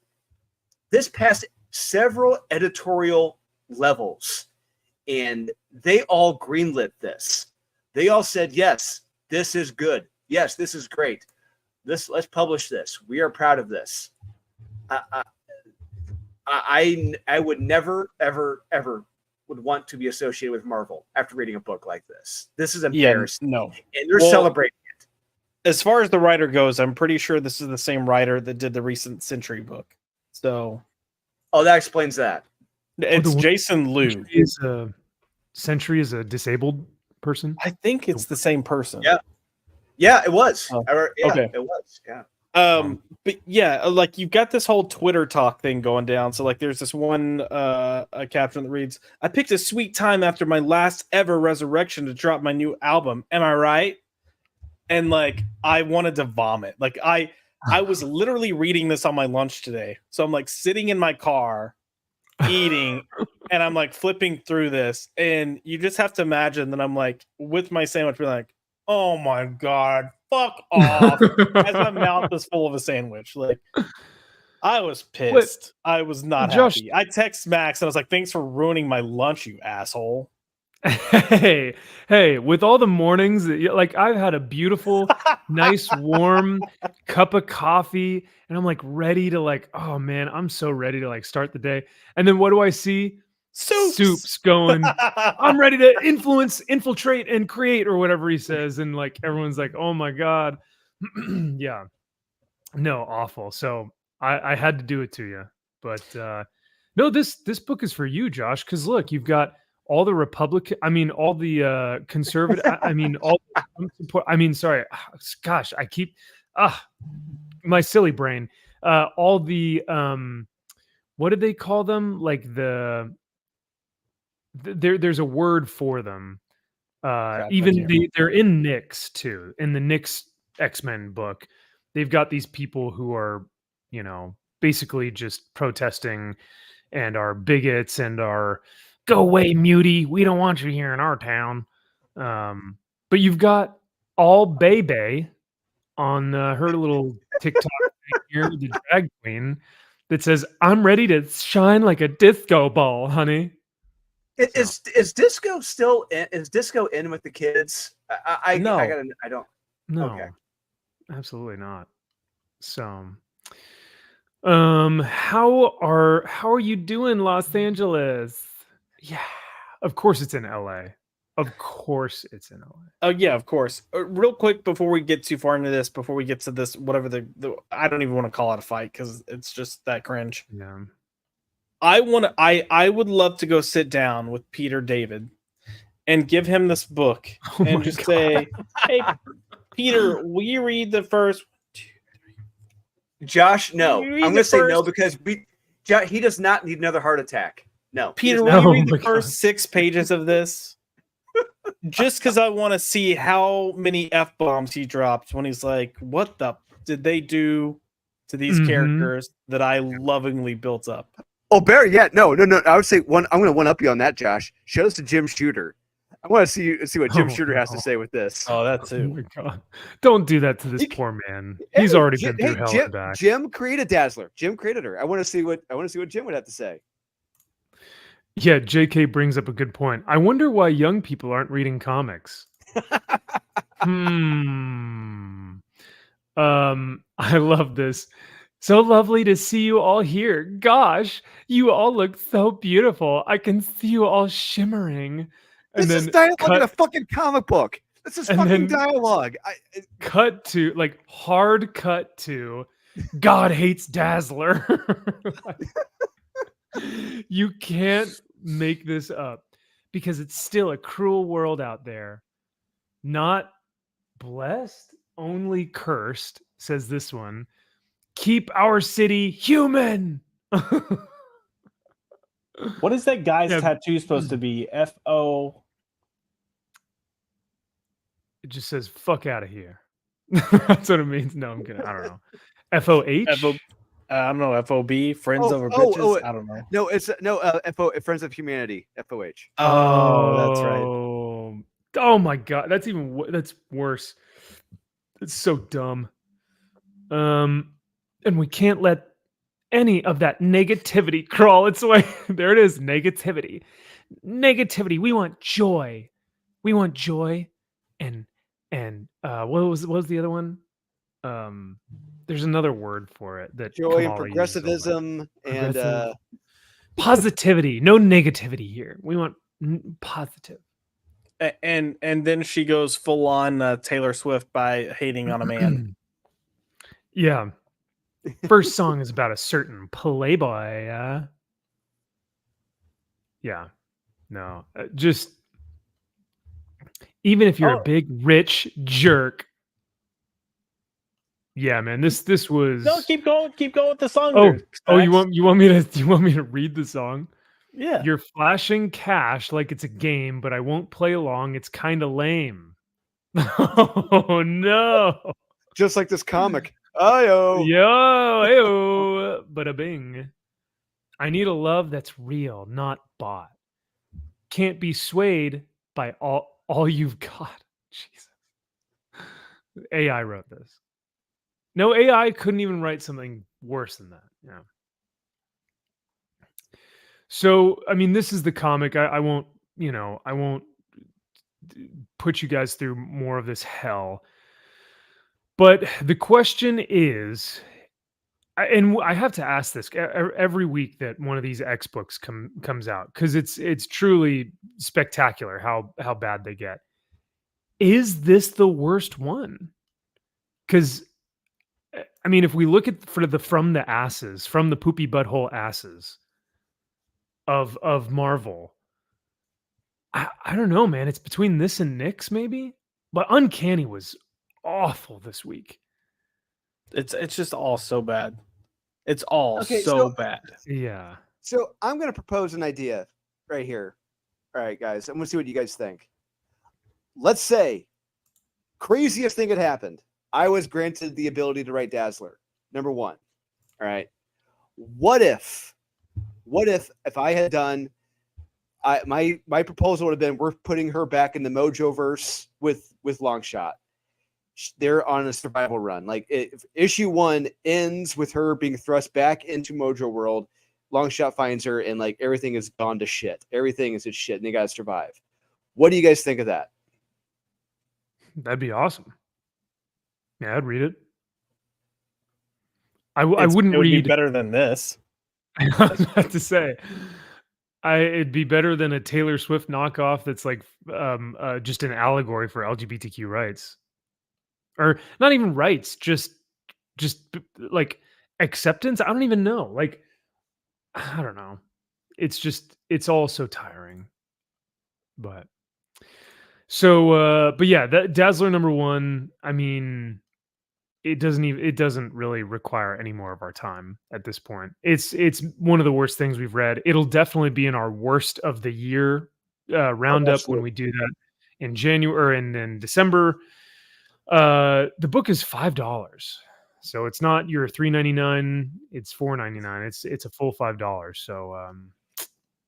passed several editorial levels, and they all greenlit this. They all said, yes, this is good. Yes, this is great. Let's publish this. We are proud of this. I would never, ever, ever would want to be associated with Marvel after reading a book like this. This is embarrassing. No. And they're celebrating it. As far as the writer goes, I'm pretty sure this is the same writer that did the recent Century book. So, that explains that. It's Jason Liu. Sentry is a disabled person. I think it's the same person. Yeah, it was. Oh, Yeah, okay. it was. Yeah. But yeah, like you've got this whole Twitter talk thing going down. So like there's this one a caption that reads, "I picked a sweet time after my last ever resurrection to drop my new album. Am I right?" And like I wanted to vomit. Like I was literally reading this on my lunch today. So I'm like sitting in my car eating and I'm like flipping through this, and you just have to imagine that I'm like with my sandwich being like, "Oh my god, fuck off," as my mouth is full of a sandwich. Like I was pissed. I was not happy. I text Max and I was like, "Thanks for ruining my lunch, you asshole." Hey, with all the mornings that like I've had a beautiful, nice, warm cup of coffee, and I'm like ready to like, oh man, I'm so ready to like start the day. And then what do I see? Soups going, I'm ready to infiltrate, and create, or whatever he says. And like everyone's like, oh my God. Yeah. No, awful. So I had to do it to you. But no, this book is for you, Josh, because look, you've got all the Republican, I mean, all the conservative, I mean, all the support, I mean, sorry, gosh, I keep, my silly brain, all the, what did they call them? Like there's a word for them. Even they're in Nyx too, in the Nyx X-Men book. They've got these people who are, you know, basically just protesting and are bigots and are, go away, mutie. We don't want you here in our town. But you've got all Bebe on her little TikTok thing here with the drag queen that says, "I'm ready to shine like a disco ball, honey." Is disco still in, is disco in with the kids? I don't. No, okay. Absolutely not. So, how are you doing, Los Angeles? Yeah, of course it's in LA. Of course it's in LA. Oh yeah, of course. Real quick before we get too far into this, before we get to this, whatever the I don't even want to call it a fight because it's just that cringe. Yeah. I would love to go sit down with Peter David and give him this book and just say, "Hey, Peter, will you read the first?" Josh, no. I'm going to say no because he does not need another heart attack. No. Peter, will you read the first 6 pages of this? Just because I want to see how many F-bombs he dropped when he's like, "What the did they do to these characters that I lovingly built up?" Oh, Barry, yeah. No. I would say I'm going to one-up you on that, Josh. Show us to Jim Shooter. I want to see what Jim Shooter has to say with this. Oh, that too. Oh my God. Don't do that to this poor man. He's already been through hell and back. Jim created Dazzler. Jim created her. I want to see what Jim would have to say. Yeah, JK brings up a good point. I wonder why young people aren't reading comics. I love this. So lovely to see you all here. Gosh, you all look so beautiful. I can see you all shimmering. This is dialogue in a fucking comic book. This is fucking dialogue. Cut to, like, hard cut to, God hates Dazzler. You can't make this up because it's still a cruel world out there. Not blessed, only cursed, says this one. Keep our city human. What is that guy's tattoo supposed to be? F-O. It just says "fuck out of here." That's what it means. No, I'm kidding. I don't know. F-O-H. I don't know. F-O-B. Friends over bitches. I don't know. No, it's F-O. Friends of Humanity. F-O-H. Oh, that's right. Oh my God, that's worse. It's so dumb. And we can't let any of that negativity crawl its way. There it is. Negativity. We want joy. And what was the other one? There's another word for it that joy and progressivism and positivity. No negativity here. We want positive. And then she goes full on Taylor Swift by hating on a man. Yeah. First song is about a certain playboy. Yeah. No. Just even if you're a Oh. big rich jerk. Yeah, man. This was No, keep going with the song Oh, there, oh, you Stacks. want me to read the song? Yeah. You're flashing cash like it's a game, but I won't play along. It's kind of lame. Oh no. Just like this comic. Ayo. Yo, ayo, bada bing. I need a love that's real, not bought. Can't be swayed by all you've got. Jesus. AI wrote this. No, AI couldn't even write something worse than that. Yeah. So, I mean, this is the comic. I won't, I won't put you guys through more of this hell. But the question is, and I have to ask this every week that one of these X books comes out, because it's truly spectacular how bad they get. Is this the worst one? Because I mean, if we look at from the poopy butthole asses of Marvel, I don't know, man. It's between this and Nyx, maybe. But Uncanny was awful this week. It's just all so bad. It's all Okay, so bad. Yeah. So I'm going to propose an idea right here. All right, guys. I'm going to see what you guys think. Let's say craziest thing had happened. I was granted the ability to write Dazzler. Number one. All right. What if I had done my proposal would have been we're putting her back in the Mojoverse with Longshot. They're on a survival run. Like if issue 1 ends with her being thrust back into Mojo World, Longshot finds her and like everything is gone to shit. Everything is just shit and they got to survive. What do you guys think of that? That'd be awesome. Yeah, I'd read it. I wouldn't it would read be better than this. I was about to say, it'd be better than a Taylor Swift knockoff that's like just an allegory for LGBTQ rights, or not even rights, just like acceptance. I don't even know. Like, I don't know. It's all so tiring. But but yeah, that Dazzler number 1. I mean, it doesn't really require any more of our time at this point. It's one of the worst things we've read. It'll definitely be in our worst of the year roundup when we do that in January and in December. The book is $5, so it's not your $3.99. It's $4.99. It's a full $5. So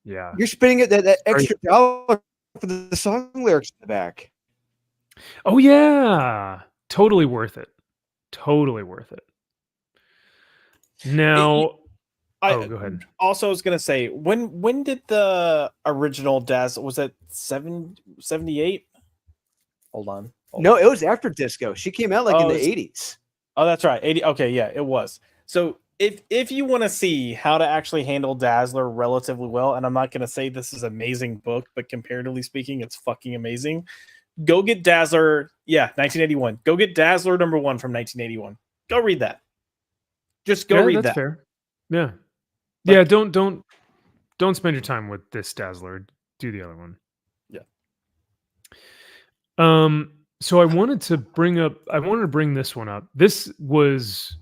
yeah, You're spending that extra dollar for the song lyrics in the back. Oh yeah, totally worth it. Totally worth it. Now, go ahead. Also, I was gonna say, when did the original Dazzle, was that 78? Hold on. No, it was after Disco. She came out like in the 80s. Oh, that's right. 80. Okay, yeah, it was. So if you want to see how to actually handle Dazzler relatively well, and I'm not gonna say this is an amazing book, but comparatively speaking, it's fucking amazing. Go get Dazzler. Yeah, 1981. Go get Dazzler number 1 from 1981. Go read that. Just go read that. That's fair. Yeah. Yeah, don't spend your time with this Dazzler. Do the other one. Yeah. So I wanted to bring this one up. This was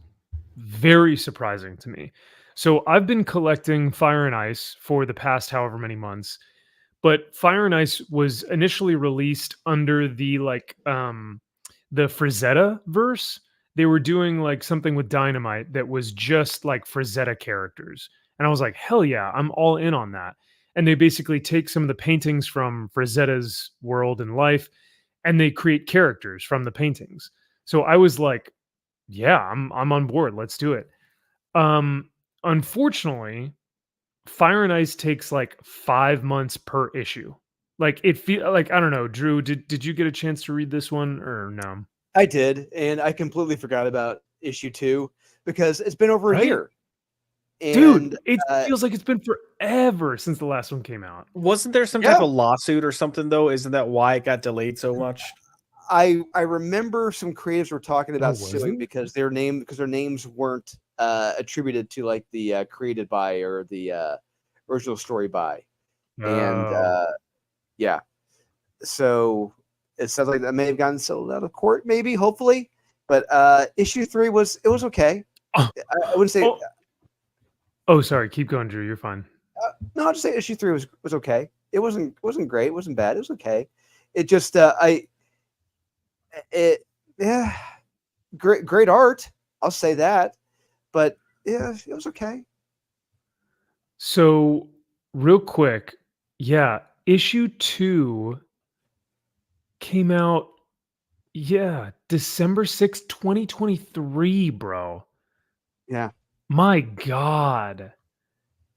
very surprising to me. So I've been collecting Fire and Ice for the past however many months. But Fire and Ice was initially released under the Frazetta verse. They were doing like something with Dynamite that was just like Frazetta characters. And I was like, hell yeah, I'm all in on that. And they basically take some of the paintings from Frazetta's world and life and they create characters from the paintings. So I was like, yeah, I'm on board. Let's do it. Unfortunately, Fire and Ice takes like 5 months per issue. Like it feel like, I don't know, Drew, did you get a chance to read this one or no? I did, and I completely forgot about issue 2 because it's been over a year. And, dude, it feels like it's been forever since the last one came out. Wasn't there some type of lawsuit or something though? Isn't that why it got delayed so much? I remember some creatives were talking about suing because their names weren't attributed to like the created by or the original story by. and Oh. yeah, so it sounds like that may have gotten settled out of court, maybe, hopefully. But issue 3 was okay. Oh. I wouldn't say Oh, sorry. Keep going, Drew. You're fine. no. I'll just say issue 3 was okay. It wasn't great. It wasn't bad. It was okay. It just yeah, great art. I'll say that. But yeah, it was okay. So, real quick, yeah, issue 2 came out, yeah, December 6th, 2023, bro. Yeah. My God.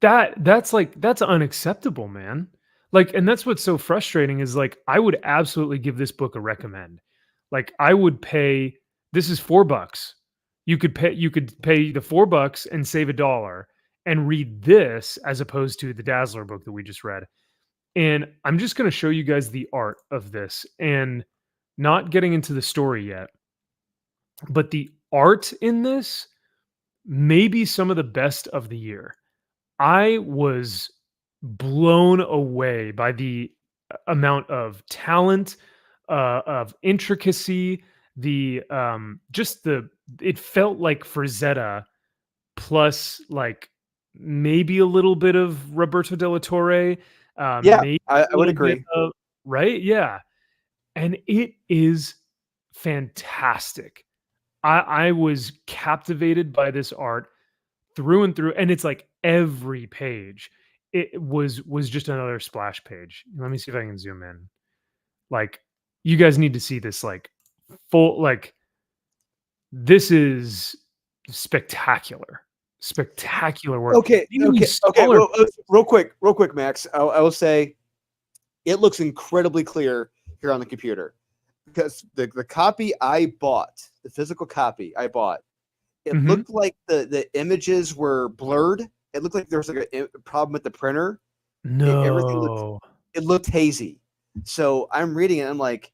That's unacceptable, man. Like, and that's what's so frustrating is like I would absolutely give this book a recommend. Like I would pay, this is $4. You could pay the $4 and save $1 and read this as opposed to the Dazzler book that we just read. And I'm just going to show you guys the art of this and not getting into the story yet. But the art in this may be some of the best of the year. I was blown away by the amount of talent, of intricacy, just it felt like Frazetta plus like maybe a little bit of Roberto de la Torre, Yeah, maybe I a would little bit agree. of, right? Yeah. And it is fantastic. I was captivated by this art through and through, and it's like every page was just another splash page. Let me see if I can zoom in. Like you guys need to see this like full like this is spectacular. Spectacular work. Okay. Even these Okay. smaller Well, real quick, Max. I will say it looks incredibly clear here on the computer because the copy I bought, the physical copy I bought, it Mhm. looked like the images were blurred. It looked like there was like a problem with the printer. Everything No. looked hazy. So I'm reading it. I'm like,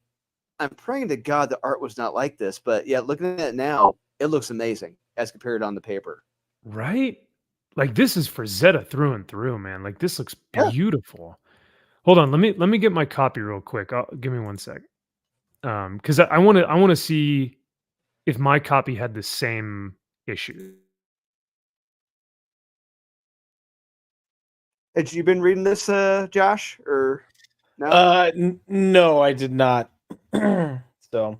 I'm praying to God the art was not like this. But yeah, looking at it now, it looks amazing as compared on the paper. Right? Like this is Frazetta through and through, man. Like this looks Yeah. beautiful. Hold on, let me get my copy real quick. Give me one sec. Because I want to see if my copy had the same issue. Had you been reading this, Josh, or no? No, I did not. So,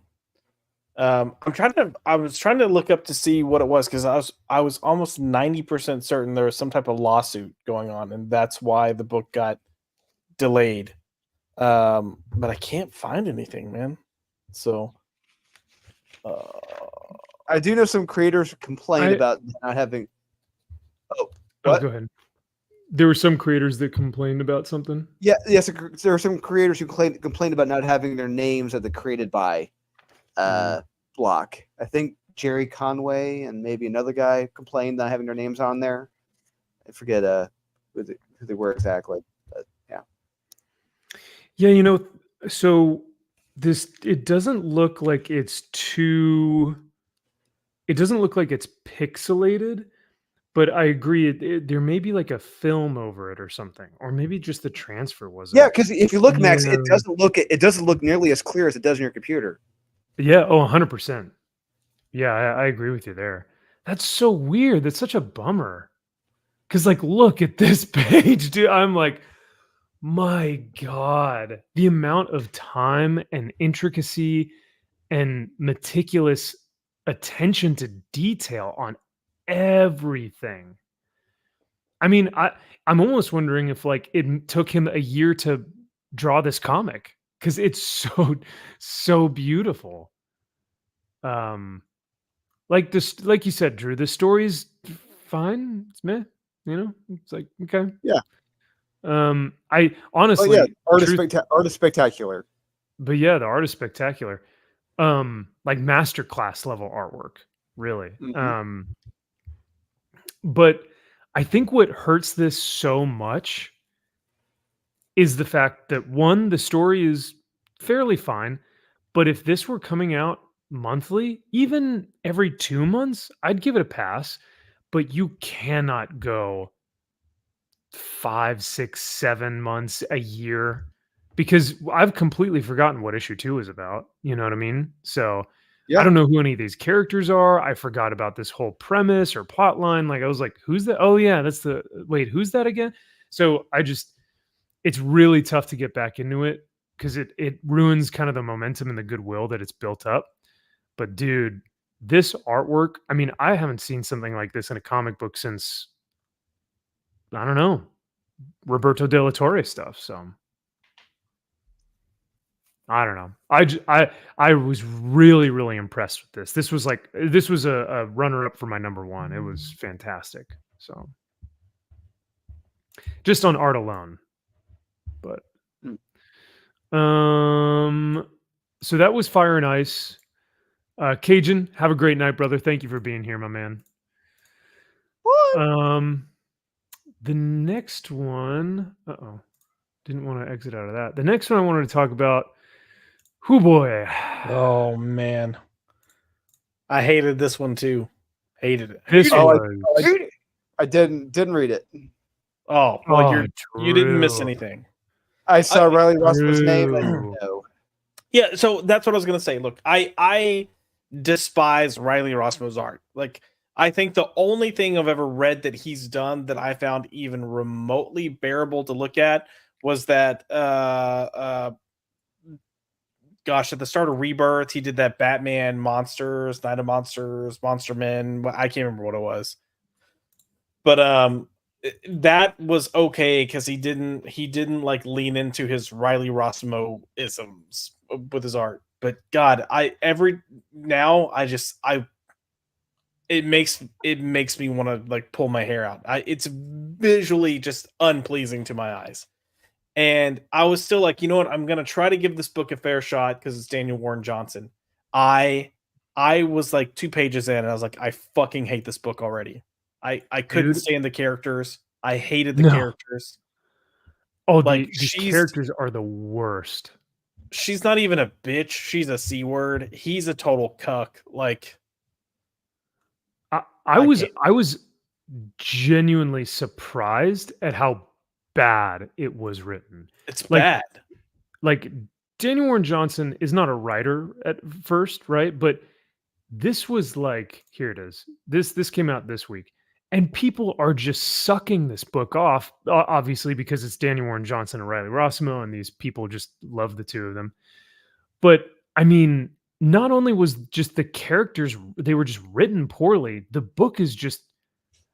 I was trying to look up to see what it was because I was almost 90% certain there was some type of lawsuit going on, and that's why the book got delayed. But I can't find anything, man. So, I do know some creators complained I about not having. Oh, Oh, what? go ahead. There were some creators that complained about something. Yeah, yes. There are some creators who complained about not having their names at the created by block. I think Jerry Conway and maybe another guy complained not having their names on there. I forget who they were exactly, but yeah. Yeah, so it doesn't look like it's too. It doesn't look like it's pixelated, but I agree. There may be like a film over it or something, or maybe just the transfer Yeah, wasn't. because if you look, Max, Yeah. it doesn't look nearly as clear as it does in your computer. Yeah. Oh, 100%. Yeah, I agree with you there. That's so weird. That's such a bummer. Cause like, look at this page, dude. I'm like, my God, the amount of time and intricacy and meticulous attention to detail on everything. I mean, I'm almost wondering if like took him a year to draw this comic because it's so beautiful. Like this, like you said, Drew, the story's fine. It's meh, it's like okay. Yeah. I Oh yeah, honestly, art is spectacular. but yeah, the art is spectacular. Like masterclass level artwork, really. Mhm. But I think what hurts this so much is the fact that one, the story is fairly fine, but if this were coming out monthly, even every 2 months, I'd give it a pass. But you cannot go 5, 6, 7 months, a year, because I've completely forgotten what issue 2 is about. You know what I mean? So I Yeah. don't know who any of these characters are. I forgot about this whole premise or plot line. Like I was like, who's that? Oh yeah, that's the wait, who's that again? So it's really tough to get back into it because it ruins kind of the momentum and the goodwill that it's built up. But dude, this artwork, I mean, I haven't seen something like this in a comic book since I don't know, Roberto De La Torre stuff. So I don't know. I was really, really impressed with this. This was a runner up for my number one. It was fantastic. So just on art alone. But so that was Fire and Ice. Cajun, have a great night, brother. Thank you for being here, my man. What? The next one, didn't want to exit out of that. The next one I wanted to talk about. Whoo boy. Oh man. I hated this one too. Hated it. This I didn't read it. Oh, well, you didn't miss Drew. anything. I saw Riley Russell's name. I didn't know. Yeah, so that's what I was gonna say. Look, I despise Riley Rossmo's art. Like, I think the only thing I've ever read that he's done that I found even remotely bearable to look at was that gosh, at the start of Rebirth, he did that Batman Monsters, Night of Monsters, Monster Men. I can't remember what it was. But that was okay because he didn't like lean into his Riley Rossmo isms with his art. But God, it makes me want to like pull my hair out. It's visually just unpleasing to my eyes. And I was still like, you know what? I'm gonna try to give this book a fair shot because it's Daniel Warren Johnson. I was like 2 pages in, and I was like, I fucking hate this book already. I couldn't stand the characters. I hated the characters. Oh, like the characters are the worst. She's not even a bitch. She's a C word. He's a total cuck. Like I was genuinely surprised at how bad it was written. It's bad. Like Daniel Warren Johnson is not a writer at first, right? But this was like, here it is. This came out this week. And people are just sucking this book off, obviously, because it's Daniel Warren Johnson and Riley Rossmo, and these people just love the two of them. But I mean, not only was just the characters, they were just written poorly. The book is just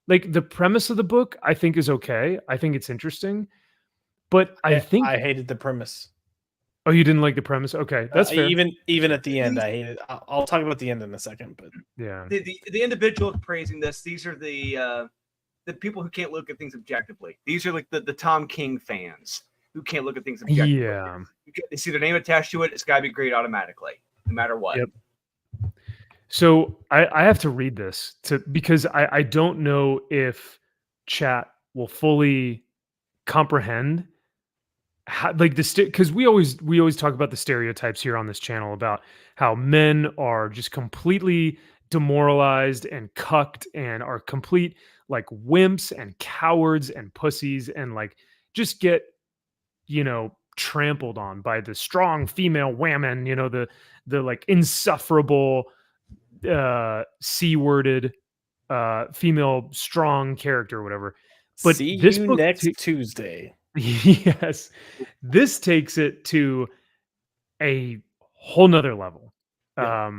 like the premise of the book, I think is okay. I think it's interesting. But I think I hated the premise. Oh, you didn't like the premise? Okay, that's fair. Even at the end, I hated. I'll talk about the end in a second, but yeah, the individuals praising this, these are the people who can't look at things objectively. These are like the Tom King fans who can't look at things objectively. Yeah, they see their name attached to it. It's got to be great automatically, no matter what. Yep. So I have to read this because I don't know if chat will fully comprehend how, like because we always talk about the stereotypes here on this channel about how men are just completely demoralized and cucked and are complete like wimps and cowards and pussies and like just get trampled on by the strong female women, the like insufferable c-worded female strong character or whatever. But see this you book next Tuesday. Yes, this takes it to a whole nother level. Yeah.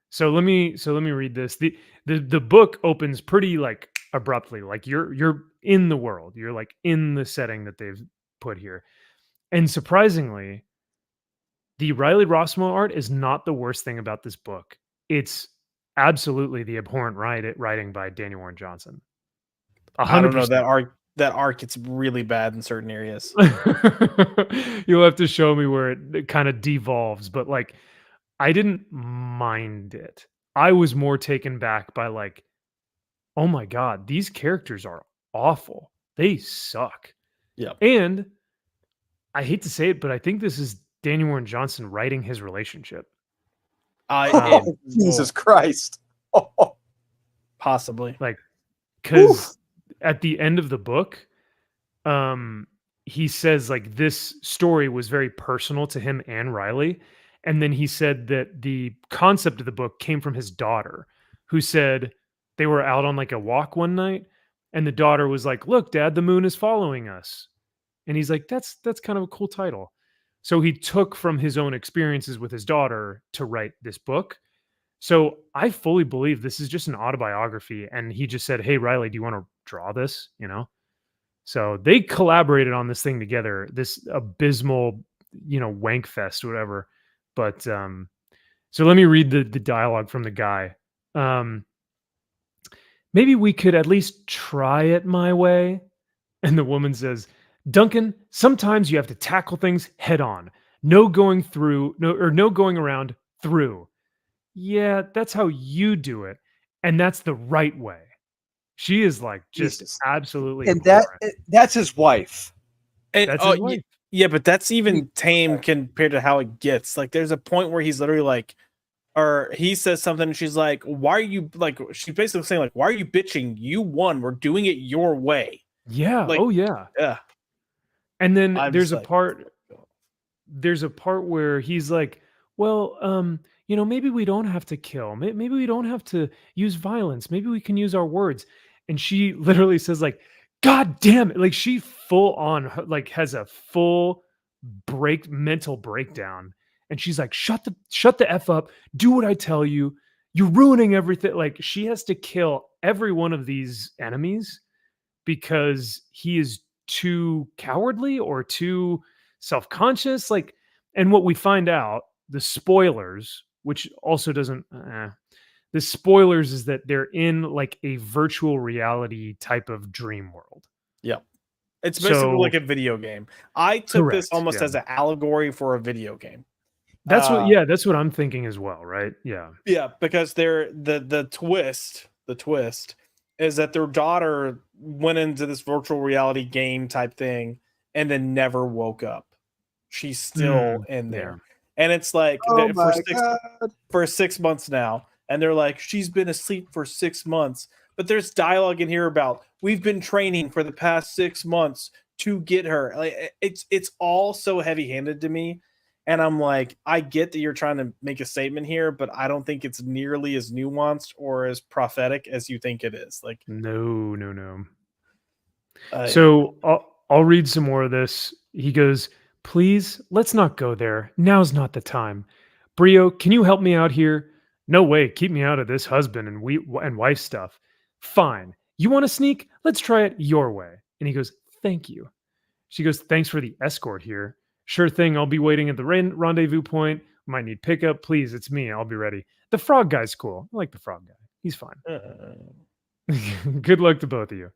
So let me read this. The book opens pretty like abruptly, like you're in the world, you're like in the setting that they've put here. And surprisingly, the Riley Rossmo art is not the worst thing about this book. It's absolutely the abhorrent writing by Daniel Warren Johnson. 100%. I don't know, that arc gets really bad in certain areas. You'll have to show me where it kind of devolves, but like I didn't mind it. I was more taken back by like, oh my God, these characters are awful. They suck. Yeah. And I hate to say it, but I think this is Daniel Warren Johnson writing his relationship. Jesus Christ. Possibly. Like, because at the end of the book, um, he says like this story was very personal to him and Riley. And then he said that the concept of the book came from his daughter, who said they were out on like a walk one night, and the daughter was like, "Look, Dad, the moon is following us." And he's like, "That's kind of a cool title." So he took from his own experiences with his daughter to write this book. So I fully believe this is just an autobiography, and he just said, "Hey, Riley, do you want to draw this?" You know. So they collaborated on this thing together. This abysmal, wank fest, whatever. But so let me read the dialogue from the guy. Um, Maybe we could at least try it my way. And the woman says, Duncan, sometimes you have to tackle things head on. No going through, no going around through. Yeah, that's how you do it. And that's the right way. She is like just Jesus. absolutely And that's his wife. And, That's his wife. Yeah, but that's even tame compared to how it gets. Like, there's a point where he's literally like, or he says something, and she's like, "Why are you like?" She's basically saying like, "Why are you bitching? You won. We're doing it your way." Yeah. Like, Oh yeah. yeah. And then I'm there's just a like, part where he's like, well, maybe we don't have to kill. Maybe we don't have to use violence. Maybe we can use our words. And she literally says like, God damn it. Like she full on like has a full mental breakdown. And she's like, shut the F up. Do what I tell you. You're ruining everything. Like she has to kill every one of these enemies because he is too cowardly or too self-conscious. Like, and what we find out, the spoilers, which also doesn't the spoilers is that they're in like a virtual reality type of dream world. Yep. It's basically So- like a video game. I took this Correct, almost yeah. as an allegory for a video game. That's that's what I'm thinking as well, right? Yeah. Yeah, because the twist is that their daughter went into this virtual reality game type thing and then never woke up. She's still in there. And it's like for 6 months now. And they're like, she's been asleep for 6 months. But there's dialogue in here about we've been training for the past 6 months to get her. Like it's all so heavy-handed to me. And I'm like, I get that you're trying to make a statement here, but I don't think it's nearly as nuanced or as prophetic as you think it is. Like, no. So I'll read some more of this. He goes, please, let's not go there. Now's not the time. Brio, can you help me out here? No way. Keep me out of this husband and wife stuff. Fine. You want to sneak? Let's try it your way. And he goes, thank you. She goes, thanks for the escort here. Sure thing. I'll be waiting at the rendezvous point. Might need pickup. Please, it's me. I'll be ready. The frog guy's cool. I like the frog guy. He's fine. Good luck to both of you.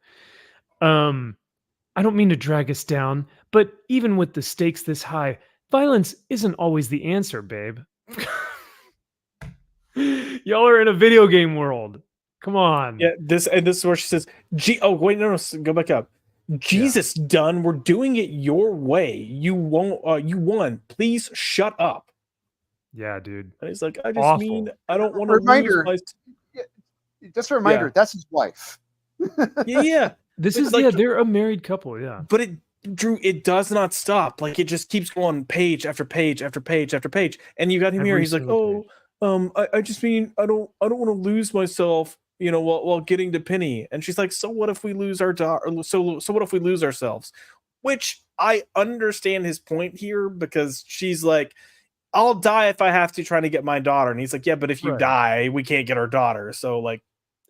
I don't mean to drag us down, but even with the stakes this high, violence isn't always the answer, babe. Y'all are in a video game world. Come on. Yeah, this is where she says, no, go back up. Jesus, done. We're doing it your way. You won't. You won. Please shut up. Yeah, dude. And he's like, I just Awful. mean I don't want to Reminder. lose my. Just a reminder, that's his wife. Yeah. This is like, they're a married couple. Yeah. But Drew, it does not stop. Like it just keeps going page after page after page after page. And you got him here. He's like, I just mean I don't want to lose myself. While getting to Penny. And she's like, so what if we lose our daughter? So what if we lose ourselves? Which I understand his point here because she's like, I'll die if I have to trying to get my daughter. And he's like, yeah, but if you die, we can't get our daughter. So like,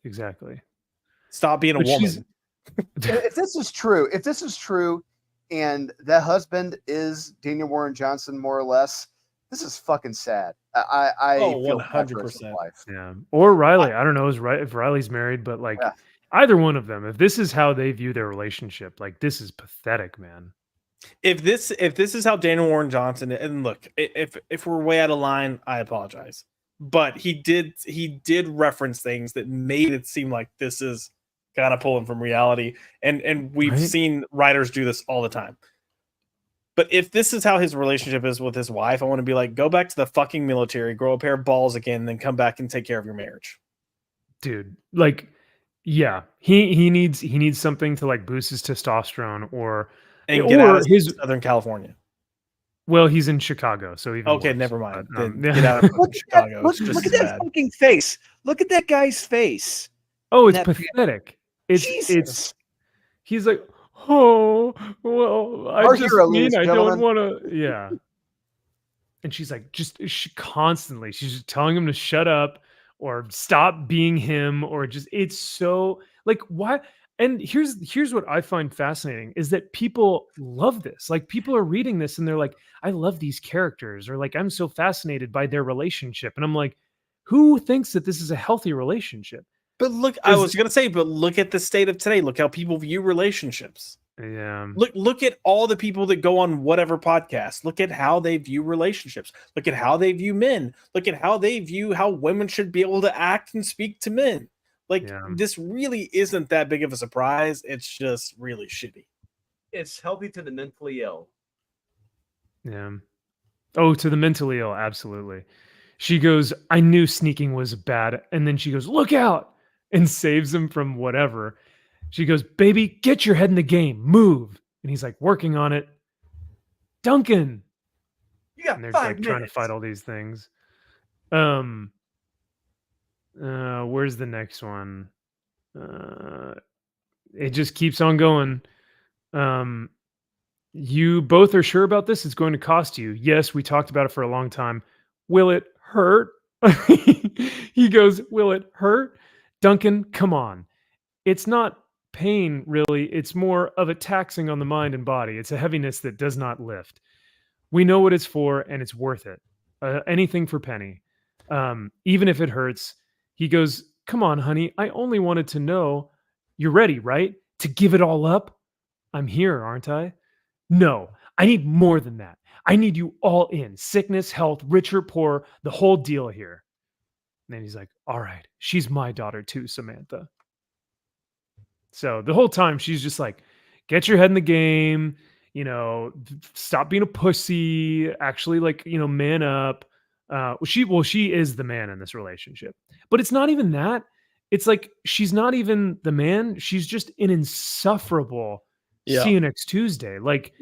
exactly. Stop being a woman. If this is true, and that husband is Daniel Warren Johnson, more or less, this is fucking sad. I feel 100%. Yeah. Or Riley. I don't know if Riley's married, but like either one of them, if this is how they view their relationship, like this is pathetic, man. If this is how Daniel Warren Johnson, and look, if we're way out of line, I apologize. But he did reference things that made it seem like this is kind of pulling from reality. And we've seen writers do this all the time. But if this is how his relationship is with his wife, I want to be like, go back to the fucking military, grow a pair of balls again, and then come back and take care of your marriage. Dude, like Yeah, he needs something to like boost his testosterone And get out of his Southern California. well, he's in Chicago, so even Okay, worse, never mind. but, Then get out of Look at Chicago. that, It's just look as at that bad. fucking face. Look at that guy's face. Oh, it's That- pathetic. It's Jesus. he's like, "Oh, well, I Our just hero, mean ladies and I don't gentlemen. wanna." Yeah. And she's like, constantly, she's just telling him to shut up or stop being him, or just it's so like why. And here's what I find fascinating is that people love this. Like people are reading this and they're like, I love these characters, or like I'm so fascinated by their relationship. And I'm like, who thinks that this is a healthy relationship? But look, I was gonna say, but look at the state of today. Look how people view relationships. Yeah. Look at all the people that go on whatever podcast. Look at how they view relationships. Look at how they view men. Look at how they view how women should be able to act and speak to men. Like this really isn't that big of a surprise. It's just really shitty. It's healthy to the mentally ill. Yeah. Oh, to the mentally ill, absolutely. She goes, I knew sneaking was bad. And then she goes, look out, and saves him from whatever. She goes, baby, get your head in the game. Move. And he's like, working on it. Duncan. You got And they're 5 like trying to minutes. fight all these things. Where's the next one? It just keeps on going. You both are sure about this? It's going to cost you. Yes, we talked about it for a long time. Will it hurt? He goes, will it hurt? Duncan, come on. It's not pain, really. It's more of a taxing on the mind and body. It's a heaviness that does not lift. We know what it's for, and it's worth it. Anything for Penny. Even if it hurts. He goes, come on, honey. I only wanted to know. You're ready, right? To give it all up? I'm here, aren't I? No, I need more than that. I need you all in. Sickness, health, rich or poor, the whole deal here. And then he's like, all right, she's my daughter too, Samantha. So the whole time she's just like, get your head in the game, stop being a pussy, actually like, man up. She is the man in this relationship, but it's not even that. It's like, she's not even the man. She's just an insufferable. See you next Tuesday. Like,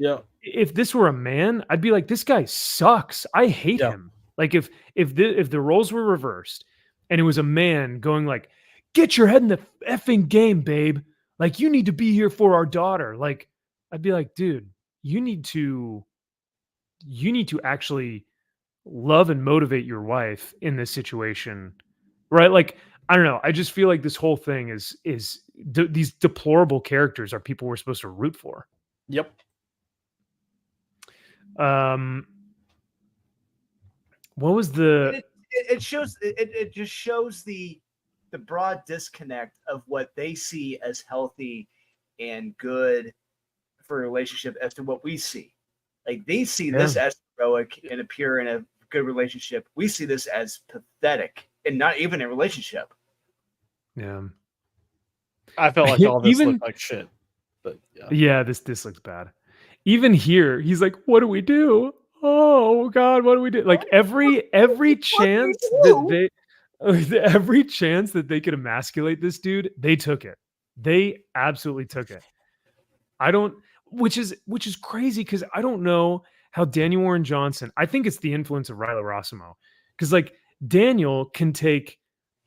if this were a man, I'd be like, this guy sucks. I hate him. Like if the roles were reversed and it was a man going like, get your head in the effing game, babe. Like, you need to be here for our daughter. Like, I'd be like, dude, you need to actually love and motivate your wife in this situation. Right? Like, I don't know. I just feel like this whole thing is these deplorable characters are people we're supposed to root for. Yep. What was the? It shows. It just shows the broad disconnect of what they see as healthy and good for a relationship as to what we see. Like they see this as heroic and appear in a good relationship. We see this as pathetic and not even a relationship. Yeah. I felt like all this looked like shit. But yeah, this looks bad. Even here, he's like, what do we do? Oh God, what do we do? Like every chance that every chance that they could emasculate this dude, they took it. They absolutely took it. Which is crazy because I don't know how Daniel Warren Johnson, I think it's the influence of Riley Rossimo. Because like Daniel can take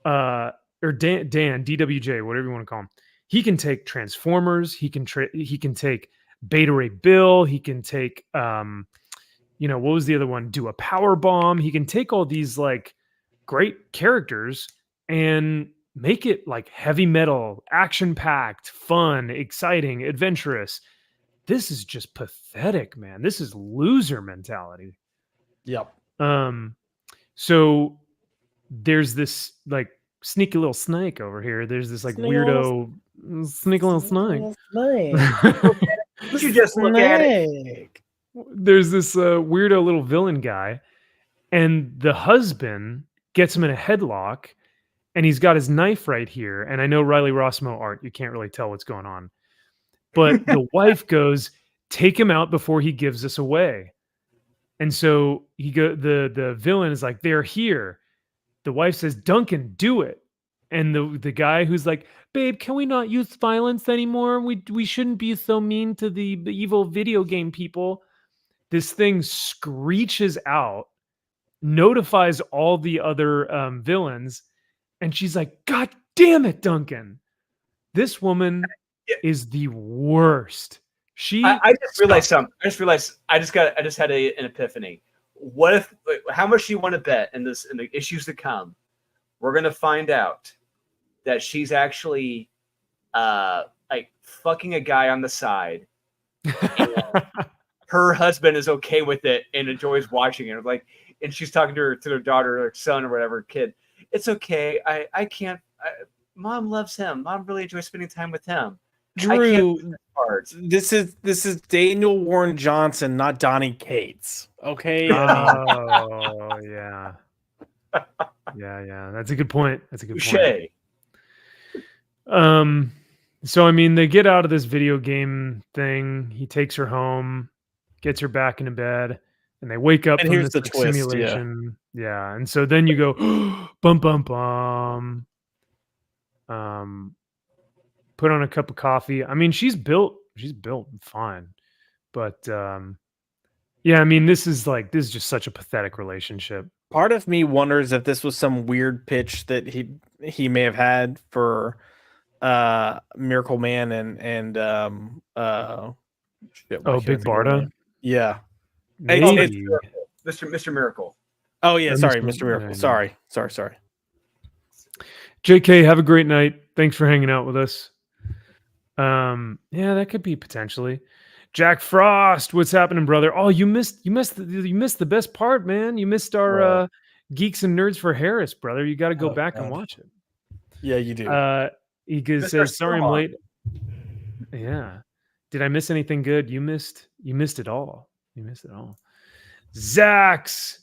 or Dan DWJ, whatever you want to call him. He can take Transformers, he can take Beta Ray Bill, he can take what was the other one? Do a power bomb. He can take all these like great characters and make it like heavy metal, action-packed, fun, exciting, adventurous. This is just pathetic, man. This is loser mentality. Yep. So there's this like sneaky little snake over here. There's this like weirdo sneaky little snake. You just look at it. There's this weirdo little villain guy, and the husband gets him in a headlock, and he's got his knife right here. And I know Riley Rossimo art, you can't really tell what's going on. But the wife goes, take him out before he gives us away. And so the villain is like, they're here. The wife says, Duncan, do it. and the guy who's like, babe, can we not use violence anymore? We shouldn't be so mean to the evil video game people. This thing screeches out, notifies all the other villains, and she's like, God damn it, Duncan. This woman is the worst. I just realized something. I just had an epiphany. What if? How much do you want to bet in the issues to come? We're gonna find out that she's actually like fucking a guy on the side. Her husband is okay with it and enjoys watching it. Like, and she's talking to her daughter or son or whatever kid. It's okay. I can't. Mom loves him. Mom really enjoys spending time with him. Drew, this is Daniel Warren Johnson, not Donnie Cates. Okay. Oh yeah. Yeah. That's a good point. Touché. So I mean, they get out of this video game thing. He takes her home, gets her back into bed, and they wake up And from here's this the twist, simulation. Yeah. And so then you go bum bum bum. Put on a cup of coffee. I mean, she's built fine. But yeah, I mean, this is just such a pathetic relationship. Part of me wonders if this was some weird pitch that he may have had for Miracle Man and Big Barda. Yeah, maybe. Mr. Miracle. Oh yeah, Or sorry, Mr. Mr. Miracle. Sorry. JK, have a great night. Thanks for hanging out with us. Yeah, that could be potentially. Jack Frost, what's happening, brother? Oh, you missed the best part, man. You missed our Geeks and Nerds for Harris, brother. You got to go back and watch it. Yeah, you do. He says, "Sorry, I'm late." Yeah. Did I miss anything good? You missed it all. You missed it all. Zax,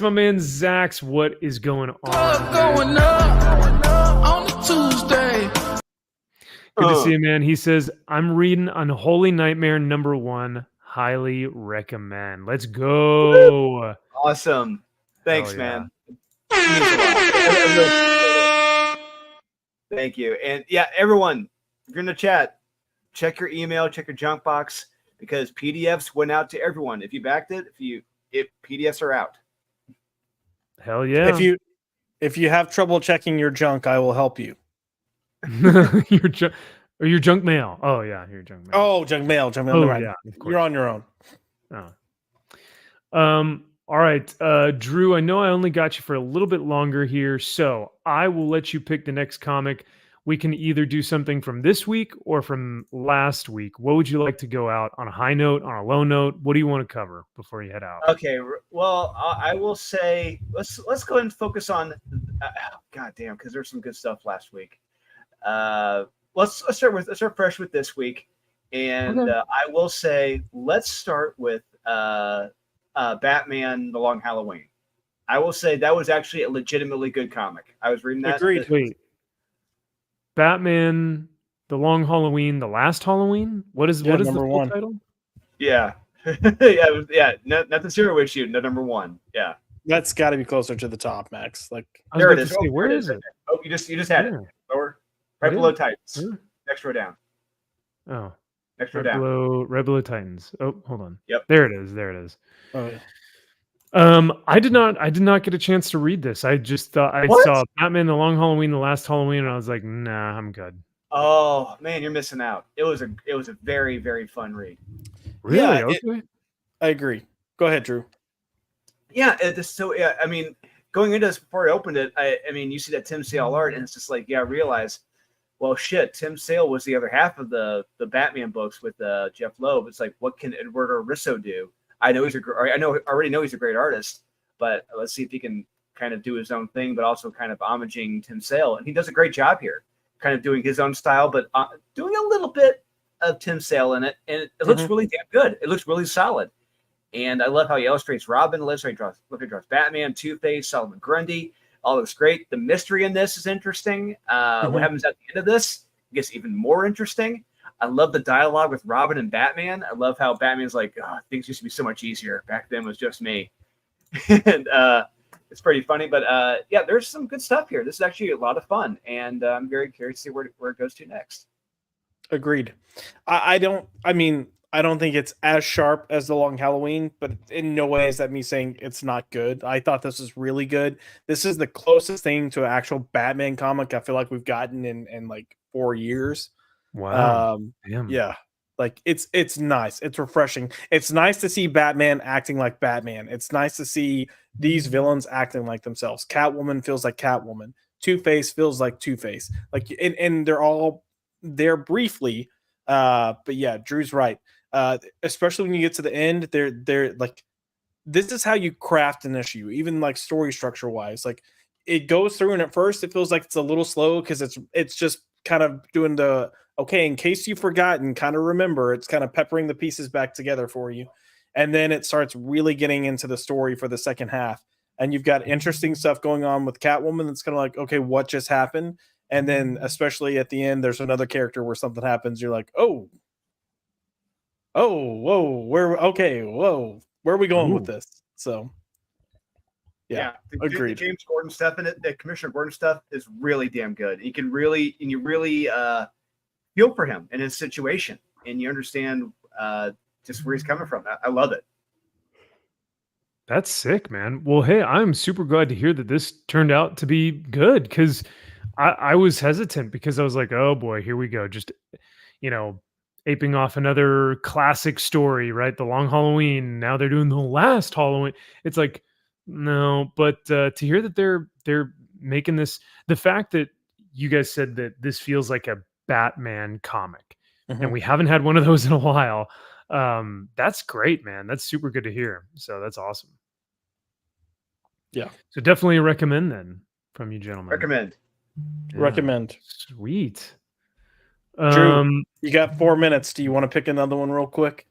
my man, Zax. What is going on? Going up on a Tuesday. Good to see you, man. He says, I'm reading Unholy Nightmare #1. Highly recommend. Let's go. Awesome. Thanks, man. Thank you. And yeah, everyone, if you're in the chat, check your email, check your junk box, because PDFs went out to everyone. If you backed it, if PDFs are out. Hell yeah. If you have trouble checking your junk, I will help you. your junk mail. Oh yeah, your junk mail. Oh, junk mail. Oh, yeah, you're on your own. Oh. All right, Drew. I know I only got you for a little bit longer here, so I will let you pick the next comic. We can either do something from this week or from last week. What would you like to go out on a high note, on a low note? What do you want to cover before you head out? Okay, well, I will say let's go ahead and focus on. God damn, because there's some good stuff last week. Let's start fresh with this week, and Okay. I will say let's start with Batman: The Long Halloween. I will say that was actually a legitimately good comic. I was reading that. Agreed. Wait, Batman: The Long Halloween, The Last Halloween. What is the full 1. title? Yeah, yeah. Not the zero issue. No, #1. Yeah, That's got to be closer to the top, Max. Like I was there about it to is. say, where there it is it? Oh, you just had it. Where? Lower, right It below is? Titans. Where? Next row down. Oh, Next row right down. below Titans. Oh, hold on. Yep. There it is. oh, yeah. I did not get a chance to read this. I just thought I What? saw Batman: The Long Halloween, The Last Halloween, and I was like, nah, I'm good. Oh man, you're missing out. It was a very, very fun read. Really? Yeah, Okay. I agree. Go ahead, Drew. Yeah, I mean, going into this before I opened it, I mean, you see that Tim Sale art, and it's just like, yeah, I realize, well, shit, Tim Sale was the other half of the Batman books with Jeff Loeb. It's like, what can Eduardo Risso do? I already know he's a great artist, but let's see if he can kind of do his own thing, but also kind of homaging Tim Sale, and he does a great job here, kind of doing his own style, but doing a little bit of Tim Sale in it, and it looks really damn good. It looks really solid. And I love how he illustrates Robin, he draws Batman, Two-Face, Solomon Grundy. All looks great. The mystery in this is interesting. What happens at the end of this gets even more interesting. I love the dialogue with Robin and Batman. I love how Batman's like, oh, things used to be so much easier. Back then it was just me. And it's pretty funny. But yeah, there's some good stuff here. This is actually a lot of fun, and I'm very curious to see where it goes to next. Agreed. I don't think it's as sharp as The Long Halloween, but in no way is that me saying it's not good. I thought this was really good. This is the closest thing to an actual Batman comic I feel like we've gotten in like 4 years. Wow. Damn. Yeah. Like it's nice. It's refreshing. It's nice to see Batman acting like Batman. It's nice to see these villains acting like themselves. Catwoman feels like Catwoman. Two-Face feels like Two-Face. Like and they're all there briefly. But yeah, Drew's right. Especially when you get to the end, they're like, this is how you craft an issue, even like story structure wise. Like it goes through, and at first it feels like it's a little slow because it's just kind of doing the okay, in case you forgot and kind of remember, it's kind of peppering the pieces back together for you. And then it starts really getting into the story for the second half. And you've got interesting stuff going on with Catwoman that's kind of like, okay, what just happened? And then, especially at the end, there's another character where something happens. You're like, whoa, where are we going with this? So, yeah, agreed. The James Gordon stuff in it, the Commissioner Gordon stuff is really damn good. You really feel for him and his situation, and you understand just where he's coming from. I love it. That's sick, man. Well, hey, I'm super glad to hear that this turned out to be good, because I was hesitant, because I was like, oh boy, here we go. Just, aping off another classic story, right? The Long Halloween. Now they're doing the last Halloween. It's like, no, but to hear that they're making this, the fact that you guys said that this feels like a Batman comic, and we haven't had one of those in a while. That's great, man. That's super good to hear. So that's awesome. Yeah. So definitely recommend then from you gentlemen. Recommend. Yeah. Recommend. Sweet. Drew, you got 4 minutes. Do you want to pick another one real quick?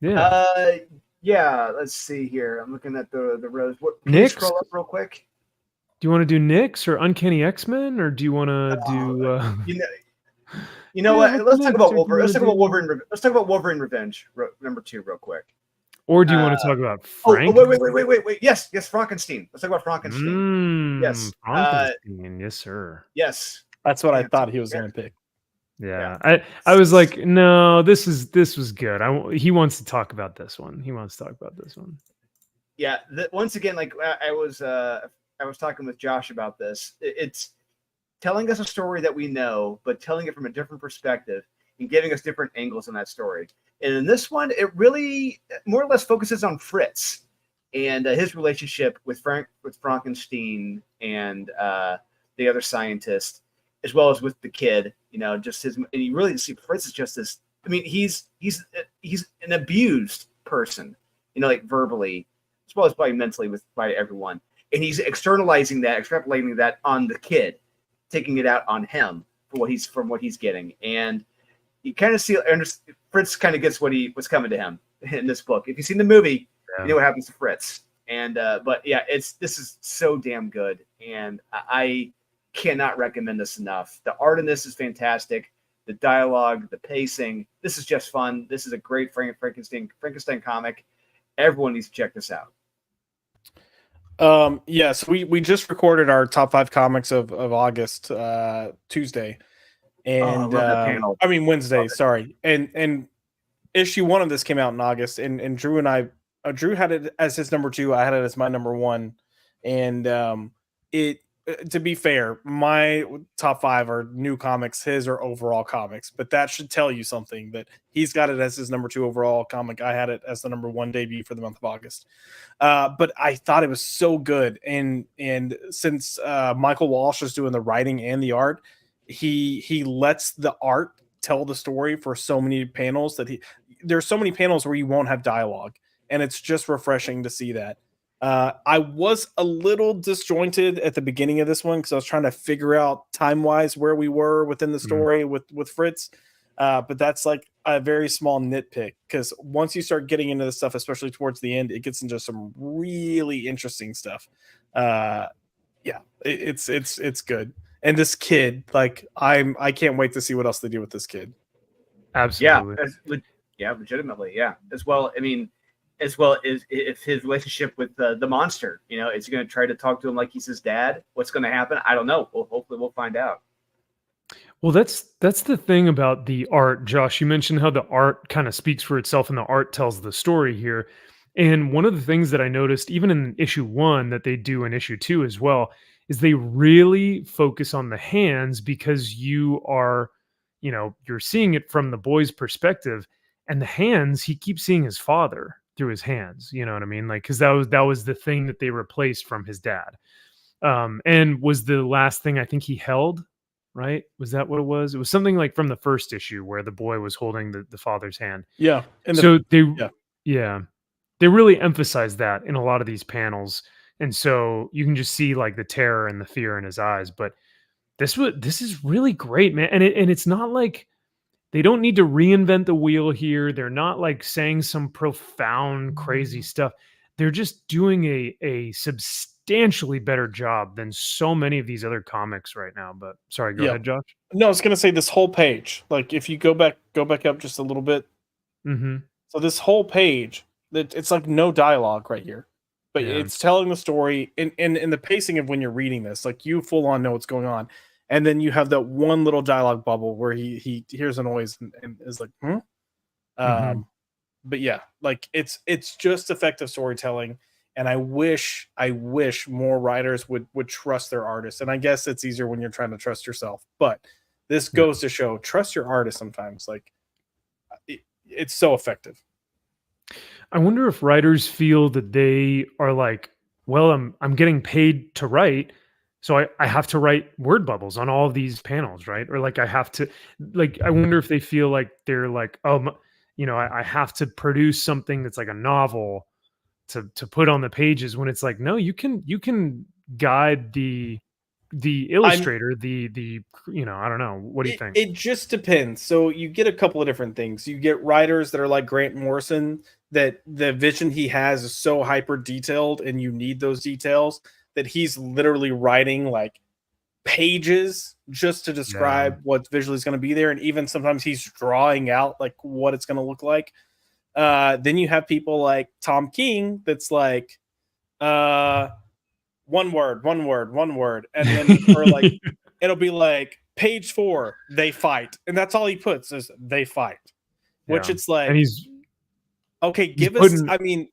Yeah. Yeah. Let's see here. I'm looking at the rows. Can Nick, you scroll up real quick? Do you want to do Nyx or Uncanny X-Men, or do you want to do? You know what? Let's talk about Wolverine. Let's talk about Wolverine. Let's talk about Wolverine Revenge number 2 real quick. Or do you want to talk about Frank? Wait. Yes, Frankenstein. Let's talk about Frankenstein. Yes. Frankenstein. Yes, sir. Yes. That's what I thought he was going to pick. Yeah. I was like, no, this was good. He wants to talk about this one. Yeah. Once again, like I was talking with Josh about this. It's telling us a story that we know, but telling it from a different perspective and giving us different angles on that story. And in this one, it really more or less focuses on Fritz and his relationship with Frankenstein and the other scientist, as well as with the kid. Just his. And you really see Fritz is just this. I mean, he's an abused person. Like verbally, as well as probably mentally by everyone. And he's externalizing that, extrapolating that on the kid, taking it out on him from what he's getting. And you kind of see Fritz kind of gets what's coming to him in this book. If you've seen the movie, you know what happens to Fritz. And but yeah, this is so damn good, and I cannot recommend this enough. The art in this is fantastic. The dialogue, the pacing. This is just fun. This is a great Frankenstein comic. Everyone needs to check this out. Yes, we just recorded our top 5 comics of August Tuesday, and Wednesday. Sorry, and issue 1 of this came out in August, and Drew and I, Drew had it as his number 2. I had it as my number 1, and it. To be fair, my top 5 are new comics. His are overall comics, but that should tell you something that he's got it as his number 2 overall comic. I had it as the number 1 debut for the month of August. But I thought it was so good. And since Michael Walsh is doing the writing and the art, he lets the art tell the story for so many panels that there's so many panels where you won't have dialogue. And it's just refreshing to see that. I was a little disjointed at the beginning of this one because I was trying to figure out time-wise where we were within the story with Fritz. But that's like a very small nitpick, because once you start getting into the stuff, especially towards the end, it gets into some really interesting stuff. It's good. And this kid, like I can't wait to see what else they do with this kid. Absolutely. Yeah, legitimately. Yeah. As well, I mean, as well as if his relationship with the monster, is he going to try to talk to him like he's his dad? What's going to happen? I don't know. Well, hopefully we'll find out. Well, that's the thing about the art, Josh. You mentioned how the art kind of speaks for itself and the art tells the story here. And one of the things that I noticed, even in issue 1, that they do in issue 2 as well, is they really focus on the hands because you're seeing it from the boy's perspective, and the hands, he keeps seeing his father through his hands. You know what I mean? Like, because that was the thing that they replaced from his dad, and was the last thing I think he held. Right? Was that what it was? It was something like from the first issue where the boy was holding the father's hand. Yeah. So they, yeah. yeah, they really emphasize that in a lot of these panels, and so you can just see like the terror and the fear in his eyes. But this is really great, man, and it's not like they don't need to reinvent the wheel here. They're not like saying some profound, crazy stuff. They're just doing a substantially better job than so many of these other comics right now. But sorry, go Yeah. ahead, Josh. No, I was gonna say this whole page. Like if you go back up just a little bit. Mm-hmm. So this whole page, it's like no dialogue right here, but Yeah. it's telling the story in the pacing of when you're reading this. Like you full on know what's going on, and then you have that one little dialogue bubble where he hears a noise and is like, hmm. Mhm. But yeah, like it's just effective storytelling. And I wish more writers would trust their artists. And I guess it's easier when you're trying to trust yourself. But this goes to show trust your artist sometimes. Like it's so effective. I wonder if writers feel that they are like, well, I'm getting paid to write, so I have to write word bubbles on all of these panels, right? Or like I have to, like, I wonder if they feel like they're like, I have to produce something that's like a novel to put on the pages, when it's like, no, you can guide the illustrator, I don't know. What do you think? It just depends. So you get a couple of different things. You get writers that are like Grant Morrison, that the vision he has is so hyper detailed and you need those details that he's literally writing like pages just to describe what visually is going to be there. And even sometimes he's drawing out like what it's going to look like. Then you have people like Tom King that's like, one word, and then or like it'll be like page 4, they fight, and that's all he puts is they fight, which Yeah. it's like, And he's okay, give us. putting, I mean,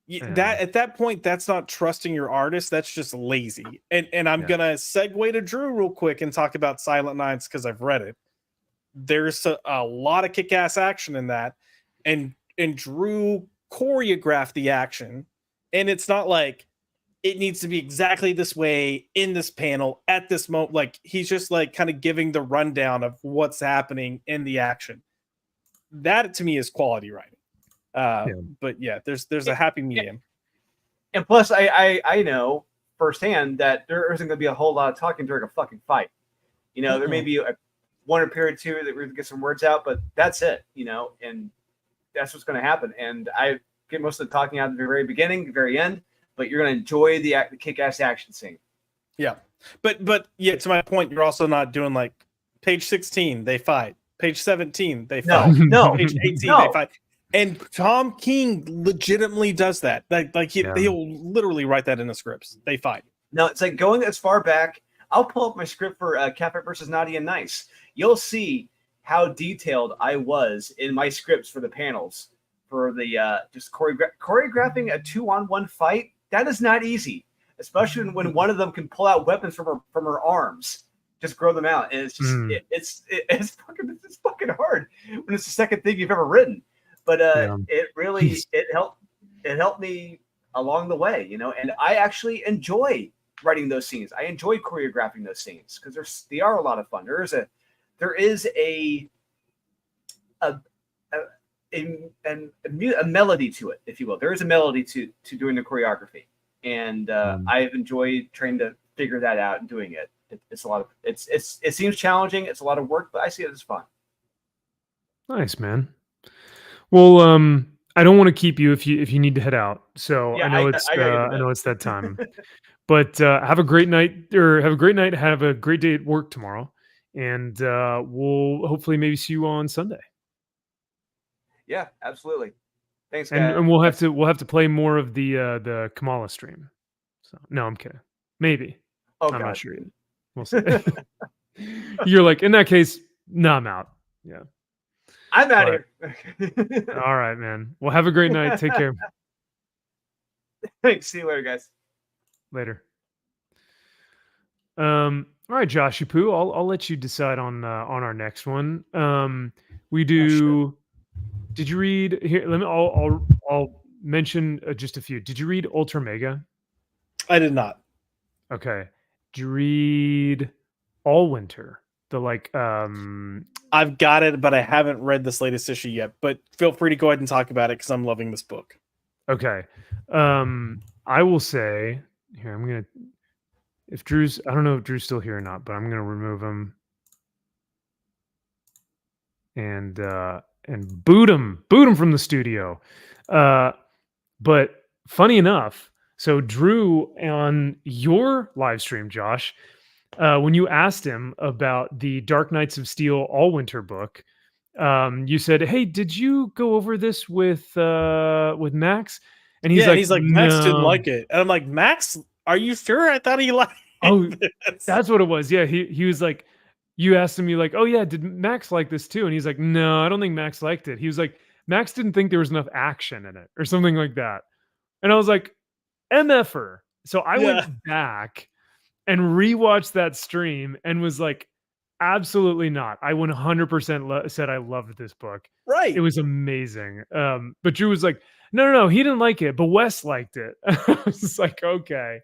that at that point, that's not trusting your artist. That's just lazy. And I'm gonna segue to Drew real quick and talk about Silent Nights because I've read it. There's a lot of kick-ass action in that, and Drew choreographed the action, and it's not like it needs to be exactly this way in this panel at this moment. Like he's just like kind of giving the rundown of what's happening in the action. That to me is quality writing. But yeah, there's a happy medium. And plus, I know firsthand that there isn't going to be a whole lot of talking during a fucking fight. There may be one or period two that we're going to get some words out, but that's it. And that's what's going to happen. And I get most of the talking out at the very beginning, the very end. But you're going to enjoy the kick-ass action scene. Yeah. But yeah, to my point, you're also not doing like page 16, they fight. Page 17, they fight. No. Page 18, they fight. And Tom King legitimately does that. Like he'll literally write that in the scripts. They fight. No, it's like going as far back. I'll pull up my script for Catfight versus Naughty and Nice. You'll see how detailed I was in my scripts for the panels. For the just choreographing a 2-on-1 fight. That is not easy, especially when one of them can pull out weapons from her arms, just grow them out, and it's just it's fucking hard when it's the second thing you've ever written. But it helped me along the way, and I actually enjoy writing those scenes. I enjoy choreographing those scenes because they are a lot of fun. There is a melody to it, if you will. There is a melody to doing the choreography, and I've enjoyed trying to figure that out and doing it. It's a lot of it seems challenging. It's a lot of work, but I see it as fun. Nice, man. Well, I don't want to keep you if you need to head out. So I know it's that time. But have a great night, have a great day at work tomorrow, and we'll hopefully maybe see you on Sunday. Yeah, absolutely. Thanks, And guys. and we'll have to play more of the Kamala stream. So no, I'm kidding. Maybe. Oh, I'm God. not sure yet. We'll see. You're like, in that case, no, I'm out. Yeah. I'm out But- of here. All right, man. Well, have a great night. Take care. Thanks. See you later, guys. Later. All right, Joshy Poo. I'll let you decide on our next one. We do. Did you read here? Let me. I'll mention just a few. Did you read Ultra Mega? I did not. Okay. Did you read All Winter? The I've got it, but I haven't read this latest issue yet. But feel free to go ahead and talk about it because I'm loving this book. Okay. I will say here. I'm gonna. If Drew's, I don't know if Drew's still here or not, but I'm gonna remove him and boot him from the studio. But funny enough, so Drew on your live stream, Josh, when you asked him about the Dark Knights of Steel All Winter book, you said, "Hey, did you go over this with Max?" And he's like, Max didn't "No." like it, and I'm like, Max, are you sure? I thought he liked. Oh, this. that's what it was. Yeah, he was like, you asked him, you like, "Oh yeah, did Max like this too?" And he's like, "No, I don't think Max liked it." He was like, "Max didn't think there was enough action in it," or something like that. And I was like, MFer. So I went back and rewatched that stream and was like, absolutely not. I 100% said I loved this book. Right. It was amazing. But Drew was like, no, he didn't like it, but Wes liked it. I was just like, okay.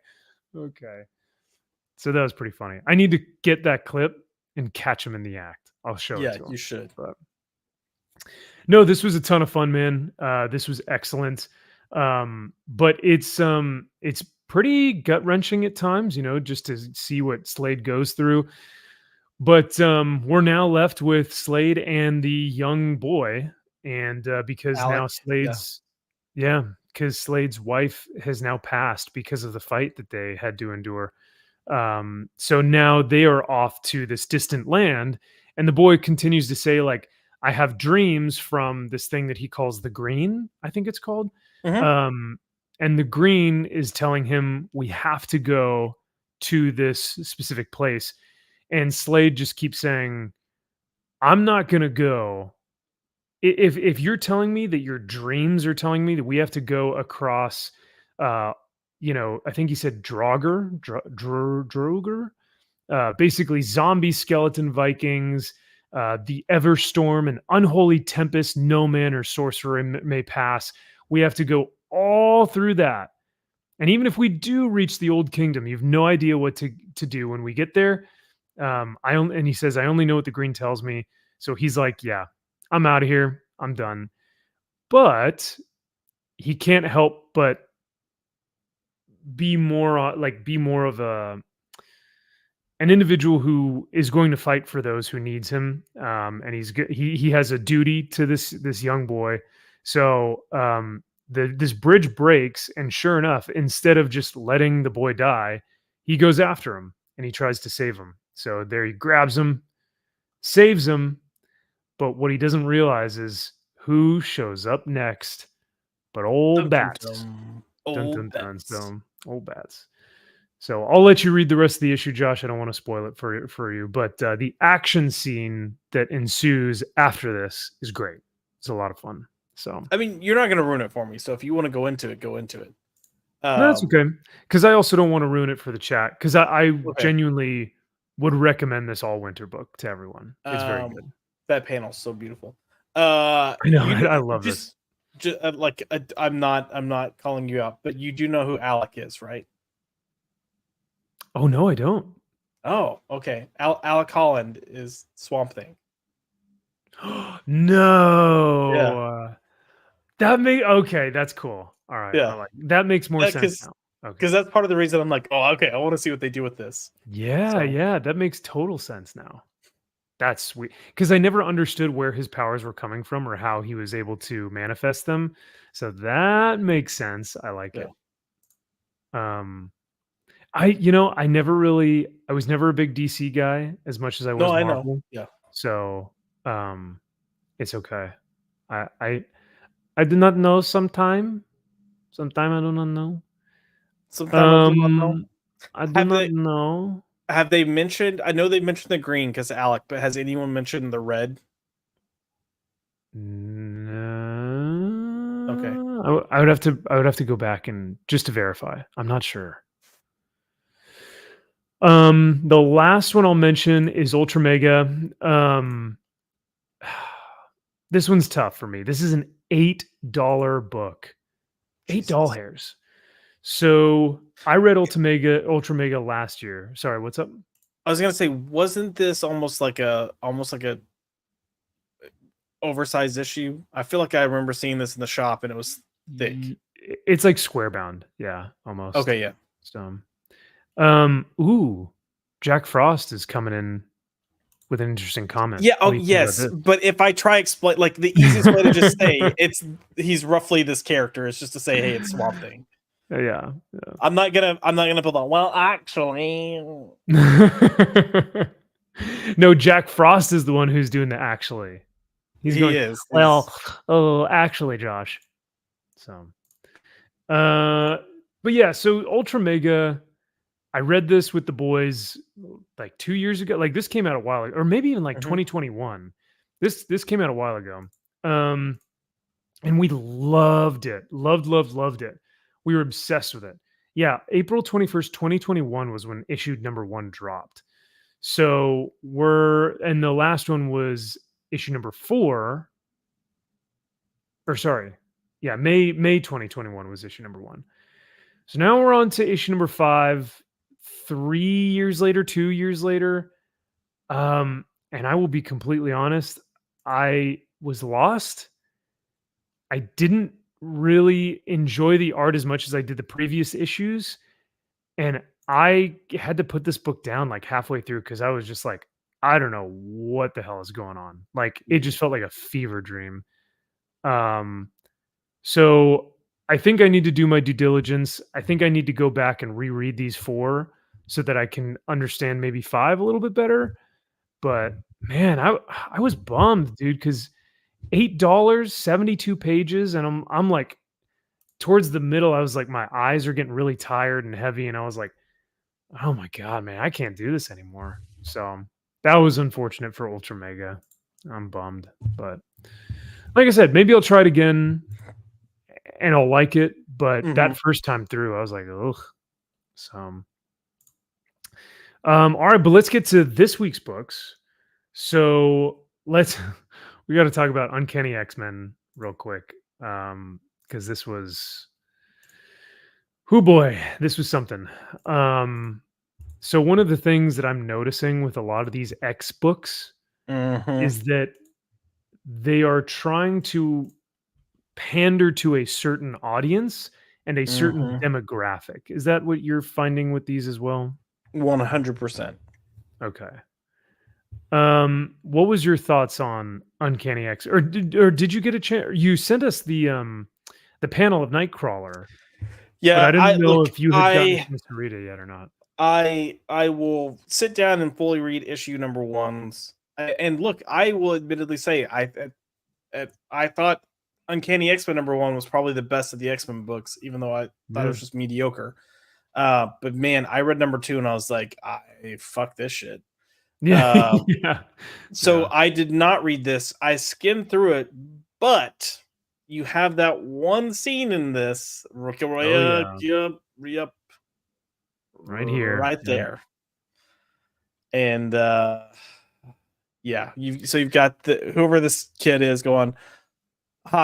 So that was pretty funny. I need to get that clip and catch him in the act. I'll show it to him. You should. But no, this was a ton of fun, man. This was excellent. But it's pretty gut wrenching at times, just to see what Slade goes through. But we're now left with Slade and the young boy, and because Alec, now Slade's because Slade's wife has now passed because of the fight that they had to endure. So now they are off to this distant land, and the boy continues to say, like, I have dreams from this thing that he calls the Green, I think it's called. And the Green is telling him we have to go to this specific place. And Slade just keeps saying, I'm not going to go. If you're telling me that your dreams are telling me that we have to go across, I think he said Draugr, basically zombie skeleton Vikings, the Everstorm, an unholy tempest, no man or sorcerer may pass. We have to go all through that. And even if we do reach the Old Kingdom, you have no idea what to do when we get there. And he says, I only know what the Green tells me. So he's like, yeah, I'm out of here. I'm done. But he can't help but be more of an individual who is going to fight for those who needs him. And he has a duty to this young boy. So this bridge breaks, and sure enough, instead of just letting the boy die, he goes after him and he tries to save him. So there he grabs him, saves him. But what he doesn't realize is who shows up next but old Bats. Old Bats. So I'll let you read the rest of the issue, Josh. I don't want to spoil it for you. But the action scene that ensues after this is great. It's a lot of fun. So I mean, you're not going to ruin it for me. So if you want to go into it, go into it. No, that's okay. Because I also don't want to ruin it for the chat. Because I genuinely would recommend this All Winter book to everyone. It's very good. That panel's so beautiful. I know. I love this. I'm not calling you out, but you do know who Alec is, right? Oh no, I don't. Oh, okay. Alec Holland is Swamp Thing. No. Yeah. Okay, that's cool. All right. Yeah. That makes more sense now. Okay. Because that's part of the reason I'm like, oh, okay, I want to see what they do with this. Yeah, that makes total sense now. That's sweet. Because I never understood where his powers were coming from or how he was able to manifest them. So that makes sense. I like it. I was never a big DC guy as much as I was Marvel. Yeah. So it's okay. I do not know. Sometime I do not know. Sometime I do not know. I do not know. Have they mentioned? I know they mentioned the green because Alec, but has anyone mentioned the red? No. Okay. I would have to go back and just to verify. I'm not sure. The last one I'll mention is Ultra Mega. This one's tough for me. This is an $8 book. $8. So I read Ultra Mega last year. Sorry, what's up? I was gonna say, wasn't this almost like a oversized issue? I feel like I remember seeing this in the shop and it was thick. It's like square bound. Yeah, almost. Okay, yeah. So, ooh, Jack Frost is coming in with an interesting comment. Yeah. What Oh, do you think about yes. this? But if I try explain, like the easiest way to just say he's roughly this character is just to say, hey, it's Swamp Thing. Yeah. I'm not gonna put on. Well, actually, no, Jack Frost is the one who's doing the actually. He's going. Is. Well, oh, actually, Josh. So, but yeah. So Ultra Mega. I read this with the boys like 2 years ago. Like this came out a while ago, or maybe even like 2021. This came out a while ago. And we loved it. Loved it. We were obsessed with it. Yeah, April 21st, 2021 was when issue number 1 dropped. So and the last one was issue number 4. Or sorry. Yeah, May 2021 was issue number 1. So now we're on to issue number 5. 3 years later, 2 years later. And I will be completely honest, I was lost. I didn't really enjoy the art as much as I did the previous issues. And I had to put this book down like halfway through because I was just like, I don't know what the hell is going on. Like it just felt like a fever dream. So I think I need to do my due diligence. I think I need to go back and reread these 4 so that I can understand maybe 5 a little bit better. But man, I was bummed, dude, because $8, 72 pages, and I'm like towards the middle, I was like, my eyes are getting really tired and heavy, and I was like, oh my god, man, I can't do this anymore. So that was unfortunate for Ultra Mega. I'm bummed, but like I said, maybe I'll try it again and I'll like it. But that first time through, I was like, ugh. So all right, but let's get to this week's books. So we got to talk about Uncanny X-Men real quick. Because this was, oh boy, this was something. So one of the things that I'm noticing with a lot of these X books is that they are trying to pander to a certain audience and a certain demographic. Is that what you're finding with these as well? 100%. Okay. What was your thoughts on Uncanny X? Or did you get a chance? You sent us the panel of Nightcrawler. Yeah, but I didn't know if you had gotten a chance to read it yet or not. I will sit down and fully read issue number 1s. And look, I will admittedly say I thought Uncanny X-Men number 1 was probably the best of the X-Men books, even though I thought it was just mediocre. But man, I read number 2 and I was like, fuck this shit. Yeah. So I did not read this. I skimmed through it, but you have that one scene in this right here, right there. And you've got whoever this kid is going,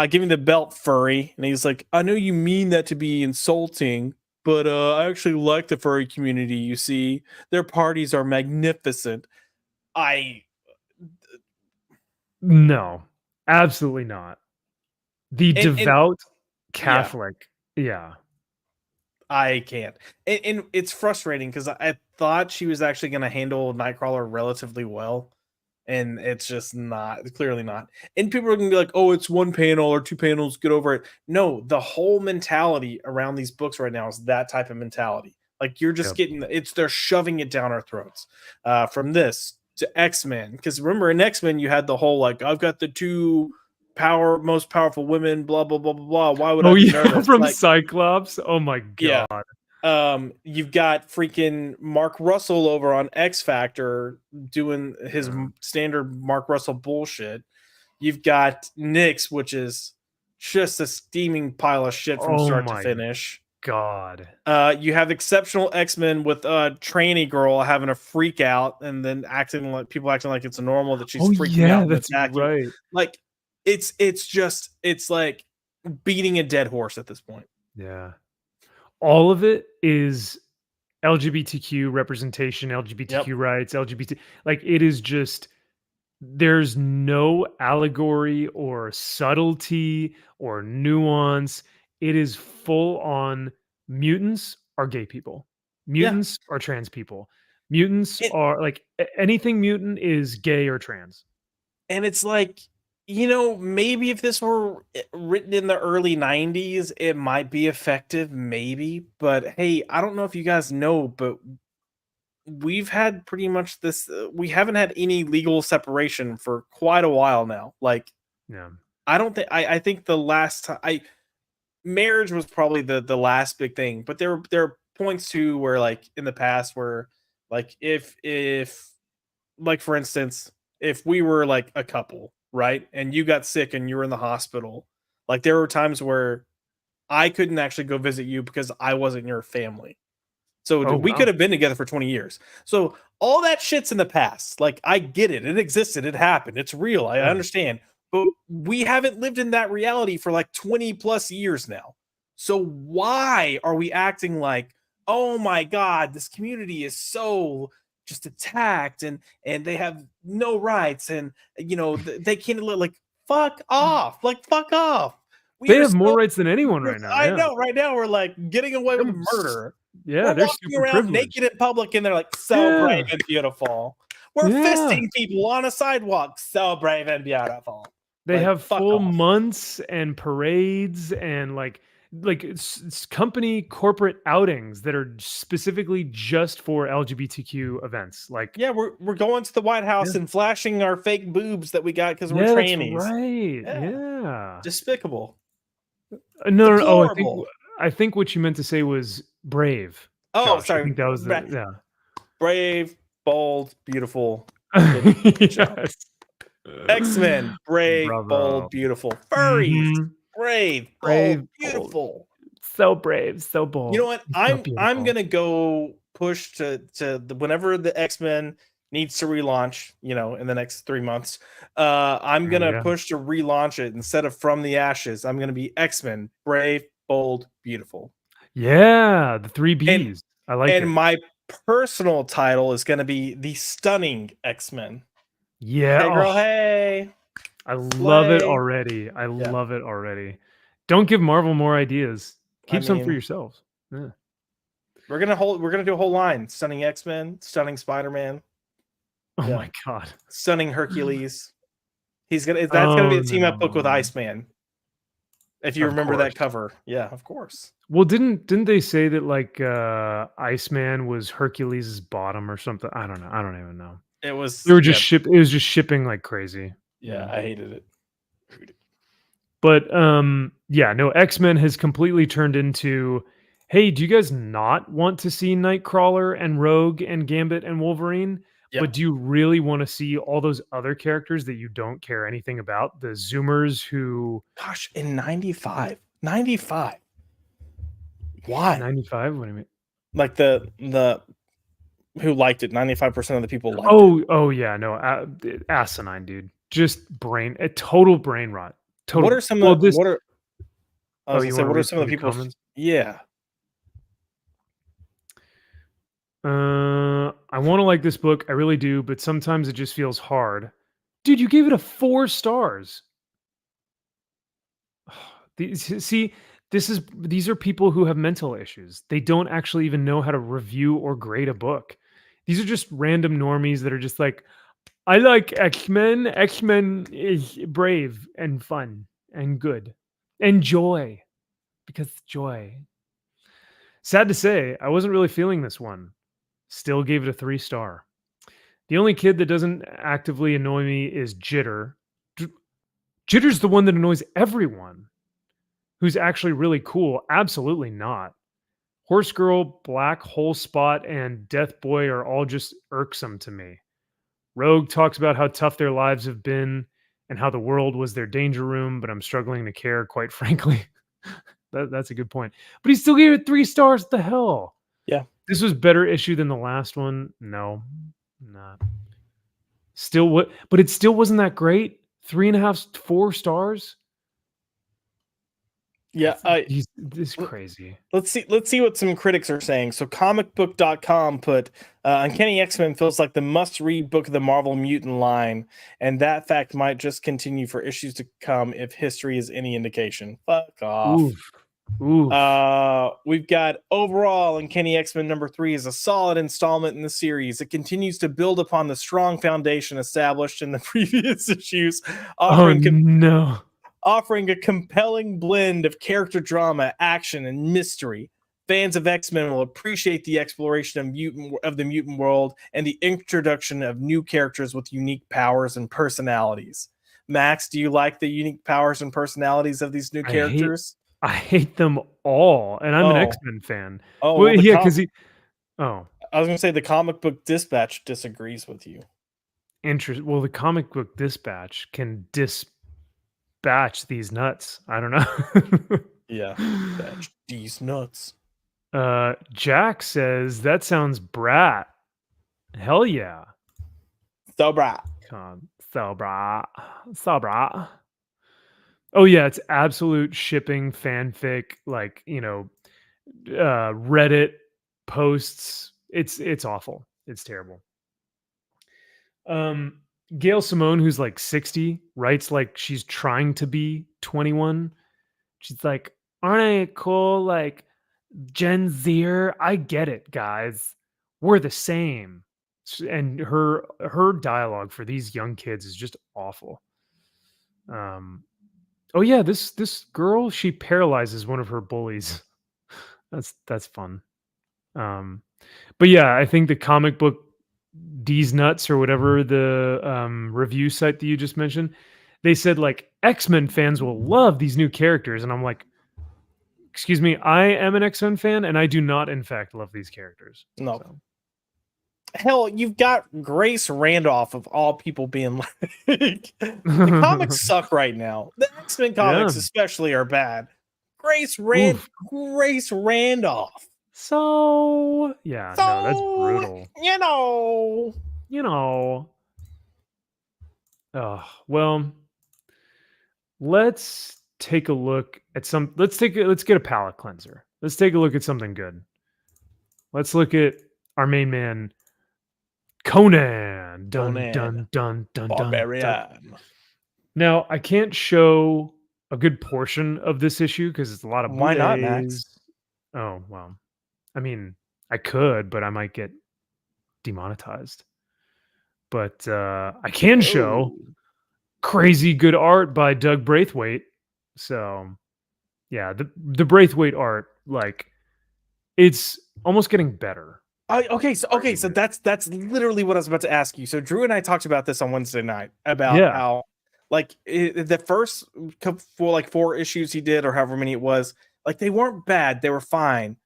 give me the belt, furry. And he's like, I know you mean that to be insulting, but I actually like the furry community. You see, their parties are magnificent. No, absolutely not. The devout Catholic. Yeah. I can't. And it's frustrating because I thought she was actually going to handle Nightcrawler relatively well. And it's just not, clearly not. And people are going to be like, oh, it's 1 panel or 2 panels, get over it. No, the whole mentality around these books right now is that type of mentality. Like you're just getting, they're shoving it down our throats. From this to X-Men. Because remember in X-Men, you had the whole, like, I've got the 2 most powerful women, blah blah blah blah blah. Why would I Oh be yeah, nervous? from Like, Cyclops. Oh my yeah. god. You've got freaking Mark Russell over on X Factor doing his standard Mark Russell bullshit. You've got Nyx, which is just a steaming pile of shit from Oh start to my finish. god. You have exceptional X-Men with a tranny girl having a freak out and then acting like it's normal that she's Oh freaking yeah, out and that's attacking. right. Like it's like beating a dead horse at this point. Yeah. All of it is LGBTQ representation, LGBTQ rights, LGBT. Like it is just there's no allegory or subtlety or nuance. It is full on mutants are gay people. Mutants are trans people. Mutants are like anything mutant is gay or trans. And it's like, maybe if this were written in the early 90s, it might be effective, maybe. But hey, I don't know if you guys know, but we've had pretty much this. We haven't had any legal separation for quite a while now. Like, Yeah. I don't think, I think the last time, marriage was probably the last big thing. But there are points too where, like, in the past, where, like, if, like, for instance, if we were like a couple, right, and you got sick and you were in the hospital, like there were times where I couldn't actually go visit you because I wasn't your family. So Oh, we wow. could have been together for 20 years. So all that shit's in the past. Like, I get it. It existed. It happened. It's real. I Yeah. understand. But we haven't lived in that reality for like 20 plus years now. So why are we acting like, oh my God, this community is so just attacked and they have no rights and they can't like fuck off. Like, fuck off. We They are have more so rights than anyone right now. I Yeah. know right now we're like getting away with They're murder. Yeah, We're they're walking super around privileged. naked in public and they're like, so brave and beautiful. We're Yeah. fisting people on a sidewalk, so brave and beautiful. They Like, have fuck full off. months and parades and like it's company corporate outings that are specifically just for LGBTQ events. Like Yeah, we're going to the White House Yeah. and flashing our fake boobs that we got because we're Yeah, that's trannies. right. Yeah. Yeah. Despicable. No, no, oh, Deplorable. I think what you meant to say was brave. Oh, Josh. I sorry. think that was the Brave, bold, beautiful. yeah. Good job. Yes. X-Men, brave, Bravo. bold, beautiful. Furries, Mhm. brave, Brave, bold, beautiful. So brave, so bold. You know what? So I'm beautiful. gonna go push to whenever the X-Men needs to relaunch, in the next 3 months. I'm Oh, gonna yeah. push to relaunch it instead of From the Ashes. I'm gonna be X-Men, brave, bold, beautiful. Yeah, the 3 Bs. I like And it. my personal title is gonna be the Stunning X-Men. Yeah. Hey girl, Oh, hey. I love it Slay. already. I love it already. Don't give Marvel more ideas. Keep some for mean, yourselves. Yeah. We're gonna do a whole line. Stunning X-Men, Stunning Spider-Man. Oh Yeah. my god. Stunning Hercules. That's gonna be a team up book with no. Iceman. If you Of remember that course. cover. Yeah, of course. Well, didn't they say that like Iceman was Hercules' bottom or something? I don't know. I don't even know. It was They were just it was just shipping like crazy. Yeah, I hated it. But yeah, no, X-Men has completely turned into, hey, do you guys not want to see Nightcrawler and Rogue and Gambit and Wolverine? Yeah. But do you really want to see all those other characters that you don't care anything about? The Zoomers who Gosh, in 95. 95. Why? 95? What do you mean? Like the who liked it? 95% of the people liked it. Oh yeah, no, asinine, dude. Just a total brain rot. Total. What are some well, of the this, what are I was you gonna say, wanna what are read some of the people comments? Yeah. I want to like this book. I really do, but sometimes it just feels hard. Dude, you gave it a 4 stars. See, these are people who have mental issues. They don't actually even know how to review or grade a book. These are just random normies that are just like, I like X-Men. X-Men is brave and fun and good and joy, because joy. Sad to say, I wasn't really feeling this one. Still gave it a 3 star. The only kid that doesn't actively annoy me is Jitter. Jitter's the one that annoys everyone. Who's actually really cool? Absolutely not. Horse Girl, Black Hole Spot, and Death Boy are all just irksome to me. Rogue talks about how tough their lives have been and how the world was their danger room, but I'm struggling to care, quite frankly. That's a good point. But he still gave it 3 stars. What the hell? Yeah. This was better issue than the last one. No, not. Still what? But it still wasn't that great. 3.5, 4 stars. Yeah, This is crazy. Let's see what some critics are saying. So comicbook.com put Uncanny X-Men feels like the must-read book of the Marvel Mutant line, and that fact might just continue for issues to come if history is any indication. Fuck off. Oof. Oof. We've got overall Uncanny X-Men number 3 is a solid installment in the series. It continues to build upon the strong foundation established in the previous issues, offering a compelling blend of character drama, action, and mystery. Fans of X-Men will appreciate the exploration of the mutant world and the introduction of new characters with unique powers and personalities. Max, do you like the unique powers and personalities of these new characters? I hate them all, and I'm an X-Men fan. Oh, well, well, yeah, because I was going to say the Comic Book Dispatch disagrees with you. Well, the Comic Book Dispatch can dispatch these nuts. I don't know. Yeah, dispatch these nuts. Jack says that sounds brat. Hell yeah. So brat. So brat. Oh yeah, it's absolute shipping fanfic, like, Reddit posts. It's awful. It's terrible. Gail Simone, who's like 60, writes like she's trying to be 21. She's like, aren't I cool? Like Gen Zer? I get it, guys. We're the same. And her dialogue for these young kids is just awful. Oh yeah, this girl, she paralyzes one of her bullies. That's fun. But yeah, I think the Comic Book D's Nuts or whatever the review site that you just mentioned, they said like X-Men fans will love these new characters, and I'm like, excuse me, I am an X-Men fan, and I do not, in fact, love these characters. No. So. Hell, you've got Grace Randolph of all people being like, the comics suck right now. The X-Men comics especially are bad. Grace Randolph. So yeah, no, that's brutal. You know. Oh, well, let's take a look at let's get a palate cleanser. Let's take a look at something good. Let's look at our main man, Conan. Dun. Barbarian. Now, I can't show a good portion of this issue because it's a lot of Why not, Max? Max? Oh, well. I mean, I could, but I might get demonetized. But I can show crazy good art by Doug Braithwaite. So, yeah, the Braithwaite art, like, it's almost getting better. Okay, so that's literally what I was about to ask you. So Drew and I talked about this on Wednesday night about how, like, the first 4 issues he did, or however many it was, like, they weren't bad, they were fine.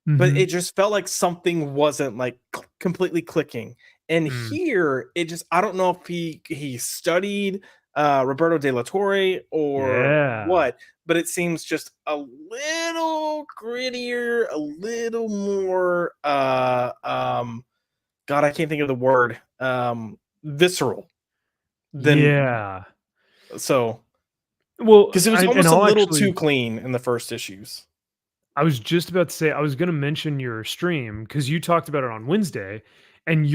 But it just felt like something wasn't like completely clicking. And here, it just, I don't know if he studied Roberto De La Torre or what, but it seems just a little grittier, a little more God, I can't think of the word, visceral than so. Well, because it was almost a little too clean in the first issues. I was just about to say, I was going to mention your stream because you talked about it on Wednesday, and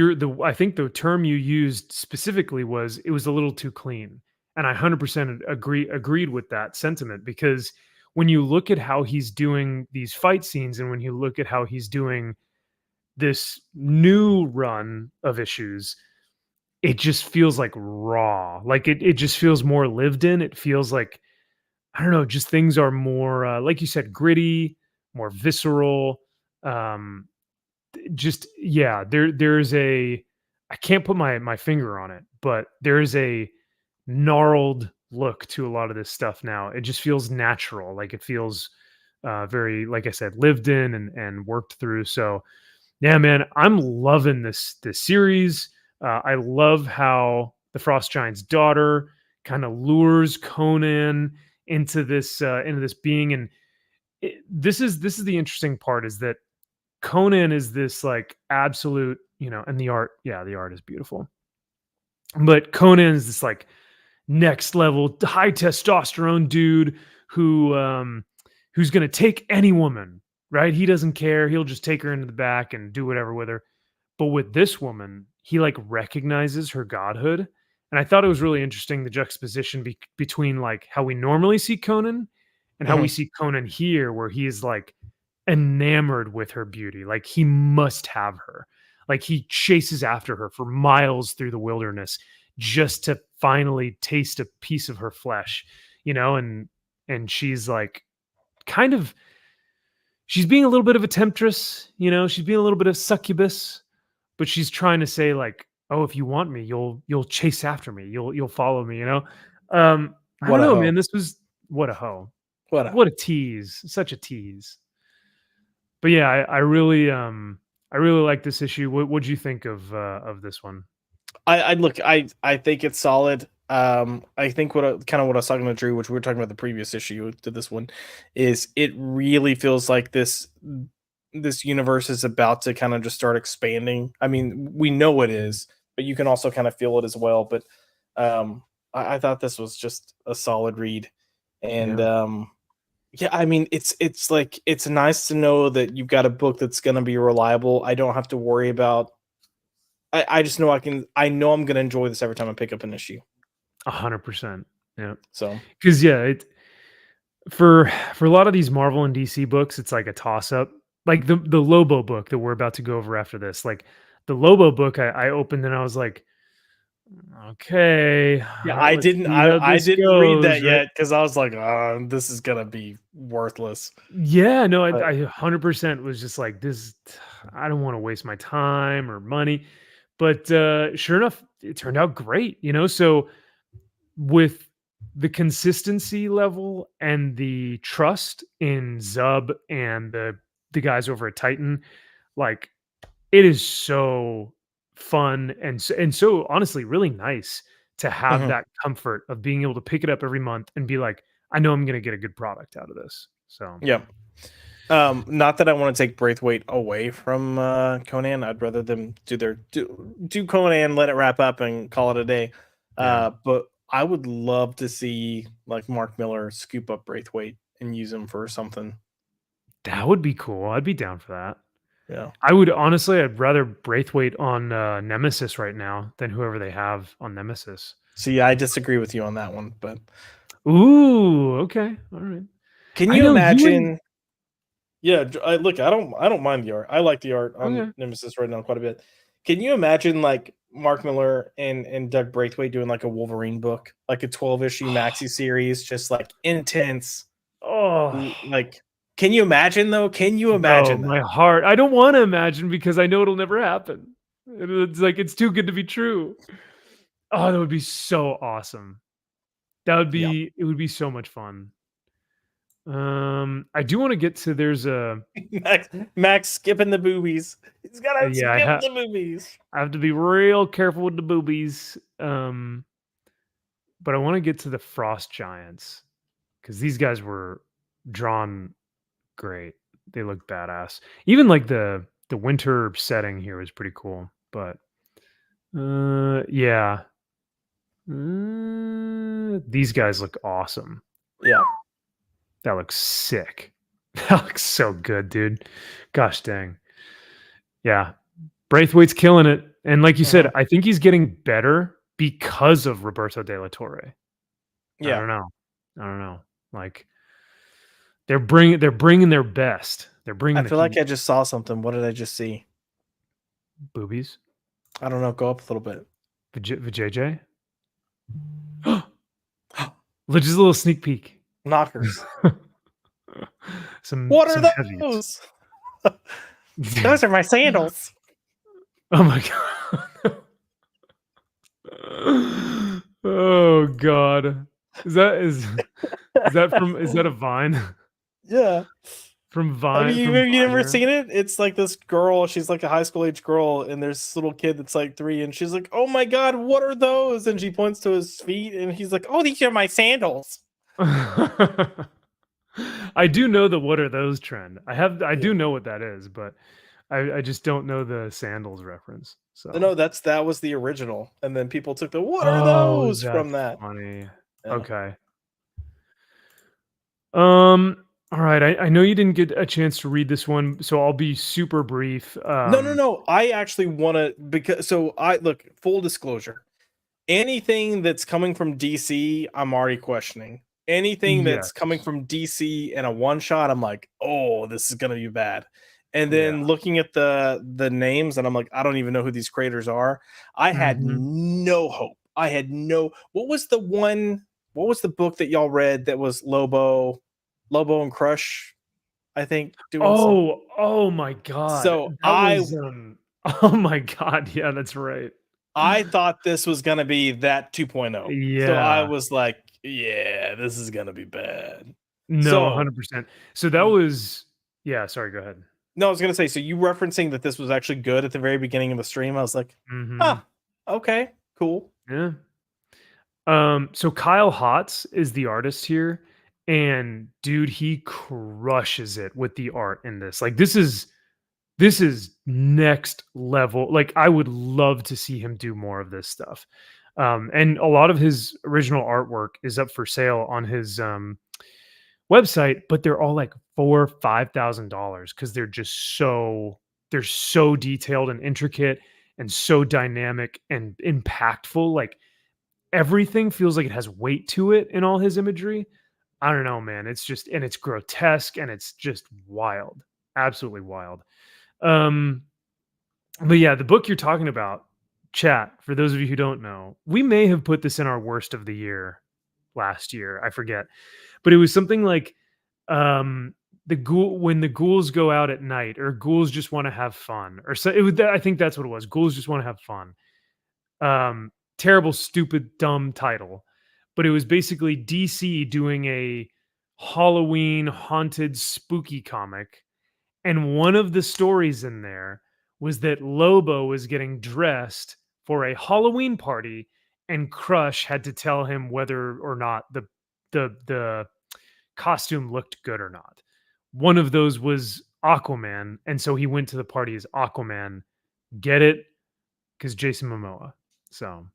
I think the term you used specifically was it was a little too clean, and I 100% agreed with that sentiment, because when you look at how he's doing these fight scenes, and when you look at how he's doing this new run of issues, it just feels like raw, like it just feels more lived in. It feels like, I don't know, just things are more like you said, gritty, more visceral. There's I can't put my finger on it, but there's a gnarled look to a lot of this stuff now. It just feels natural. Like it feels very, like I said, lived in and worked through. So yeah, man, I'm loving this series. I love how the Frost Giant's daughter kind of lures Conan into this being, and this is the interesting part is that Conan is this like absolute, and the art, yeah, the art is beautiful, but Conan is this like next level high testosterone dude who's going to take any woman, right? He doesn't care. He'll just take her into the back and do whatever with her. But with this woman, he like recognizes her godhood. And I thought it was really interesting the juxtaposition between like how we normally see Conan and how we see Conan here, where he is like enamored with her beauty. Like he must have her. Like he chases after her for miles through the wilderness just to finally taste a piece of her flesh, and she's like kind of she's being a little bit of a temptress, she's being a little bit of succubus, but she's trying to say like, oh, if you want me, you'll chase after me, you'll follow me, I don't know, man. This was what a hoe. What a tease. Such a tease. But yeah, I really like this issue. What'd you think of this one? I think it's solid. I think what I was talking to Drew, which we were talking about the previous issue to this one, is it really feels like this universe is about to kind of just start expanding. I mean, we know it is, but you can also kind of feel it as well. But I thought this was just a solid read, and yeah, I mean, it's like it's nice to know that you've got a book that's going to be reliable. I don't have to worry about. I just know I know I'm going to enjoy this every time I pick up an issue. 100%. Yeah. So, because for a lot of these Marvel and DC books, it's like a toss up. Like the Lobo book that we're about to go over after this. Like the Lobo book, I opened and I was like, okay. Yeah, I didn't read that yet because I was like, this is gonna be worthless. Yeah, no, I 100% was just like this. I don't want to waste my time or money. But sure enough, it turned out great, So with the consistency level and the trust in Zub and the guys over at Titan, like it is so fun and so honestly really nice to have that comfort of being able to pick it up every month and be like, I know I'm going to get a good product out of this. So yeah. Not that I want to take Braithwaite away from Conan. I'd rather them do Conan, let it wrap up, and call it a day. But I would love to see like Mark Miller scoop up Braithwaite and use him for something. That would be cool. I'd be down for that. Yeah, I'd rather Braithwaite on Nemesis right now than whoever they have on Nemesis. See, I disagree with you on that one, but ooh, okay, all right. Can you imagine? Yeah, look, I don't mind the art. I like the art on Nemesis right now quite a bit. Can you imagine like Mark Miller and Doug Braithwaite doing like a Wolverine book, like a 12-issue maxi series, just like intense? Oh, like, can you imagine though? Can you imagine? No, my heart. I don't want to imagine because I know it'll never happen. It's like it's too good to be true. Oh, that would be so awesome. That would be. It would be so much fun. I do want to get to there's a Max skipping the boobies. He's gotta skip the boobies. I have to be real careful with the boobies. But I want to get to the Frost Giants because these guys were drawn great. They look badass. Even like the winter setting here was pretty cool. But yeah. These guys look awesome. Yeah. That looks sick. That looks so good, dude. Gosh dang. Yeah. Braithwaite's killing it. And like you said, I think he's getting better because of Roberto De La Torre. Yeah. I don't know. Like they're bringing their best. They're bringing I feel like I just saw something. What did I just see? Boobies? I don't know. Go up a little bit. JJ? Just a little sneak peek. Knockers. What are those? Those are my sandals. Oh my god. Oh god. Is that a Vine? Yeah. From Have Vine you, from have you never Viner? seen it? It's like this girl, she's like a high school age girl, and there's this little kid that's like 3, and she's like, "Oh my god, what are those?" And she points to his feet, and he's like, "Oh, these are my sandals." I do know the "what are those" trend. I Yeah. do know what that is, but I just don't know the sandals reference. So No, that was the original, and then people took the "what are oh, those" from that's that. funny. Yeah. Okay. All right. I know you didn't get a chance to read this one, so I'll be super brief. No. I actually want to because so I look full disclosure. Anything that's coming from DC, I'm already questioning. Anything that's coming Yes. from DC in a one shot, I'm like, oh, this is gonna be bad. And Yeah. then looking at the names, and I'm like, I don't even know who these creators are. I had Mhm. no hope. I had no. What was the one? What was the book that y'all read that was Lobo and Crush? I think doing some. Oh my god. So That was oh my god. Yeah, that's right. I thought this was gonna be that 2.0. So I Yeah. was like, yeah, this is gonna be bad. No, So 100%. So that was yeah, sorry, go ahead. no, I was gonna say, so you referencing that this was actually good at the very beginning of the stream, I was like, Mhm. ah, okay, cool. Yeah. So Kyle Hotz is the artist here, and dude, he crushes it with the art in this. Like this is next level. Like I would love to see him do more of this stuff. And a lot of his original artwork is up for sale on his website, but they're all like $4,000-5,000 because they're so detailed and intricate and so dynamic and impactful. Like everything feels like it has weight to it in all his imagery. I don't know, man. It's just and it's grotesque and it's just wild. Absolutely wild. Um but yeah, the book you're talking about, chat, for those of you who don't know, we may have put this in our worst of the year last year. I forget. But it was something like the ghoul when the ghouls go out at night or ghouls just want to have fun or so it was I think that's what it was. Ghouls just want to have fun. Terrible, stupid, dumb title. But it was basically DC doing a Halloween haunted spooky comic. And one of the stories in there was that Lobo was getting dressed for a Halloween party, and Crush had to tell him whether or not the costume looked good or not. One of those was Aquaman, and so he went to the party as Aquaman. Get it? Because Jason Momoa. So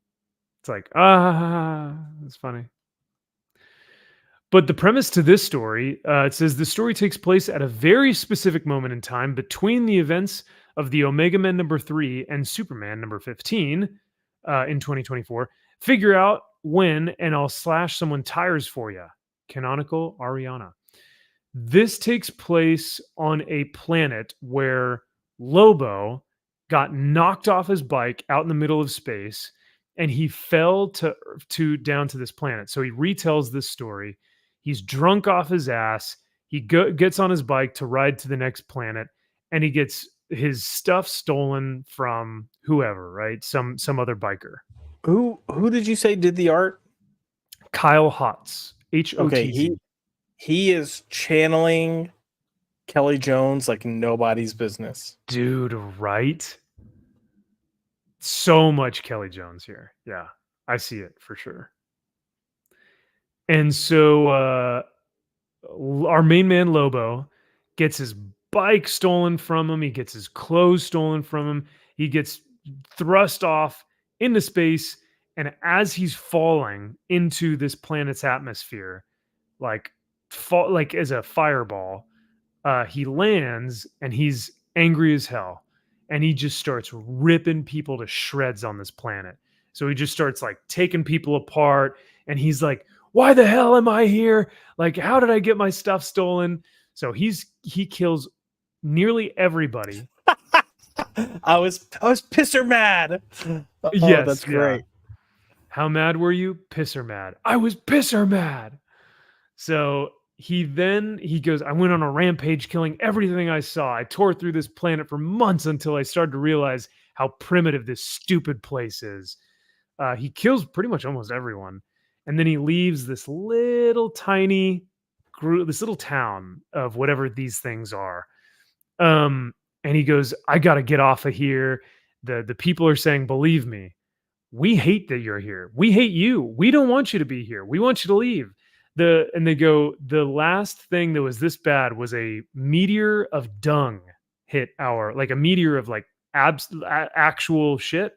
it's like, that's funny. But the premise to this story, it says the story takes place at a very specific moment in time between the events of the Omega Men #3 and Superman #15 in 2024. Figure out when, and I'll slash someone tires for you. Canonical Ariana. This takes place on a planet where Lobo got knocked off his bike out in the middle of space and he fell to down to this planet. So he retells this story. He's drunk off his ass. He gets on his bike to ride to the next planet and he gets his stuff stolen from whoever, right? Some other biker. Who did you say did the art? Kyle Hotz. Hotz. Okay, he is channeling Kelly Jones like nobody's business. Dude, right? So much Kelly Jones here. Yeah, I see it for sure. And so our main man Lobo gets his bike stolen from him. He gets his clothes stolen from him. He gets thrust off into space. And as he's falling into this planet's atmosphere, like like as a fireball, he lands and he's angry as hell. And he just starts ripping people to shreds on this planet. So he just starts like taking people apart. And he's like, why the hell am I here? Like, how did I get my stuff stolen? So he kills nearly everybody. I was pisser mad. Oh, Yes, that's yeah. great. How mad were you? Pisser mad. I was pisser mad. So he goes, I went on a rampage killing everything I saw. I tore through this planet for months until I started to realize how primitive this stupid place is. He kills pretty much almost everyone. And then he leaves this little tiny group, this little town of whatever these things are. And he goes, I got to get off of here. The people are saying, believe me, we hate that you're here. We hate you. We don't want you to be here. We want you to leave. And they go, the last thing that was this bad was a meteor of dung hit like a meteor of like actual shit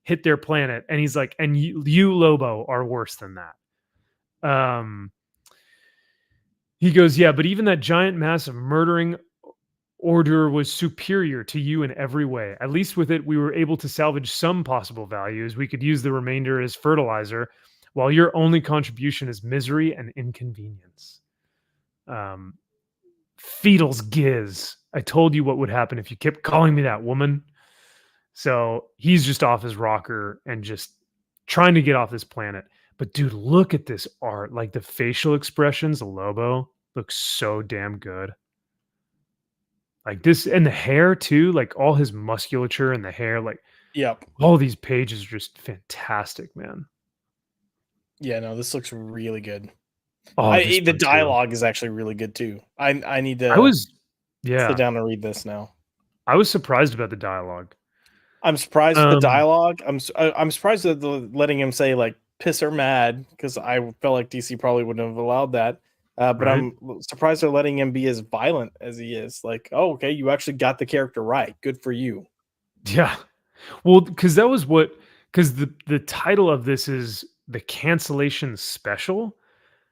hit their planet. And he's like, and you Lobo are worse than that. He goes, yeah, but even that giant mass of murdering order was superior to you in every way. At least with it, we were able to salvage some possible values. We could use the remainder as fertilizer, while your only contribution is misery and inconvenience. Fetal's giz. I told you what would happen if you kept calling me that, woman. So he's just off his rocker and just trying to get off this planet. But dude, look at this art. Like the facial expressions of Lobo look so damn good. Like this, and the hair too, like all his musculature and the hair, like Yep. all these pages are just fantastic, man. Yeah, no, this looks really good. Oh, the one too. dialogue is actually really good too. I need to sit down and read this now. I was surprised about the dialogue. I'm surprised with the dialogue. I'm surprised at letting him say like piss or mad, because I felt like DC probably wouldn't have allowed that. But Right. I'm surprised they're letting him be as violent as he is. Like, oh, okay, you actually got the character right. Good for you. Yeah. Well, because the title of this is the cancellation special.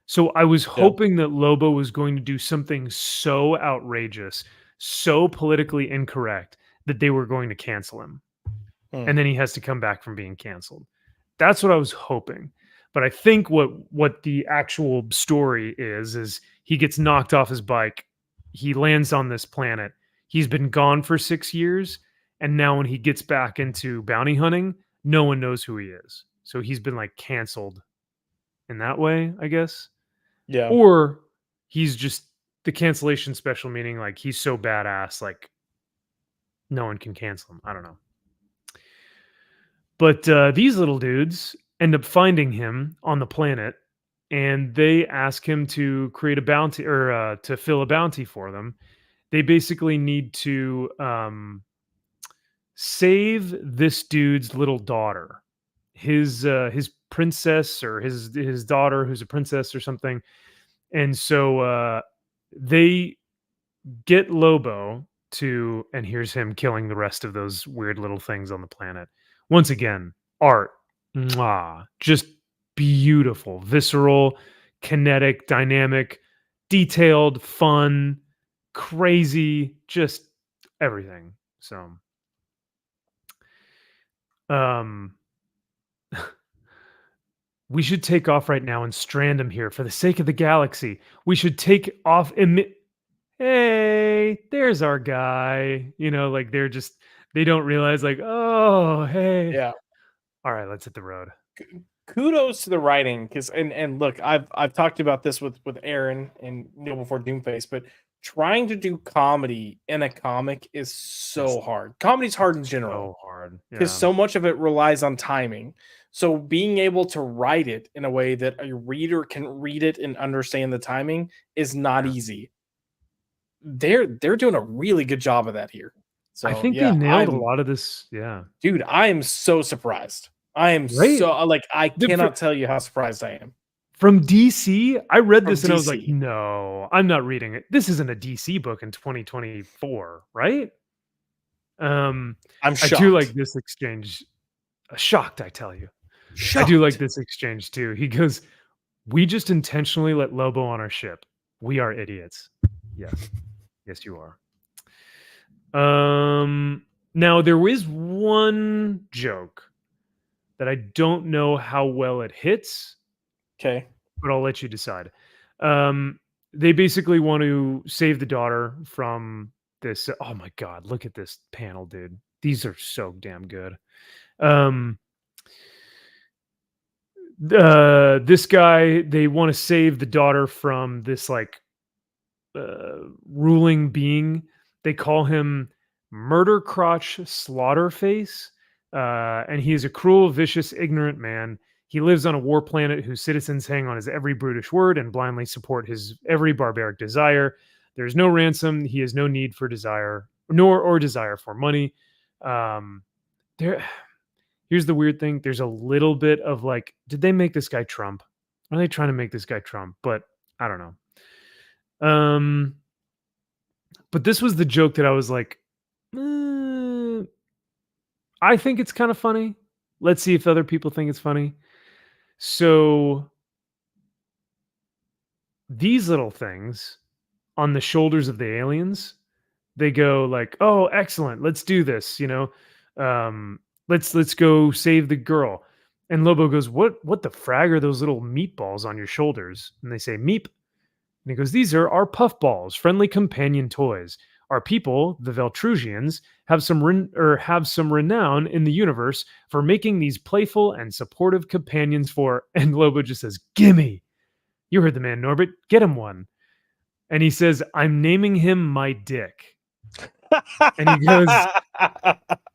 So I was hoping that Lobo was going to do something so outrageous, so politically incorrect that they were going to cancel him. And then he has to come back from being canceled. That's what I was hoping. But I think what the actual story is he gets knocked off his bike. He lands on this planet. He's been gone for 6 years. And now when he gets back into bounty hunting, no one knows who he is. So he's been like canceled in that way, I guess. Yeah. Or he's just the cancellation special, meaning like he's so badass, like no one can cancel him. I don't know. But these little dudes end up finding him on the planet, and they ask him to create a bounty or to fill a bounty for them. They basically need to save this dude's little daughter, his princess, or his daughter who's a princess or something. And so they get Lobo to, and here's him killing the rest of those weird little things on the planet. Once again, art, just beautiful, visceral, kinetic, dynamic, detailed, fun, crazy, just everything. So, we should take off right now and strand him here for the sake of the galaxy. We should take off. Hey, there's our guy. You know, like they don't realize, like, oh, hey. Yeah. All right, let's hit the road. Kudos to the writing, because and look, I've talked about this with Aaron and Neil before Doomface, but trying to do comedy in a comic is so hard. Comedy's hard in general. So hard. Because so much of it relies on timing. So being able to write it in a way that a reader can read it and understand the timing is not easy. They're doing a really good job of that here. So I think they nailed a lot of this. Yeah. Dude, I am so surprised. I am so like, I cannot tell you how surprised I am. From DC, I read From this and I was like, DC. no, I'm not reading it. This isn't a DC book in 2024, right? I'm I do shocked. like this exchange. Shocked, I tell you. I do like this exchange too. He goes, we just intentionally let Lobo on our ship. We are idiots. Yes. Yes, you are. Now there is one joke that I don't know how well it hits. Okay. But I'll let you decide. They basically want to save the daughter from this. Oh my God, look at this panel, dude. These are so damn good. This guy, they want to save the daughter from this like ruling being. They call him Murder Crotch Slaughterface. And he is a cruel, vicious, ignorant man. He lives on a war planet whose citizens hang on his every brutish word and blindly support his every barbaric desire. There's no ransom. He has no need for desire, nor desire for money. There, here's the weird thing. There's a little bit of like, did they make this guy Trump? Are they trying to make this guy Trump? But I don't know. But this was the joke that I was like, I think it's kind of funny. Let's see if other people think it's funny. So these little things on the shoulders of the aliens, they go like, "Oh, excellent. Let's do this, let's go save the girl." And Lobo goes, "What the frag are those little meatballs on your shoulders?" And they say, "Meep." And he goes, "These are our puffballs, friendly companion toys. Our people, the Veltrusians, have some renown in the universe for making these playful and supportive companions for." And Lobo just says, "Gimme! You heard the man, Norbert. Get him one." And he says, "I'm naming him my dick." And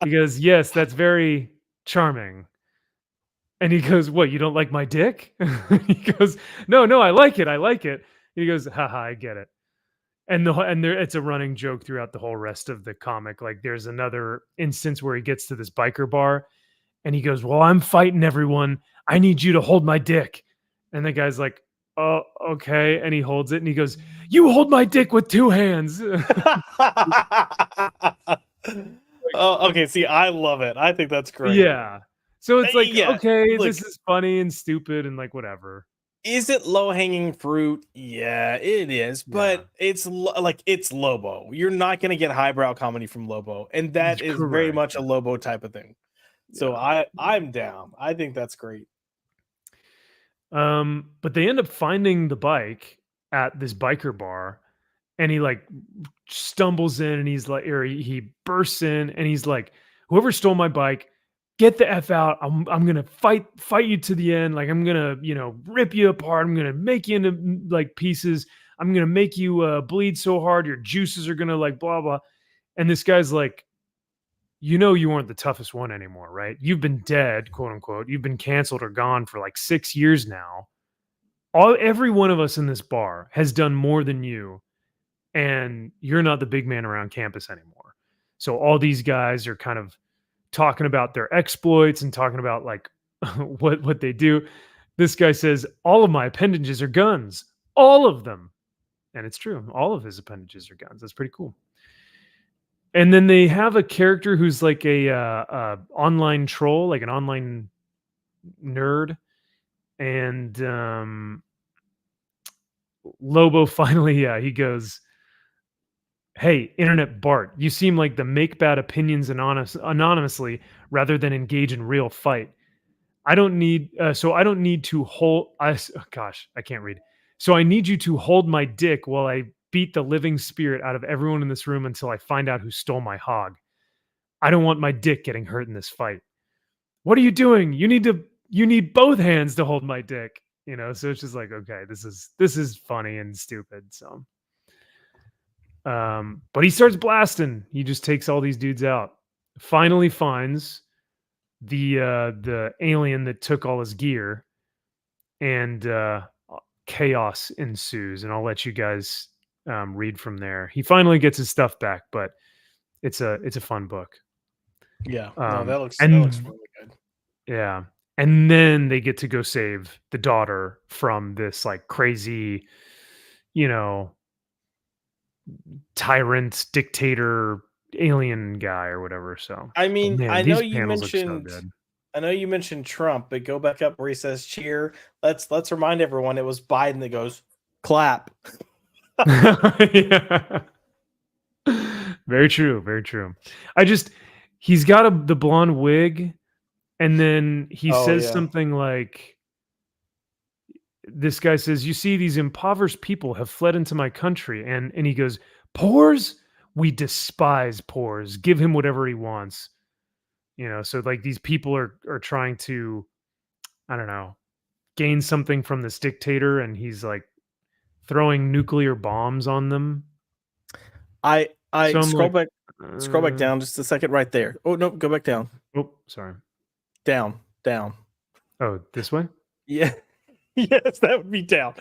he goes, "Yes, that's very charming." And he goes, "What, you don't like my dick?" He goes, No, I like it. I like it. He goes, "Haha, I get it." And it's a running joke throughout the whole rest of the comic. Like there's another instance where he gets to this biker bar and he goes, "Well, I'm fighting everyone. I need you to hold my dick." And the guy's like, "Oh, okay." And he holds it and he goes, "You hold my dick with 2 hands." Oh, okay. See, I love it. I think that's great. Yeah. So it's like, Yeah, okay, look, this is funny and stupid and like whatever. is it low hanging fruit? Yeah, it is. But it's it's Lobo. You're not going to get highbrow comedy from Lobo, and that is very Correct. much a Lobo type of thing. So I'm down. I think that's great. But they end up finding the bike at this biker bar, and he like stumbles in and he's like, or he bursts in and he's like, "Whoever stole my bike, get the F out. I'm gonna fight you to the end. Like I'm gonna, rip you apart. I'm gonna make you into like pieces. I'm gonna make you bleed so hard your juices are gonna like blah blah." And this guy's like, "You weren't the toughest one anymore, right? You've been dead, quote unquote. You've been canceled or gone for like 6 years now. Every one of us in this bar has done more than you, and you're not the big man around campus anymore." So all these guys are kind of talking about their exploits and talking about like what they do. This guy says, "All of my appendages are guns, all of them." And it's true. All of his appendages are guns. That's pretty cool. And then they have a character who's like a online troll, like an online nerd. And Lobo finally, he goes, "Hey, Internet Bart, you seem like the make bad opinions anonymously rather than engage in real fight. I don't need to hold. Gosh, I can't read. So I need you to hold my dick while I beat the living spirit out of everyone in this room until I find out who stole my hog. I don't want my dick getting hurt in this fight. What are you doing? You need both hands to hold my dick." So it's just like, okay, this is funny and stupid. So, but he starts blasting. He just takes all these dudes out. Finally finds the alien that took all his gear, and chaos ensues. And I'll let you guys read from there. He finally gets his stuff back, but it's a fun book. Yeah, no, that looks and really good. Yeah. And then they get to go save the daughter from this like crazy, tyrant, dictator, alien guy or whatever. So I mean, man, I know these you panels look so mentioned good. I know you mentioned Trump, but go back up where he says cheer. Let's remind everyone it was Biden that goes clap. Yeah. Very true. Very true. He's got the blonde wig, and then he says something like, this guy says, "You see, these impoverished people have fled into my country." And he goes, "Poors? We despise poors. Give him whatever he wants." So like these people are trying to, I don't know, gain something from this dictator, and he's like throwing nuclear bombs on them. I So I'm scroll like, back down just a second right there. Oh no, go back down. Oh, sorry. Down. Oh, this way? Yeah. Yes, that would be down.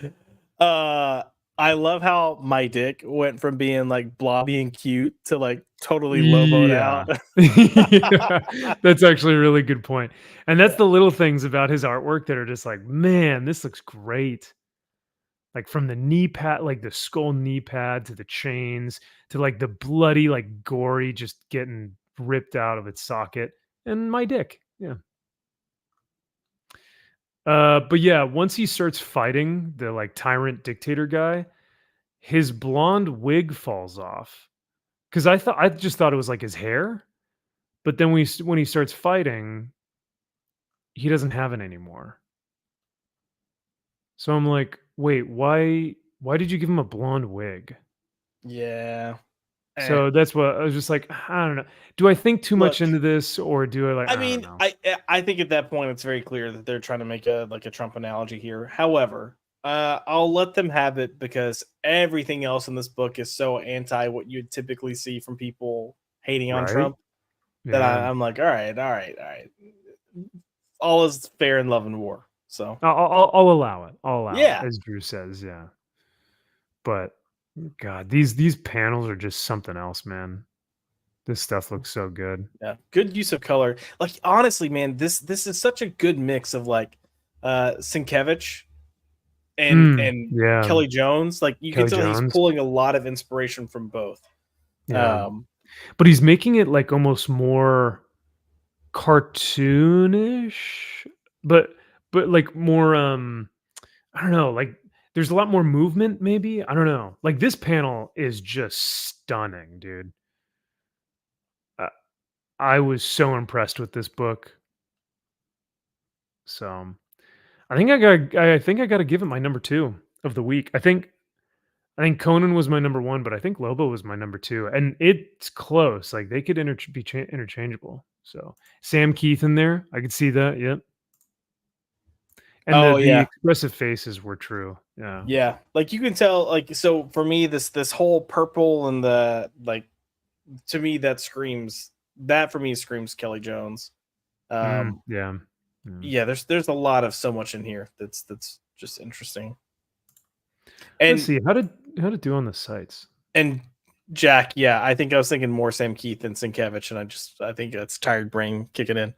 I love how my dick went from being like blobby and cute to like totally loboed Yeah. out. Yeah. That's actually a really good point. And that's the little things about his artwork that are just like, man, this looks great. Like from the knee pad, like the skull knee pad to the chains to like the bloody, like gory, just getting ripped out of its socket. And my dick. Yeah. But yeah, once he starts fighting the like tyrant dictator guy, his blonde wig falls off. Because I just thought it was like his hair, but then when he starts fighting, he doesn't have it anymore. So I'm like, wait, why did you give him a blonde wig? Yeah. So that's what I was just like, I don't know. Do I think too much Look, into this, or do I like? I I don't mean, know. I think at that point it's very clear that they're trying to make a Trump analogy here. However, I'll let them have it because everything else in this book is so anti what you'd typically see from people hating on Right? Trump that Yeah. I'm like, all right, all right, all right. All is fair in love and war. So I'll allow it. I'll allow it, yeah, as Drew says. Yeah. But God, these panels are just something else, man. This stuff looks so good. yeah, good use of color. Like honestly, man, this is such a good mix of like Sienkiewicz and Yeah. Kelly Jones. Like you can Kelly tell he's Jones. pulling a lot of inspiration from both. Yeah. But he's making it like almost more cartoonish, but like more I don't know, like there's a lot more movement maybe. I don't know. Like this panel is just stunning, dude. Uh, I was so impressed with this book. So, I think I got to give it my number 2 of the week. I think Conan was my number 1, but I think Lobo was my number 2, and it's close. Like they could interchangeable. So Sam Keith in there, I could see that. Yep. And Oh the yeah, expressive faces were true. Yeah. yeah. Like you can tell. Like so for me, this whole purple and the like to me that for me screams Kelly Jones. Yeah. Yeah. There's a lot of so much in here that's just interesting. Let's And see. How to do on the sites? and Jack, yeah, I think I was thinking more Sam Keith than Sienkiewicz, and I think that's tired brain kicking in.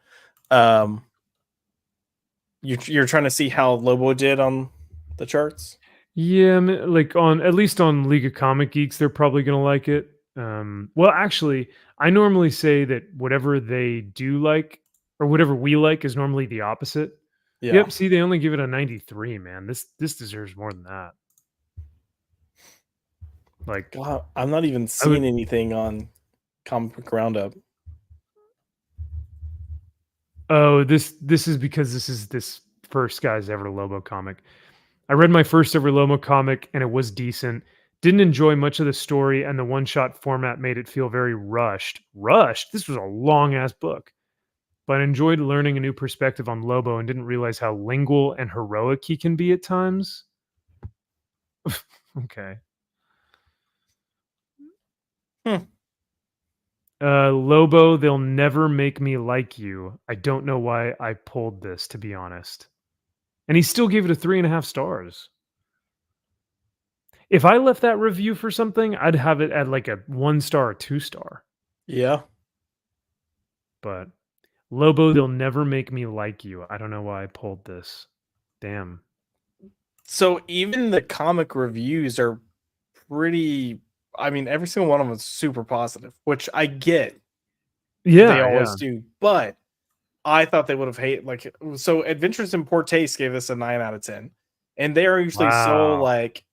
You're trying to see how Lobo did on the charts? Yeah, like on at least on League of Comic Geeks, they're probably gonna like it. Well, actually, I normally say that whatever they do like or whatever we like is normally the opposite. Yeah. Yep. See, they only give it a 93. Man, this deserves more than that. Like, Wow, I'm not even I seeing would. anything on Comic Book Roundup. Oh, this is because this is this first guy's ever Lobo comic. I read my first ever Lobo comic and it was decent. Didn't enjoy much of the story, and the one-shot format made it feel very rushed. Rushed? This was a long ass book. But I enjoyed learning a new perspective on Lobo and didn't realize how lingual and heroic he can be at times. Okay. Lobo, they'll never make me like you. I don't know why I pulled this, to be honest. And he still gave it a 3.5 stars. If I left that review for something, I'd have it at like a 1 star or 2 star. Yeah. But Lobo, they'll never make me like you. I don't know why I pulled this. Damn. So even the comic reviews are pretty. I mean, every single one of them is super positive, which I get. Yeah, They always yeah. do, but I thought they would have hated like so. Adventures in Poor Taste gave this a 9 out of 10, and they are usually so Wow. like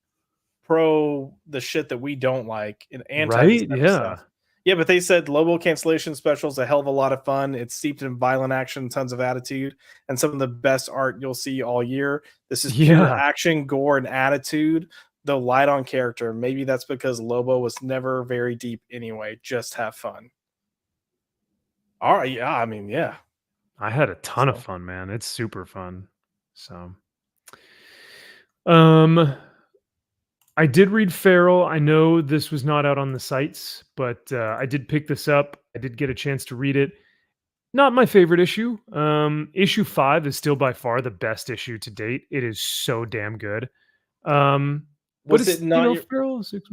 pro the shit that we don't like and anti this Right? type of Yeah. stuff. Yeah, but they said Lobo cancellation special is a hell of a lot of fun. It's steeped in violent action, tons of attitude, and some of the best art you'll see all year. This is pure Yeah. action, gore, and attitude, though light on character. Maybe that's because Lobo was never very deep anyway. Just have fun. All right, yeah, I mean, yeah. I had a ton of fun, man. It's super fun. So, um, I did read Feral. I know this was not out on the sites, but I did pick this up. I did get a chance to read it. Not my favorite issue. Issue 5 is still by far the best issue to date. It is so damn good. But Was it it's, you not know, your Feral 6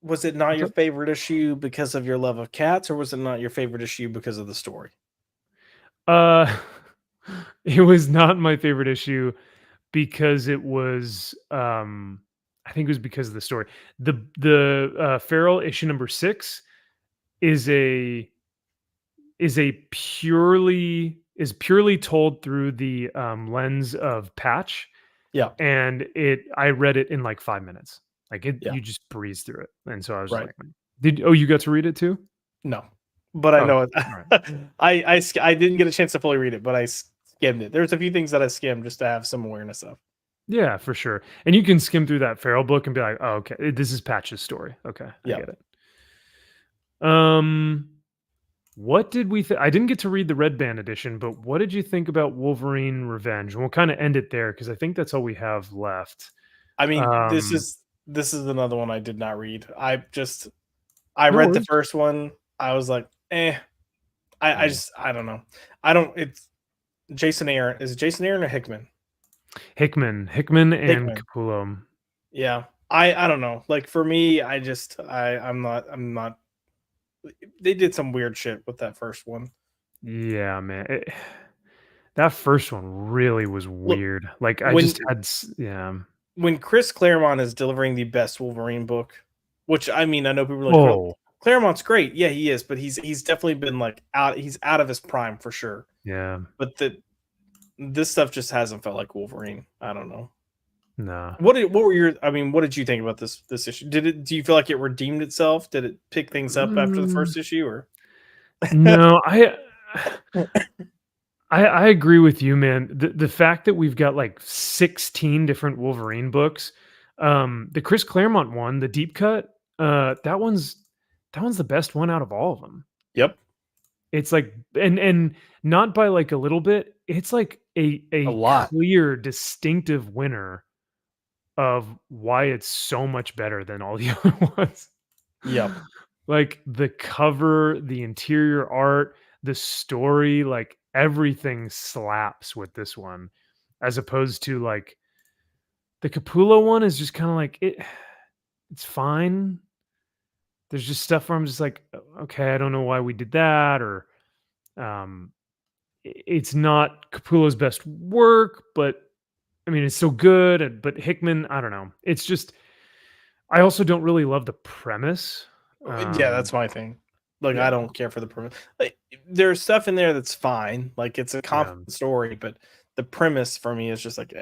was it not what's your up? favorite issue because of your love of cats, or was it not your favorite issue because of the story? Uh, it was not my favorite issue because it was, I think it was because of the story. The Feral issue number 6 is a purely told through the, lens of Patch, Yeah, and I read it in, like, 5 minutes. Like, yeah, you just breeze through it, and so I was just right. like, you got to read it too? No, but I Oh, know it. alright. I didn't get a chance to fully read it, but I skimmed it. There's a few things that I skimmed just to have some awareness of. Yeah, for sure, and you can skim through that Feral book and be like, "Oh, okay, this is Patch's story. Okay, I Yeah. get it." Um, what did we I didn't get to read the Red Band edition, but what did you think about Wolverine Revenge? And we'll kinda end it there because I think that's all we have left. I mean, Um, this is another one I did not read. I no read the worries. first one. I was like, eh. Yeah. I don't know. I don't. It's Jason Aaron. Is it Jason Aaron or Hickman? Hickman and Hickman. Capullo. Yeah. I don't know. Like for me, I'm not. They did some weird shit with that first one. Yeah, man. That first one really was Look, weird. Like, I when just had yeah. when Chris Claremont is delivering the best Wolverine book, which I mean, I know people are like, "Oh, Oh, Claremont's great." Yeah, he is, but he's definitely been like out. He's out of his prime for sure. yeah. But this stuff just hasn't felt like Wolverine. I don't know. Nah. What were your? I mean, what did you think about this issue? Do you feel like it redeemed itself? Did it pick things up after the Mm, first issue, or no, I agree with you, man. The fact that we've got like 16 different Wolverine books, the Chris Claremont one, the deep cut, that one's the best one out of all of them. Yep, It's like, and not by like a little bit. It's like a a lot. clear, distinctive winner of why it's so much better than all the other ones. Yep. Like the cover, the interior art, the story, like everything slaps with this one, as opposed to like the Capullo one is just kind of like it's fine. There's just stuff where I'm just like, okay, I don't know why we did that, or um it's not Capullo's best work, but I mean it's still good. But Hickman, I don't know. It's just I also don't really love the premise. Yeah, that's my thing. Like, I Yeah, don't care for the premise. Like, there's stuff in there that's fine. Like, it's a yeah. competent story, but the premise for me is just like,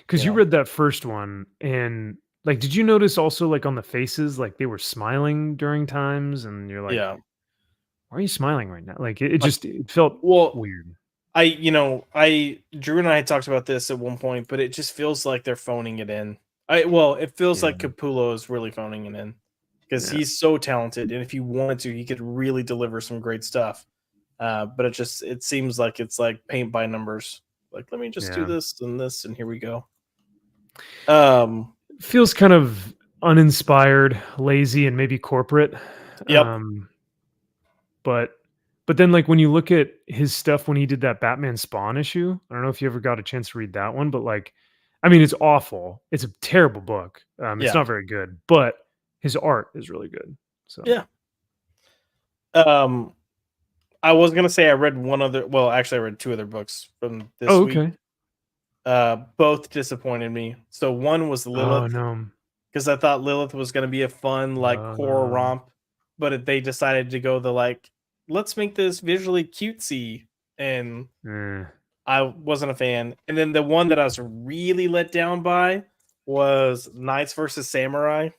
Because you you know. read that first one, and like, did you notice also like on the faces, like they were smiling during times, and you're like, Yeah. why are you smiling right now? Like, it Like, just it felt well, weird. I Drew and I had talked about this at one point, but it just feels like they're phoning it in. It feels Yeah, like Capullo is really phoning it in because yeah, he's so talented, and if he wanted to, he could really deliver some great stuff. But it seems like it's like paint by numbers. Like, let me just do yeah. this, and here we go. Um, Feels kind of uninspired, lazy, and maybe corporate. yep, Um, but then like when you look at his stuff when he did that Batman Spawn issue, I don't know if you ever got a chance to read that one, but like, I mean, it's awful. It's a terrible book. It's yeah, not very good, but his art is really good. So yeah. Um, I was gonna say I read one other. Well, actually, I read two other books from oh, this week. okay. Both disappointed me. So one was Oh Lilith, no. because I thought Lilith was going to be a fun like horror Um, romp, but they decided to go the like, let's make this visually cutesy, and eh. I wasn't a fan. And then the one that I was really let down by was Knights versus Samurai.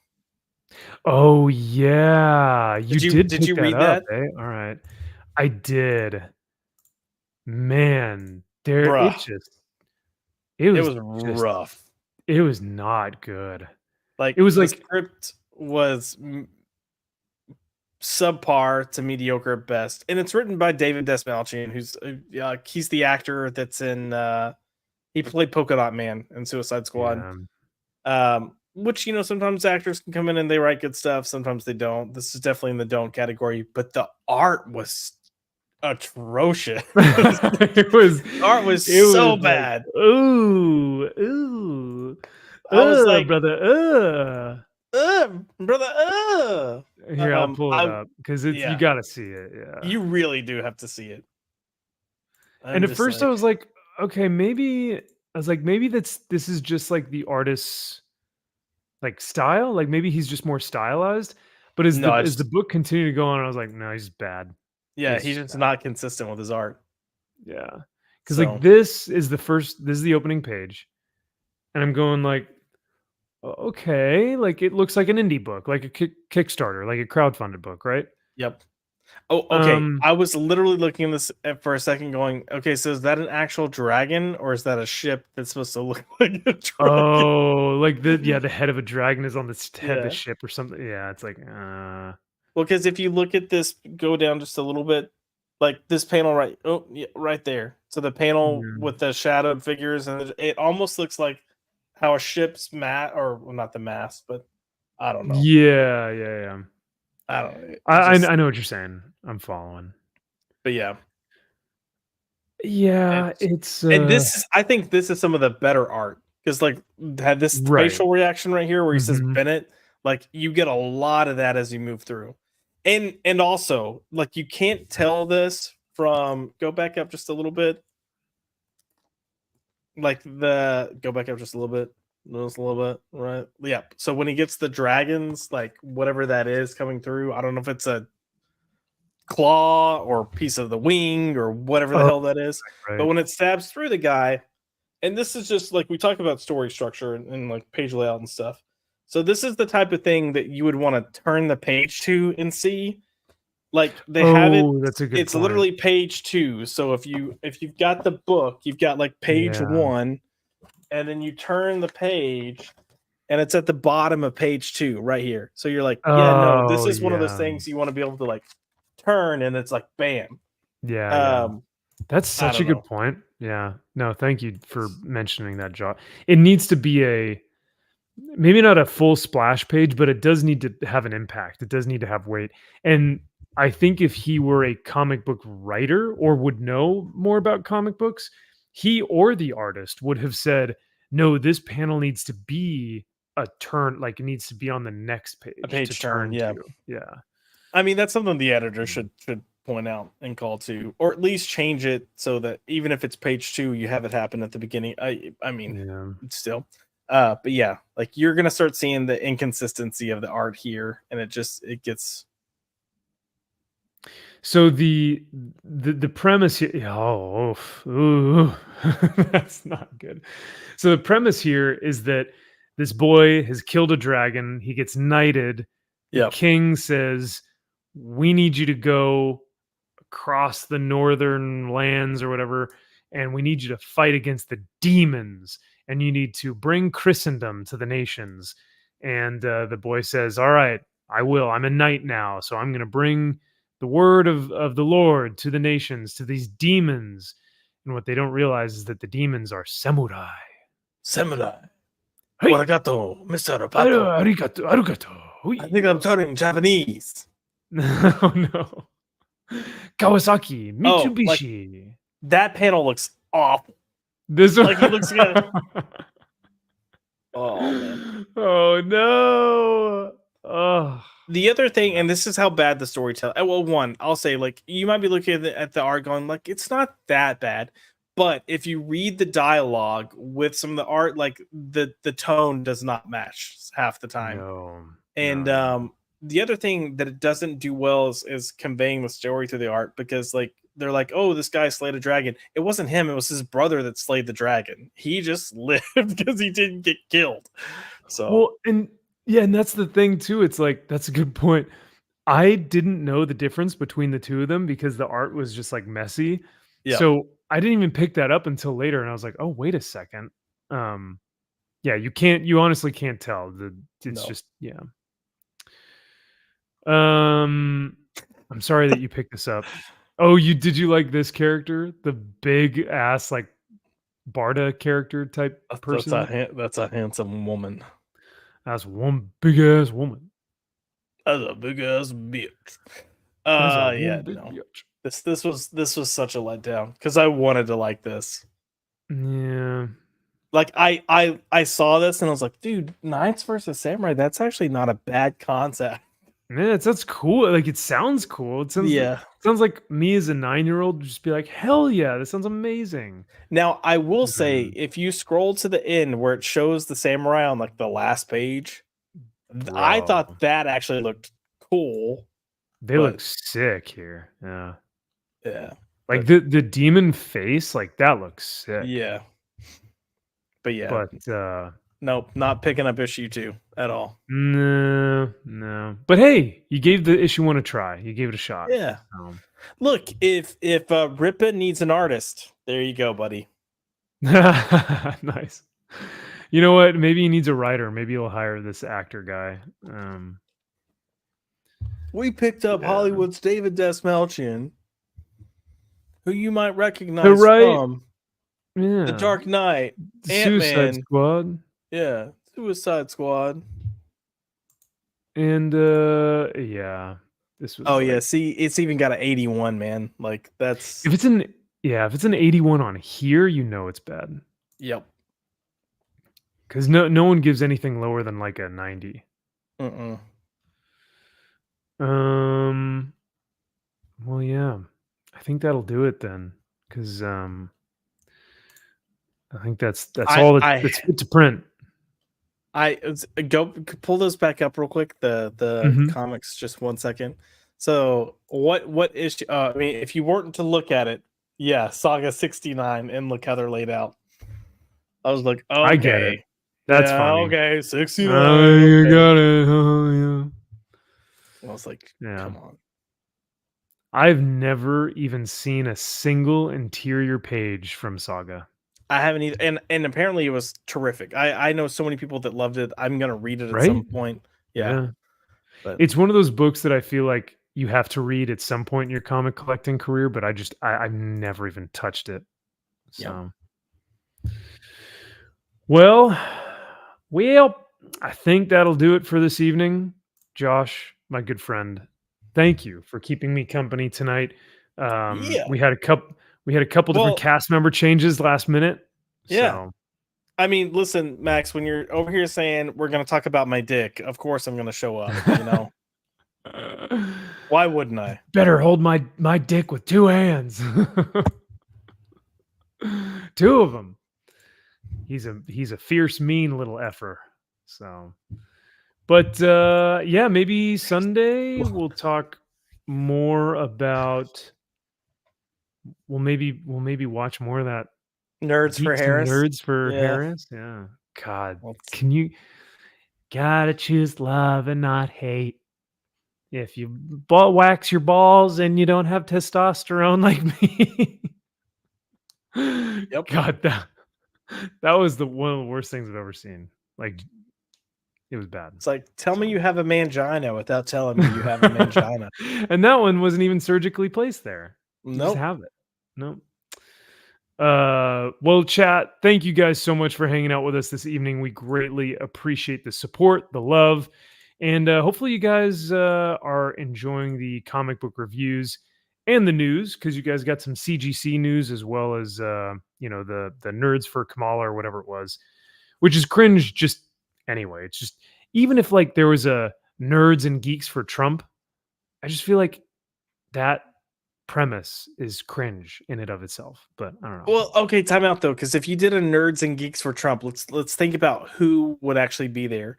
Oh yeah, you did Did pick you that read up, that, eh? All right. I did. Man, bruh? it It was was just rough. it was not good. Like It was the like script was subpar to mediocre at best, and it's written by David Desmalchian, who's he's the actor that's in he played Polka Dot Man in Suicide Squad. yeah. Which sometimes actors can come in and they write good stuff, sometimes they don't. This is definitely in the don't category, but the art was atrocious. It was Art was it so was like, bad. ooh, I was like, brother, brother. Here, I'll pull it up because it's you Yeah, got to see it. Yeah. you really do have to see it. And at first I was like, okay, maybe I was like, maybe this is just like the artist's like style. Like maybe he's just more stylized. But no, as the book continued to go on, I was like, no, he's bad. yeah, He's he's just just not consistent with his art. Yeah. Because So like this is the opening page. And I'm going like, okay, like it looks like an indie book, like a Kickstarter, like a crowdfunded book, right? yep. Oh, okay. I was literally looking at this for a second, going, okay, so is that an actual dragon or is that a ship that's supposed to look like a dragon? Oh, like the head of a dragon is on the head of the Yeah. ship or something. Yeah, it's like Well, because if you look at this, go down just a little bit, like this panel right, oh, yeah, right there. So the panel with the shadowed figures, and it almost looks like how a ship's well, not the mast, but I don't know. Yeah. I don't know. I know what you're saying. I'm following. But yeah. Yeah, it's and I think this is some of the better art because like had this facial reaction right here where he says Bennett, like you get a lot of that as you move through, and also like you can't tell this from go back up just a little bit, like go back up just a little bit, right? Yeah. So when he gets the dragons, like whatever that is coming through, I don't know if it's a claw or piece of the wing or whatever the hell that is. But when it stabs through the guy, and this is just like we talk about story structure and like page layout and stuff. So this is the type of thing that you would want to turn the page to and see. Like they have it. That's a good It's point. literally page 2. So if you've got the book, you've got like page 1, and then you turn the page, and it's at the bottom of page 2 right here. So you're like, this is one of those things you want to be able to like turn, and it's like bam. Yeah. That's such a good point. Yeah. No, thank you for mentioning that, Josh. It needs to be maybe not a full splash page, but it does need to have an impact. It does need to have weight. And I think if he were a comic book writer or would know more about comic books, he or the artist would have said, no, this panel needs to be a turn, like it needs to be on the next page. A page to turn, yeah. to. Yeah. I mean, that's something the editor should point out and call to, or at least change it so that even if it's page 2, you have it happen at the beginning. I mean, still. But yeah, like you're gonna start seeing the inconsistency of the art here, and it gets. So the premise here, that's not good. So the premise here is that this boy has killed a dragon. He gets knighted. The king says, "We need you to go across the northern lands or whatever, and we need you to fight against the demons, and you need to bring Christendom to the nations." And the boy says, "All right, I will. I'm a knight now, so I'm going to bring the word of the Lord to the nations, to these demons." And what they don't realize is that the demons are samurai. Samurai. Hey. Arigato, Mr. Roboto. Arigato. I think I'm turning Japanese. No, no. Kawasaki, Mitsubishi. That panel looks awful. This like it looks good. Oh man. Oh no. Oh. The other thing, and this is how bad the storytelling. Well, one, I'll say, like you might be looking at the art going, like it's not that bad, but if you read the dialogue with some of the art, like the tone does not match half the time. No. And the other thing that it doesn't do well is conveying the story through the art, because like they're like, oh, this guy slayed a dragon. It wasn't him. It was his brother that slayed the dragon. He just lived because he didn't get killed. So well, and that's the thing too. It's like that's a good point. I didn't know the difference between the two of them because the art was just like messy. Yeah. So I didn't even pick that up until later, and I was like, oh, wait a second. Yeah, you honestly can't tell. It's just I'm sorry that you picked this up. Oh, did you like this character? The big ass like Barda character type person? That's a handsome woman. That's one big ass woman. That's a big ass bitch. That's a Yeah, big no. bitch. This was such a letdown because I wanted to like this. Yeah. Like I saw this and I was like, dude, Knights versus Samurai, that's actually not a bad concept. Man, that's cool. Like it sounds cool. It Yeah. sounds like me as a 9-year-old would just be like, hell yeah, this sounds amazing. Now I will say, if you scroll to the end where it shows the samurai on like the last page, I Bro. thought that actually looked cool. They look sick here. Yeah. Yeah. Like the demon face, like that looks sick. Yeah. But yeah. But nope, not picking up issue 2 at all. no. But hey, you gave the issue 1 a try. You gave it a shot. Yeah. Look, if Rippa needs an artist, there you go, buddy. Nice. You know what? Maybe he needs a writer. Maybe he'll hire this actor guy. We picked up Hollywood's David Desmalchian, who you might recognize from The Dark Knight, Suicide Ant-Man. Squad. Yeah, Suicide Squad. And yeah. This was yeah, see, it's even got an 81, man. Like that's if it's an 81 on here, you know it's bad. Yep. Because no one gives anything lower than like a 90. Well, yeah, I think that'll do it then. Because I think that's all that's fit to print. Go pull those back up real quick. The comics, just 1 second. So what issue? I mean, if you weren't to look at it, yeah, Saga 69, and look how they're laid out. I was like, okay, I get it. That's funny. Okay, 69. You got it. Oh, yeah. I was like, come on. I've never even seen a single interior page from Saga. I haven't either, and apparently it was terrific. I know so many people that loved it. I'm gonna read it at some point. Yeah. But It's one of those books that I feel like you have to read at some point in your comic collecting career, but I've never even touched it. So well, I think that'll do it for this evening. Josh, my good friend, thank you for keeping me company tonight. We had a couple different cast member changes last minute. Yeah. So. I mean, listen, Max, when you're over here saying we're going to talk about my dick, of course I'm going to show up, you know. Why wouldn't I? Better hold my dick with 2 hands. 2 of them. He's a fierce, mean little effer. So, but yeah, maybe Sunday we'll talk more about. We'll maybe watch more of that Nerds for Harris. Nerds for Harris. Yeah. God, can you gotta choose love and not hate? If you wax your balls and you don't have testosterone like me. Yep. God, that was one of the worst things I've ever seen. Like, it was bad. It's like, tell me you have a mangina without telling me you have a mangina. And that one wasn't even surgically placed there. You Nope. just have it. Nope. Well, chat, thank you guys so much for hanging out with us this evening. We greatly appreciate the support, the love, and hopefully you guys are enjoying the comic book reviews and the news, because you guys got some CGC news as well as the Nerds for Kamala or whatever it was, which is cringe. Just anyway, it's just, even if like there was a Nerds and Geeks for Trump, I just feel like that premise is cringe in and of itself. But I don't know. Well, okay, time out though, because if you did a Nerds and Geeks for Trump, let's think about who would actually be there.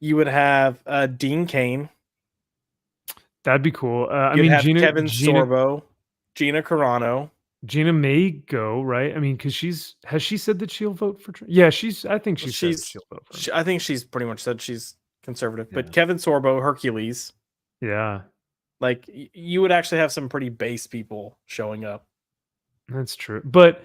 You would have Dean Cain. That'd be cool. Kevin Sorbo, Gina Carano. Gina may go, right? I mean, because has she said that she'll vote for Trump? Yeah, I think she'll vote for him. I think she's pretty much said she's conservative. But Kevin Sorbo, Hercules. Yeah. Like, you would actually have some pretty base people showing up. That's true. But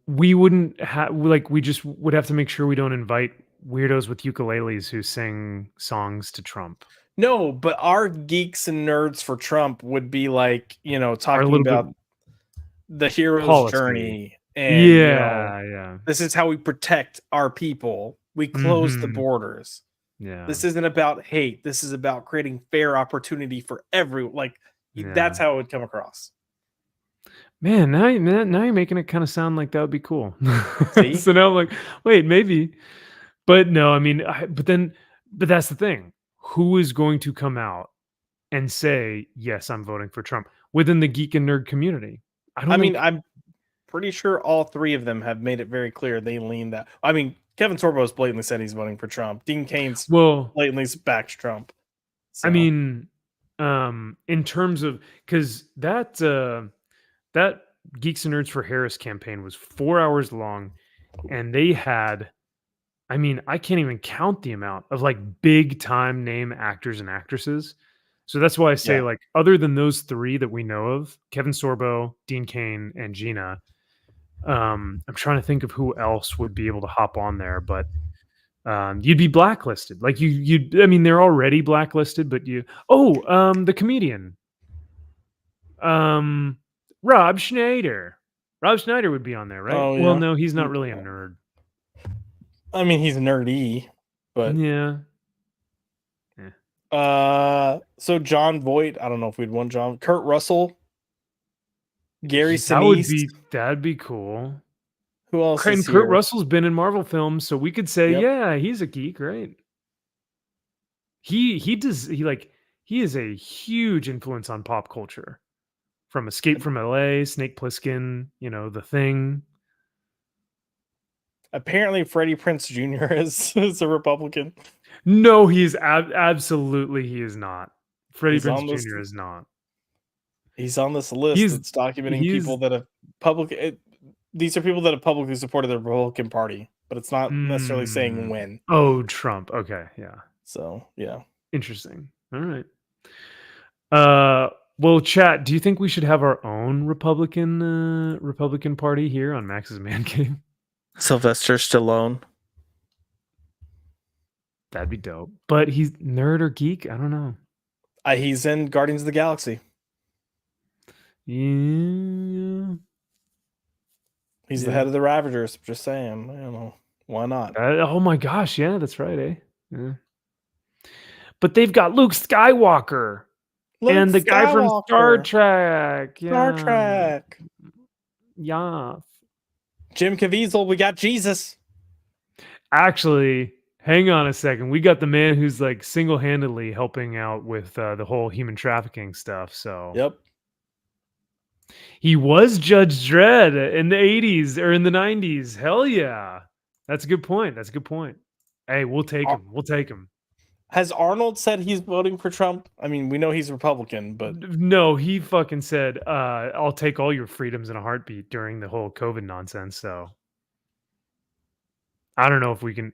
we wouldn't have, we just would have to make sure we don't invite weirdos with ukuleles who sing songs to Trump. No, but our Geeks and Nerds for Trump would be like, talking about the hero's policy. Journey. And, yeah. This is how we protect our people. We close the borders. Yeah. This isn't about hate. This is about creating fair opportunity for everyone. Like, That's how it would come across. Man, now you're making it kind of sound like that would be cool. See? So now I'm like, wait, maybe. But no, I mean, but that's the thing. Who is going to come out and say, yes, I'm voting for Trump within the geek and nerd community? I mean, I'm pretty sure all three of them have made it very clear they lean that. I mean, Kevin Sorbo's blatantly said he's voting for Trump. Dean Kane's blatantly backed Trump. So. I mean, in terms of, because that Geeks and Nerds for Harris campaign was 4 hours long, and they had, I mean, I can't even count the amount of like big time name actors and actresses. So that's why I say, like, other than those three that we know of, Kevin Sorbo, Dean Cain, and Gina, I'm trying to think of who else would be able to hop on there, but you'd be blacklisted. Like I mean, they're already blacklisted, but the comedian, Rob Schneider. Rob Schneider would be on there, right? Oh, Well, yeah. no, he's not really a nerd. I mean, he's nerdy, but yeah. So John Voight, I don't know if we'd want John. Kurt Russell, Gary Sinise. Sinise. That'd be cool. Who else? And is Kurt here? Russell's been in Marvel films, so we could say, yeah, he's a geek, right? He is a huge influence on pop culture. From Escape from LA, Snake Plissken, The Thing. Apparently, Freddie Prinze Jr. is a Republican. No, he is absolutely he is not. Freddie Prinze this- Jr. is not. He's on this list that's documenting people that have these are people that have publicly supported the Republican Party, but it's not necessarily saying when. Oh, Trump. Okay, yeah. So yeah, interesting. All right. Well, chat. Do you think we should have our own Republican Party here on Max's Man Cave? Sylvester Stallone. That'd be dope. But he's nerd or geek? I don't know. He's in Guardians of the Galaxy. Yeah. He's the head of the Ravagers. Just saying. I don't know. Why not? Oh my gosh. Yeah, that's right. Eh? Yeah. But they've got Luke Skywalker. And the guy from Star Trek. Yeah. Star Trek. Yeah. Jim Caviezel. We got Jesus. Actually, hang on a second. We got the man who's like single-handedly helping out with the whole human trafficking stuff. So yep. He was Judge Dredd in the 80s or in the 90s. Hell yeah. That's a good point. Hey, we'll take him. Has Arnold said he's voting for Trump? I mean, we know he's Republican, but no, he fucking said, I'll take all your freedoms in a heartbeat during the whole COVID nonsense. So I don't know if we can.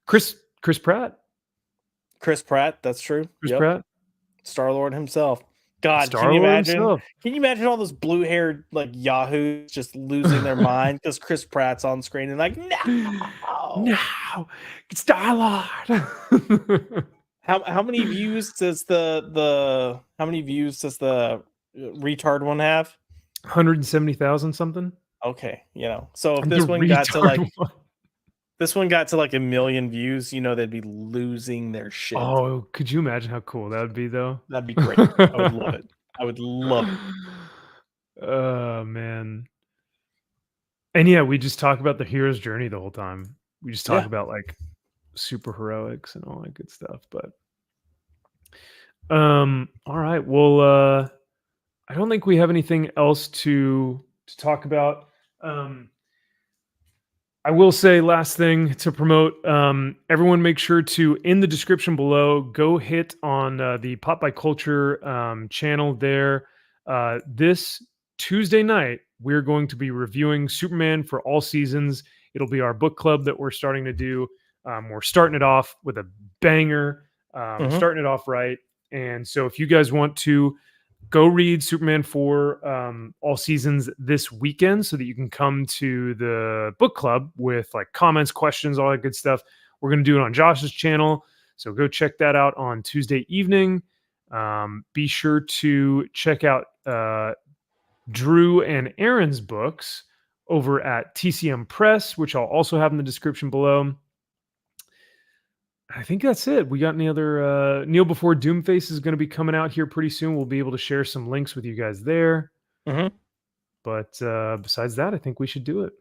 Chris Pratt. Chris Pratt, that's true. Chris Pratt. Star-Lord himself. God, Star-Lord can you imagine? himself. Can you imagine all those blue-haired like yahoos just losing their mind because Chris Pratt's on screen and like, no, Star-Lord. How many views does the retard one have? 170,000 something. Okay, so if this one got to like a million views, they'd be losing their shit. Oh, could you imagine how cool that would be, though? That'd be great. I would love it. I would love it. Oh, man. And yeah, we just talk about the hero's journey the whole time. We just talk about like super heroics and all that good stuff. But all right. Well, I don't think we have anything else to talk about. I will say last thing to promote, everyone make sure to, in the description below, go hit on the Pop by Culture channel there. This Tuesday night, we're going to be reviewing Superman for all seasons. It'll be our book club that we're starting to do. We're starting it off with a banger, starting it off right. And so if you guys want to go read Superman for all seasons this weekend so that you can come to the book club with like comments, questions, all that good stuff. We're going to do it on Josh's channel. So go check that out on Tuesday evening. Be sure to check out Drew and Aaron's books over at TCM Press, which I'll also have in the description below. I think that's it. We got any other Neil Before Doomface is going to be coming out here pretty soon. We'll be able to share some links with you guys there. Mhm. But besides that, I think we should do it.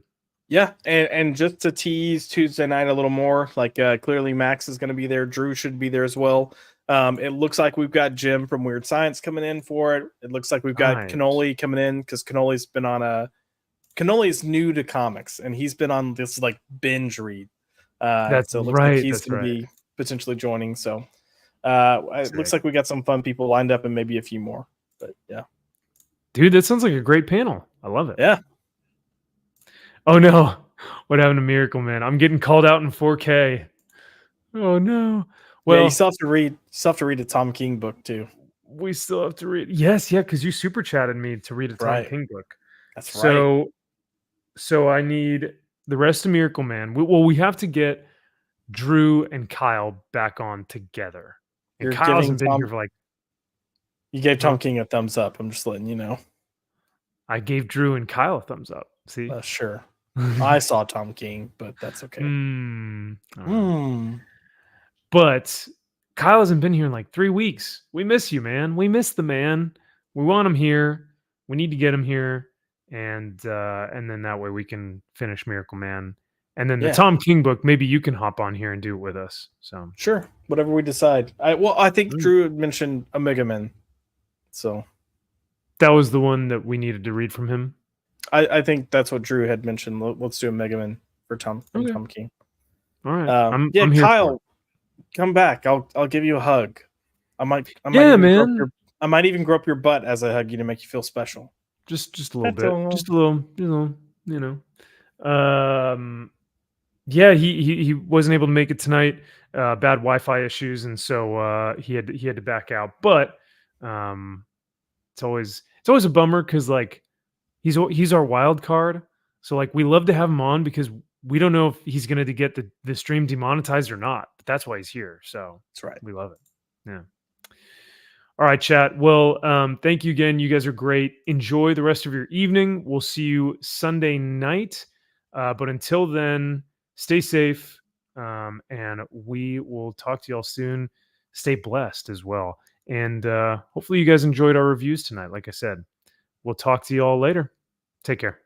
Yeah, and just to tease Tuesday night a little more, like clearly Max is going to be there. Drew should be there as well. It looks like we've got Jim from Weird Science coming in for it. It looks like we've got Nice. Cannoli coming in because Cannoli's been on Cannoli's new to comics and he's been on this like binge read. That's So it looks right. like he's That's going to right. be potentially joining. So it looks like we got some fun people lined up and maybe a few more. But yeah, Dude, that sounds like a great panel. I love it. yeah. Oh no. What happened to Miracle Man? I'm getting called out in 4K. Oh no. Well, Yeah, you still have to read. You still have to read a Tom King book too. we still have to read. Yes, yeah, because you super chatted me to read a Tom Right. King book. That's right. So I need the rest of Miracle Man. We have to get Drew and Kyle back on together. And You're Kyle giving hasn't been Tom- here for like. You gave Tom Huh? King a thumbs up. I'm just letting you know. I gave Drew and Kyle a thumbs up. See, Sure. I saw Tom King, but that's okay. But Kyle hasn't been here in like 3 weeks. We miss you, man. We miss the man. We want him here. We need to get him here, and then that way we can finish Miracle Man, and then the Yeah. Tom King book. Maybe you can hop on here and do it with us. So Sure, whatever we decide. I think Drew had mentioned Omega Men, so that was the one that we needed to read from him. I think that's what Drew had mentioned. Let's do a Mega Man for Tom Okay. Tom King. All right, I'm I'm here for Kyle, it. come back. I'll give you a hug. I might Yeah, even grow up man. I might even grow up your butt as I hug you to make you feel special. Just a little That's bit. all. Just a little, you know. Yeah, he wasn't able to make it tonight. Bad Wi-Fi issues, and so he had to back out. But it's always a bummer because like he's our wild card. So like we love to have him on because we don't know if he's going to get the stream demonetized or not. But that's why he's here. So That's right. we love it. Yeah. All right, chat. Well, thank you again. You guys are great. Enjoy the rest of your evening. We'll see you Sunday night. But until then, stay safe. And we will talk to y'all soon. Stay blessed as well. And hopefully you guys enjoyed our reviews tonight. Like I said, we'll talk to y'all later. Take care.